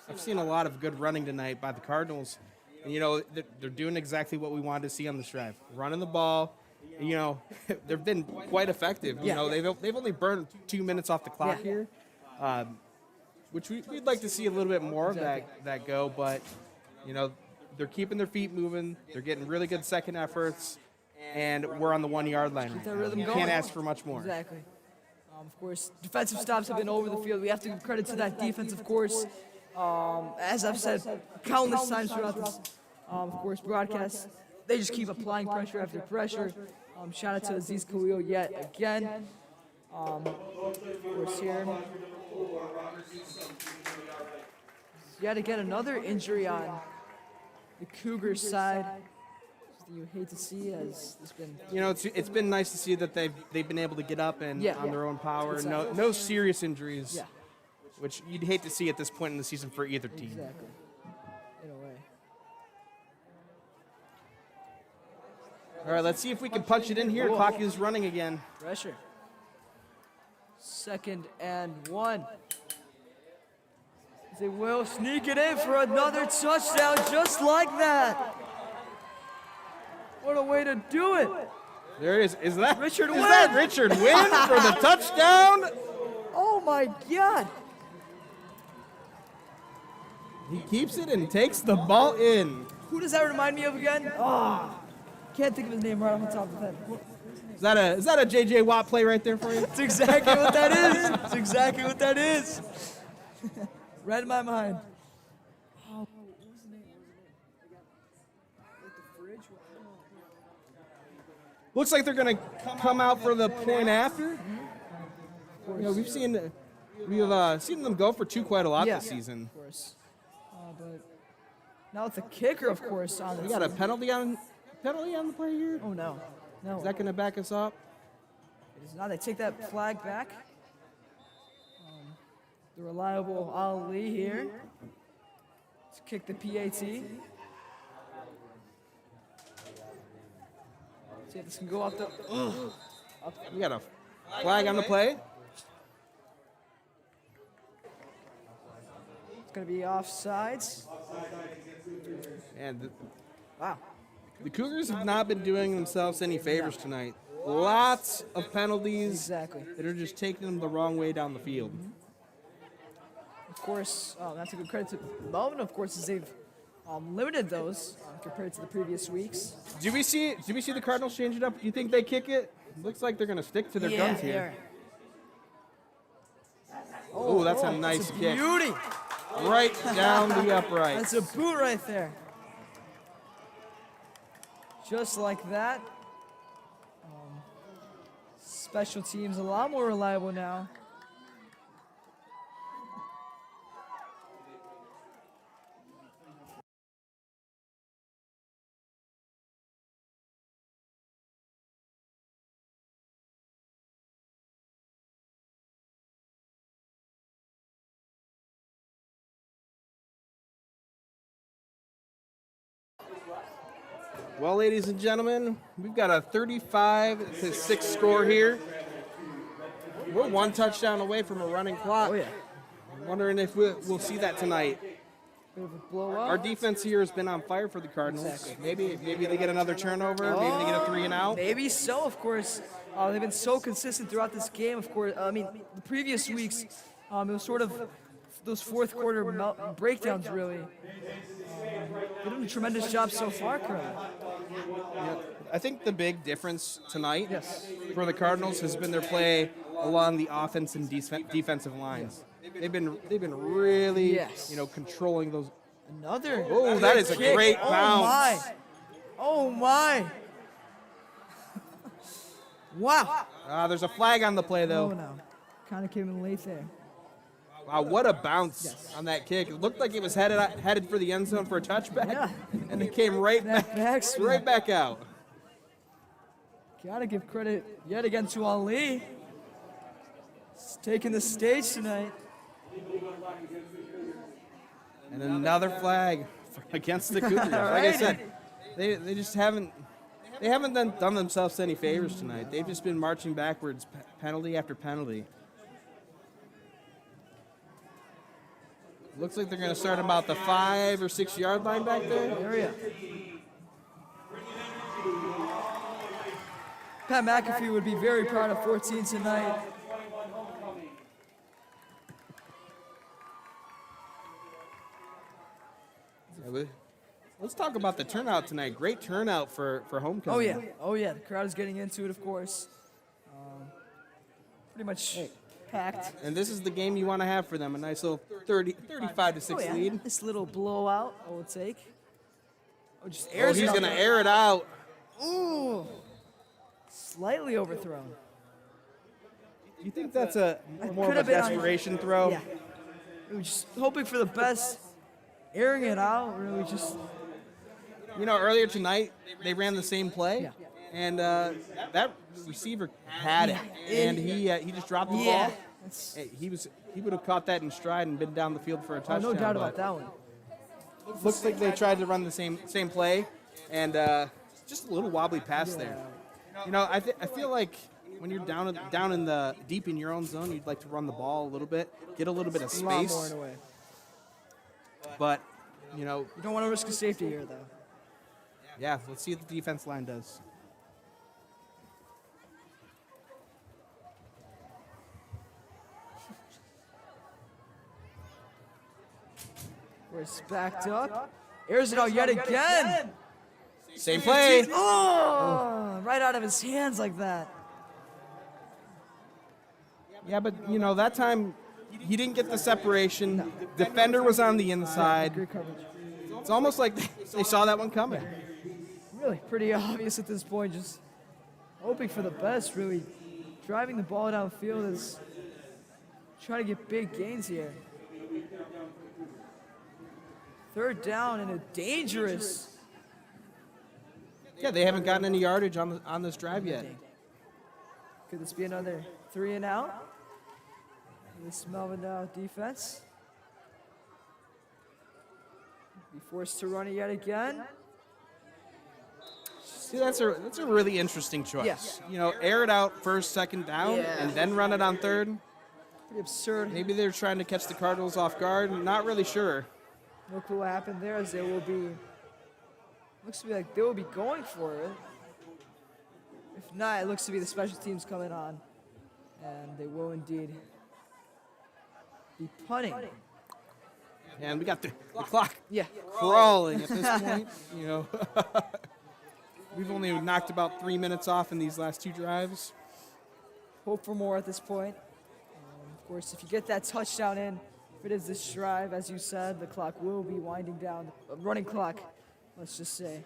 I've seen a lot of good running tonight by the Cardinals. And, you know, they're doing exactly what we wanted to see on this drive. Running the ball. You know, they've been quite effective. You know, they've only burned 2 minutes off the clock here, which we'd like to see a little bit more of that go. But, you know, they're keeping their feet moving. They're getting really good second efforts. And we're on the 1 yard line. Keep that rhythm You going. can't ask for much more. Exactly. Of course, defensive stops have been over the field. We have to give credit to that defense, of course. As I've said countless times throughout this, of course, broadcast, they just keep applying pressure after pressure. Shout out to Aziz Khalil yet again. Of course, here. Yet again, another injury on the Cougars' side. You hate to see, as it's been. You know, it's been nice to see that they've been able to get up and on their own power. No serious injuries, which you'd hate to see at this point in the season for either team. Exactly. In a way. All right, let's see if we can punch it in here. Clock is running again. Pressure. 2nd and 1. They will sneak it in for another touchdown, just like that. What a way to do it. There it is. Is that Richard Wynn? Richard Wynn for the touchdown? Oh my God. He keeps it and takes the ball in. Who does that remind me of again? Can't think of his name right off the top of the head. Is that a J.J. Watt play right there for you? That's exactly what that is. That's exactly what that is. Right in my mind. Looks like they're going to come out for the point after. You know, we've seen them go for 2 quite a lot this season. Of course. But now with the kicker, of course, on We got a penalty on the play here. Oh no. No. Is that going to back us up? It is not. They take that flag back. The reliable Ali here to kick the PAT. See if this can go up the. We got a flag on the play. It's going to be offsides. And Wow. the Cougars have not been doing themselves any favors tonight. Lots of penalties Exactly. that are just taking them the wrong way down the field. Of course, that's a good credit to Melvindale, of course, as they've limited those compared to the previous weeks. Do we see the Cardinals change it up? Do you think they kick it? Looks like they're going to stick to their guns here. Oh, that's a nice kick. Beauty. Right down the upright. That's a boot right there. Just like that. Special teams a lot more reliable now. Well, ladies and gentlemen, we've got a 35-6 score here. We're 1 touchdown away from a running clock. Oh, yeah. I'm wondering if we'll see that tonight. Bit of a blowout. Our defense here has been on fire for the Cardinals. Exactly. Maybe they get another turnover. Maybe they get a 3 and out. Maybe so, of course. They've been so consistent throughout this game, of course. I mean, the previous weeks, it was sort of those fourth quarter breakdowns, really. They're doing a tremendous job so far, currently. Yeah, I think the big difference tonight Yes. for the Cardinals has been their play along the offense and defensive lines. They've been really, Yes. controlling those. Another. Oh, that is a kick. great Oh, bounce. my. Oh, my. Wow. There's a flag on the play, Oh, though. no. Kind of came in late there. Wow, what a bounce on that kick. It looked like it was headed for the end zone for a touchback, Yeah. and it came right That backspin. right back out. Gotta give credit yet again to Ali. He's taking the stage tonight. And another flag against the Cougars. Like I said, they just haven't done themselves any favors tonight. They've just been marching backwards, penalty after penalty. Looks like they're going to start about the 5 or 6 yard line back there. Area. Pat McAfee would be very proud of 14 tonight. Let's talk about the turnout tonight. Great turnout for homecoming. Oh yeah, oh yeah. The crowd is getting into it, of course. Pretty much packed. And this is the game you want to have for them. A nice little 35 to 6 Oh yeah, lead. this little blowout I will take. Oh, just Oh, airs he's it out going to there. air it out. Ooh, slightly overthrown. You think that's a more of could a have been on- desperation throw? Yeah, we were just hoping for the best, airing it out. Really, just Earlier tonight, they ran the same play, Yeah. and that receiver had it, and he just dropped the yeah. ball. That's, Hey, he would have caught that in stride and been down the field for a oh, touchdown. no doubt but about that one. Looks like they tried to run the same play, and just a little wobbly pass there. I feel like when you're down in the deep in your own zone, you'd like to run the ball a little bit, get a little bit of A lot more space, in a way. but You don't want to risk a safety here, though. yeah, let's see what the defense line does. Where it's backed up. Airs it out yet again. Same play. Oh, right out of his hands like that. Yeah, but that time he didn't get the separation. Defender was on the inside. Great coverage. It's almost like they saw that one coming. Really pretty obvious at this point. Just hoping for the best, really. Driving the ball downfield is trying to get big gains here. Third down and a dangerous. Yeah, they haven't gotten any yardage on this drive yet. Could this be another 3 and out? This Melvindale defense. Be forced to run it yet again. See, that's a really interesting choice. Yeah. Air it out first, second down, Yeah. and then run it on third. Pretty absurd. Maybe they're trying to catch the Cardinals off guard. Not really sure. No clue what happened there, as they will be. Looks to be like they will be going for it. If not, it looks to be the special teams coming on, and they will indeed be punting. And we got the clock Yeah. crawling at this point. We've only knocked about 3 minutes off in these last 2 drives. Hope for more at this point. Of course, if you get that touchdown in, if it is this drive, as you said, the clock will be winding down. A running clock, let's just say.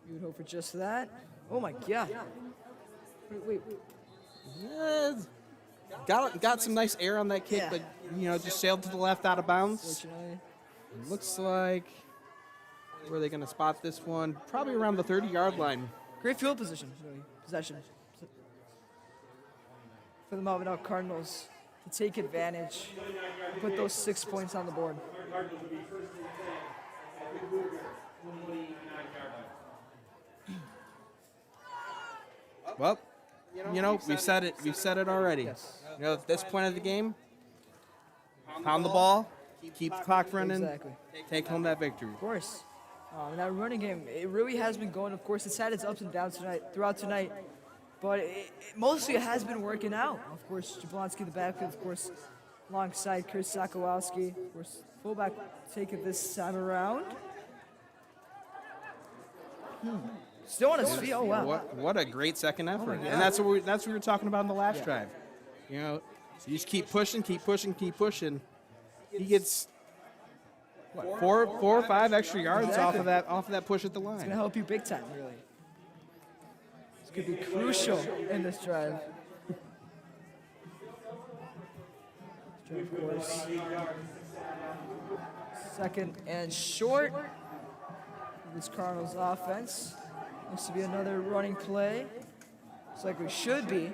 You would hope for just that. Oh my God. Wait. Yes. Got some nice air on that kick, Yeah. but just sailed to the left out of bounds. Fortunately. Looks like where are they going to spot this one? Probably around the 30-yard line. Great field position, really. Possession. For the Melvindale Cardinals to take advantage, put those 6 points on the board. Well, we've said it. We've said it already. Yes. At this point of the game, pound the ball, keep the clock running, Exactly. take home that victory. Of course. And that running game, it really has been going. Of course, it's had its ups and downs throughout tonight, but mostly it has been working out. Of course, Jablonski, the backfield, of course, alongside Chris Sokolowski. Of course, fullback taking this time around. Still on his feet. Oh, wow. What a great second effort. God. And that's what we were talking about in the last drive. You know, so you just keep pushing. He gets four or five extra yards Exactly. off of that push at the line. It's going to help you big time, really. This could be crucial in this drive. Of course. Second and short. This Cardinals offense. Looks to be another running play. Looks like we should be.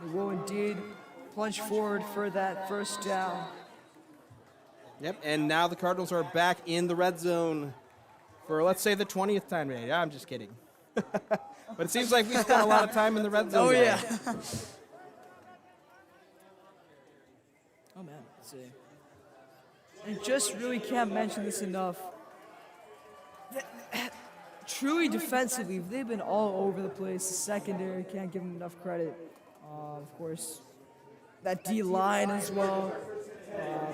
We will indeed plunge forward for that first down. Yep, and now the Cardinals are back in the red zone for, let's say, the 20th time today. I'm just kidding. But it seems like we spent a lot of time in the red zone. Oh, today. yeah. Oh, man. Let's see. And just really can't mention this enough. Truly defensively, they've been all over the place. The secondary, can't give them enough credit. Of course, that D-line as well.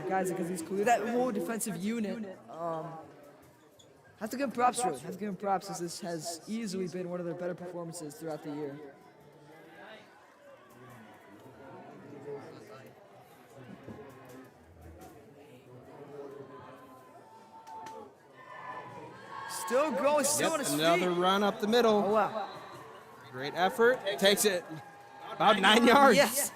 Guys like Aziz Khalil, that whole defensive unit. Have to give them props, really. Have to give them props, as this has easily been one of their better performances throughout the year. Still going, still on his feet. Another run up the middle. Oh, wow. Great effort. Takes it about 9 yards. Yes.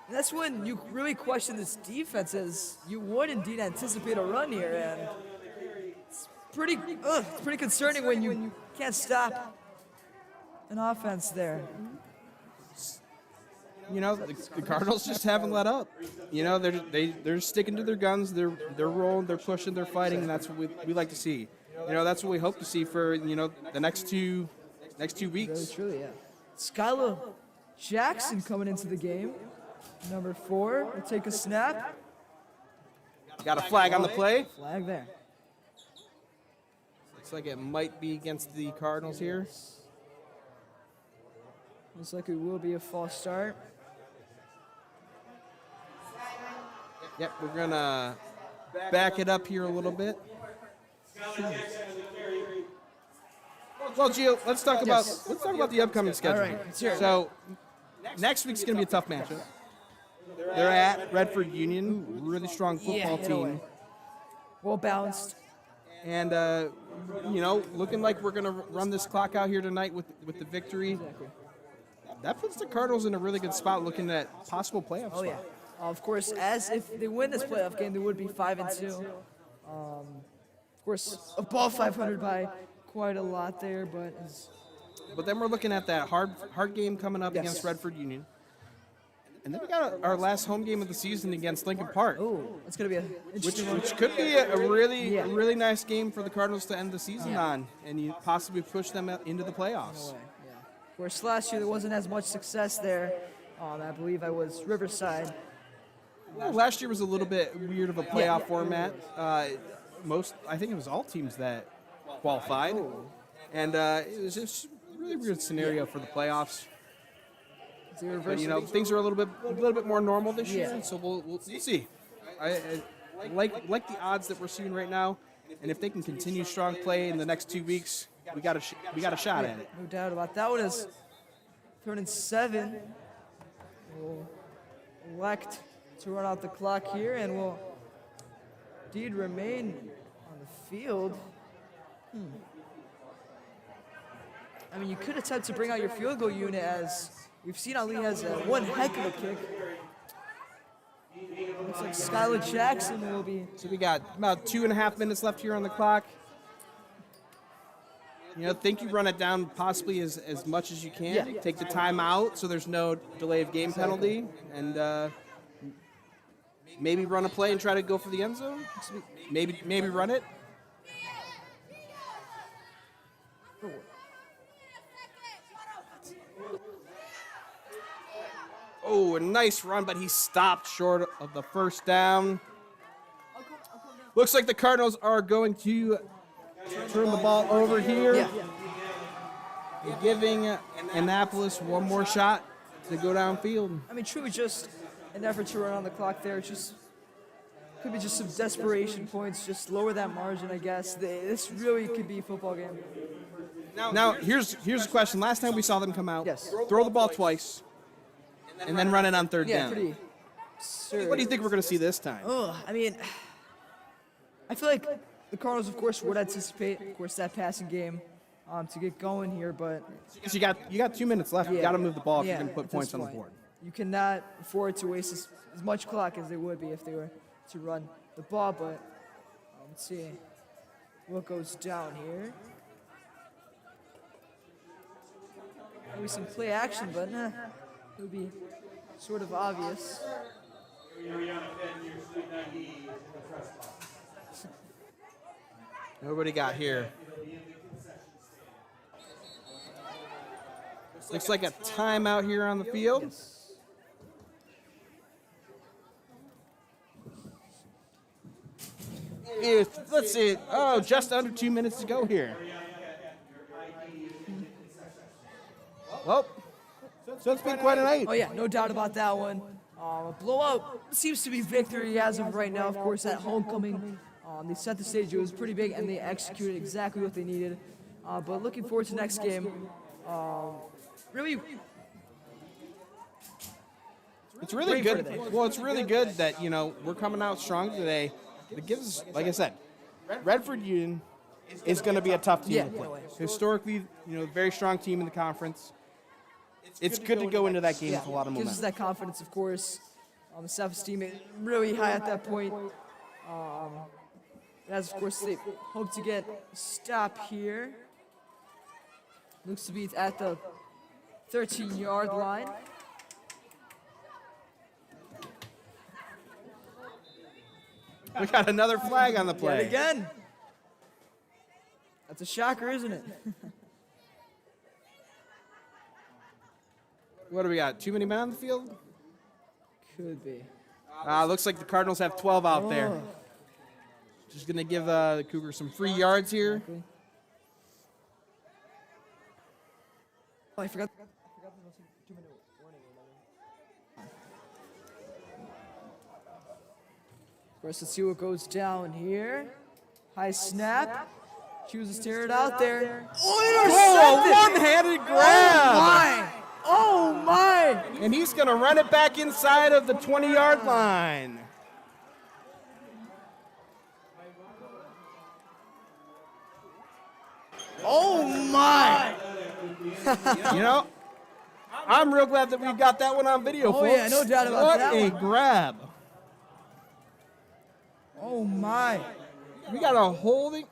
And that's when you really question this defense, as you would indeed anticipate a run here, and it's pretty concerning when you can't stop an offense there. You know, the Cardinals just haven't let up. You know, they're sticking to their guns. They're rolling. They're pushing. They're fighting. And that's what we like to see. You know, that's what we hope to see for the next two Really, weeks. truly, yeah. Skylar Jackson coming into the game. Number 4 will take a snap. Got a flag on the play. Flag there. Looks like it might be against the Cardinals here. Looks like it will be a false start. Yep, we're gonna back it up here a little bit. Well, Gio, let's talk about the upcoming schedule. All right, let's hear it. So next week's gonna be a tough matchup. They're at Redford Union, really strong football team, Well balanced. and looking like we're gonna run this clock out here tonight with the victory. Exactly. That puts the Cardinals in a really good spot, looking at possible playoff Oh, yeah. spot. Of course, as if they win this playoff game, they would be 5-2. Of course, above 500 by quite a lot there, but But then we're looking at that hard game coming up Yes. against Redford Union. And then we got our last home game of the season against Lincoln Park, it's going to be an interesting one. which could be a really Yeah. a really nice game for the Cardinals to end the season Yeah. on, and you possibly push them into the playoffs. No way, yeah. Of course, last year there wasn't as much success there. I believe I was Riverside. Well, last year was a little bit weird of a playoff Yeah. format. I think it was all teams that qualified, and it was just a really weird scenario for the playoffs. But things are a little bit more normal this year, Yeah. so we'll see. I like the odds that we're seeing right now, and if they can continue strong play in the next 2 weeks, we got a shot at it. No doubt about that. One is 3rd and 7. We'll elect to run out the clock here, and will indeed remain on the field. I mean, you could attempt to bring out your field goal unit, as we've seen Ali has one heck of a kick. Looks like Skylar Jackson will be. So we got about 2.5 minutes left here on the clock. Think you run it down possibly as much as you can. Yeah. Take the time out so there's no delay of game penalty, and maybe run a play and try to go for the end zone. Maybe run it. Oh, a nice run, but he stopped short of the first down. Looks like the Cardinals are going to turn the ball over here. Yeah. Giving Annapolis one more shot to go downfield. I mean, truly just an effort to run on the clock there. Just could be just some desperation points. Just lower that margin, I guess. This really could be a football game. Now, here's the question. Last time we saw them come out, Yes. throw the ball twice, and then run it on third Yeah, down. pretty. What do you think we're going to see this time? I mean, I feel like the Cardinals, of course, would anticipate, of course, that passing game to get going here, but Because you got 2 minutes left. You Yeah. got to move the ball if yeah, you're going to put at points this on the point, board. you cannot afford to waste as much clock as they would be if they were to run the ball. But let's see what goes down here. Maybe some play action, but it would be sort of obvious. Nobody got here. Looks like a timeout here on the field. Let's see. Oh, just under 2 minutes to go here. Well, so it's been quite a night. Oh yeah, no doubt about that one. A blowout seems to be victory as of right now. Of course, that homecoming, they set the stage. It was pretty big, and they executed exactly what they needed. But looking forward to next game. Really, It's really Great for good. today. Well, it's really good that we're coming out strong today. It gives, like I said, Redford Union is going to be a tough team Yeah, to play. no way. Historically, very strong team in the conference. It's good to go into that game with a lot of gives us momentum. that confidence, of course. The self-esteem is really high at that point. As of course they hope to get a stop here. Looks to be at the 13-yard line. We got another flag on the Yet play. again. That's a shocker, isn't it? What do we got? Too many men on the field? Could be. Looks like the Cardinals have 12 out there. Oh. Just going to give the Cougars some free yards here. Exactly. Oh, I forgot. There's no 2-minute warning. Of course, let's see what goes down here. High snap. Chooses to tear it out there. Oh, a one-handed grab! Oh my! And he's going to run it back inside of the 20-yard line. Oh my! I'm real glad that we got that one on video, Oh, folks. yeah, no doubt about what that a one. grab. Oh my! We got a holding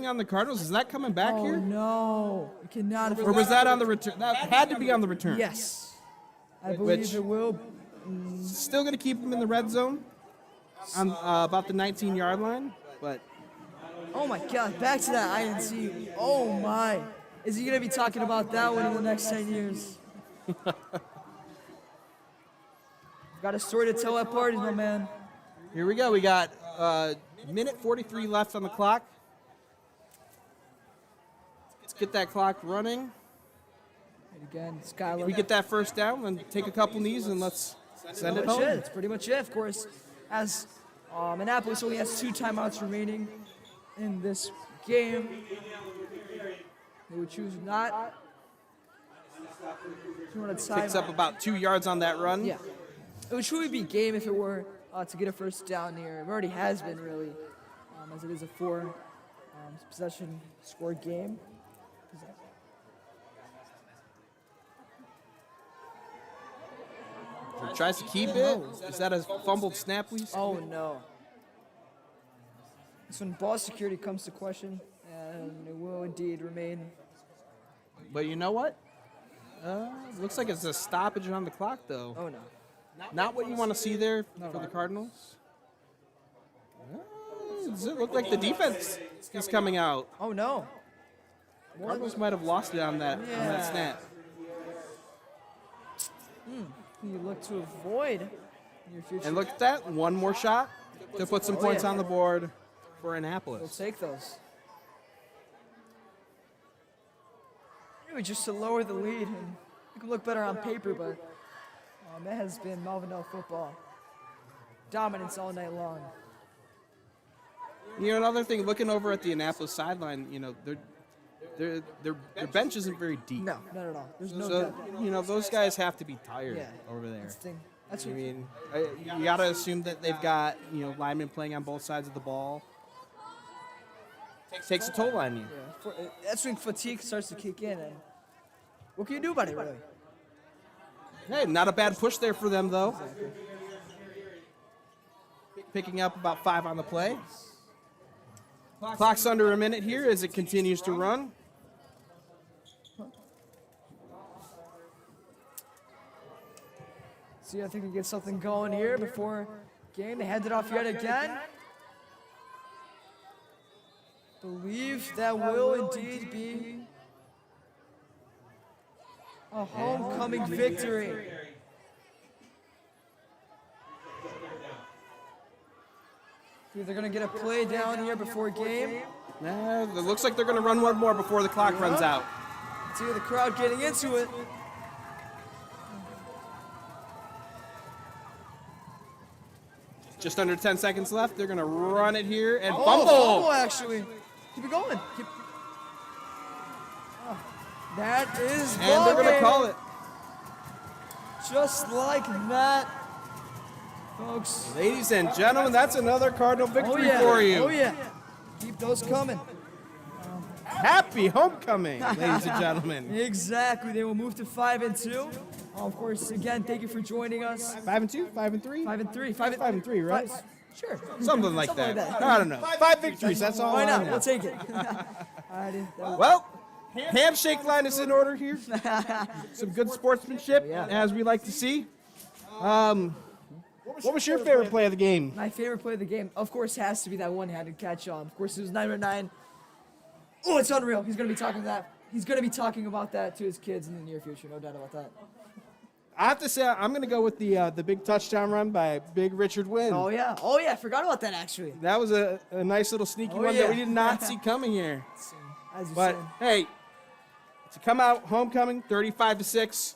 on the Cardinals. Is that coming back Oh here? no! You cannot afford. Or was that on the return? That had to be on the return. Yes, I believe Which- it will. Still going to keep him in the red zone on about the 19-yard line. But Oh my God! Back to that INC. Oh my! Is he gonna be talking about that one in the next 10 years? Got a story to tell at parties, my man. here we go. We got minute 43 left on the clock. Let's get that clock running. And again, Skylar. We get that first down, then take a couple knees, and let's send it That's home. it. That's pretty much it. Of course, as Annapolis only has 2 timeouts remaining in this game, they would choose not to run a Picks timeout. up about 2 yards on that run. Yeah, it would truly be game if it were to get a first down here. It already has been really, as it is a 4 possession scored game. Tries to keep it. Is that a fumbled snap, we see? Oh no. So when ball security comes to question, and it will indeed remain. But you know what? Looks like it's a stoppage on the clock, though. Oh no. Not what you want to see there for the Cardinals. Does it look like the defense is coming out? Oh no. Cardinals might have lost it on that Yeah. snap. You look to avoid in your future. And look at that, one more shot to put some points on the board for Annapolis. We'll take those. Maybe just to lower the lead and it can look better on paper, but that has been Melvindale football. Dominance all night long. You know, another thing, looking over at the Annapolis sideline, you know, their bench isn't very deep. No, not at all. There's no So, depth. you know, those guys have to be tired Yeah. over there. That's the thing. That's I what, mean, you got to assume that they've got, you know, linemen playing on both sides of the ball. Takes a toll on you. that's when fatigue starts to kick in. And what can you do about it, really? Hey, not a bad push there for them, though. Picking up about 5 on the play. Clock's under a minute here as it continues to run. See, I think we get something going here before game. They hand it off yet again. Believe that will indeed be a homecoming victory. They're going to get a play down here before game. Nah, it looks like they're going to run one more before the clock runs out. See the crowd getting into it. Just under 10 seconds left. They're going to run it here and Fumble fumble. actually. Keep it going. That is And they're going to call it. Just like that, folks. Ladies and gentlemen, that's another Cardinal victory for you. Oh, yeah. Keep those coming. Happy homecoming, ladies and gentlemen. Exactly. They will move to 5-2. Of course, again, thank you for joining us. 5-2, 5-3, 5-3. 5-3, right? Sure. Something like Something that. like that. I don't know. 5 victories. That's all. Why I not? know. We'll take it. Alrighty. Well, handshake line is in order here. Some good sportsmanship, as we like to see. What was your favorite play of the game? My favorite play of the game, of course, has to be that one-handed catch on. Of course, it was 9-9. Oh, it's unreal. He's going to be talking that. He's going to be talking about that to his kids in the near future. No doubt about that. I have to say, I'm going to go with the big touchdown run by Big Richard Wynn. Oh, yeah. Oh, yeah. Forgot about that, actually. That was a nice little sneaky one yeah. that we did not see coming here. As you But, said. hey, to come out homecoming 35-6,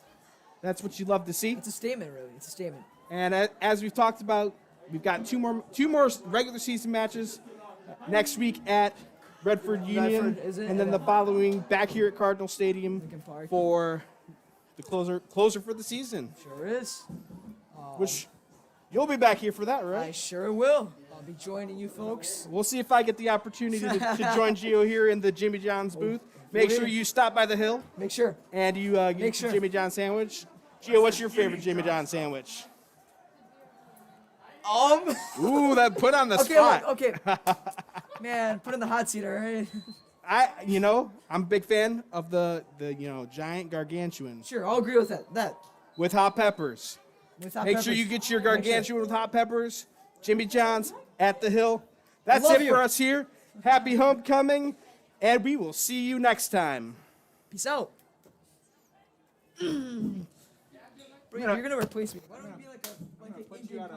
that's what you love to see. It's a statement, really. It's a statement. And as we've talked about, we've got two more regular season matches next week at Redford Union, Redford, is it? and then the following back here at Cardinal Stadium Lincoln Park. for the closer for the season. Sure is. Which you'll be back here for that, I right? sure will. I'll be joining you folks. We'll see if I get the opportunity to join Gio here in the Jimmy John's booth. Make sure you stop by the hill Make sure. and you get Make sure. the Jimmy John sandwich. Gio, what's your favorite Jimmy John sandwich? Ooh, that put on the Okay, spot. look, okay. Man, put in the hot seat, all right? I'm a big fan of the giant gargantuan Sure, I'll agree with that. with hot peppers. With hot Make sure peppers. you get your Make sure. gargantuan with hot peppers. Jimmy John's at the hill. That's Love it you. for us here. Happy homecoming, and we will see you next time. Peace out. You're gonna replace me. Why don't you be like a Indian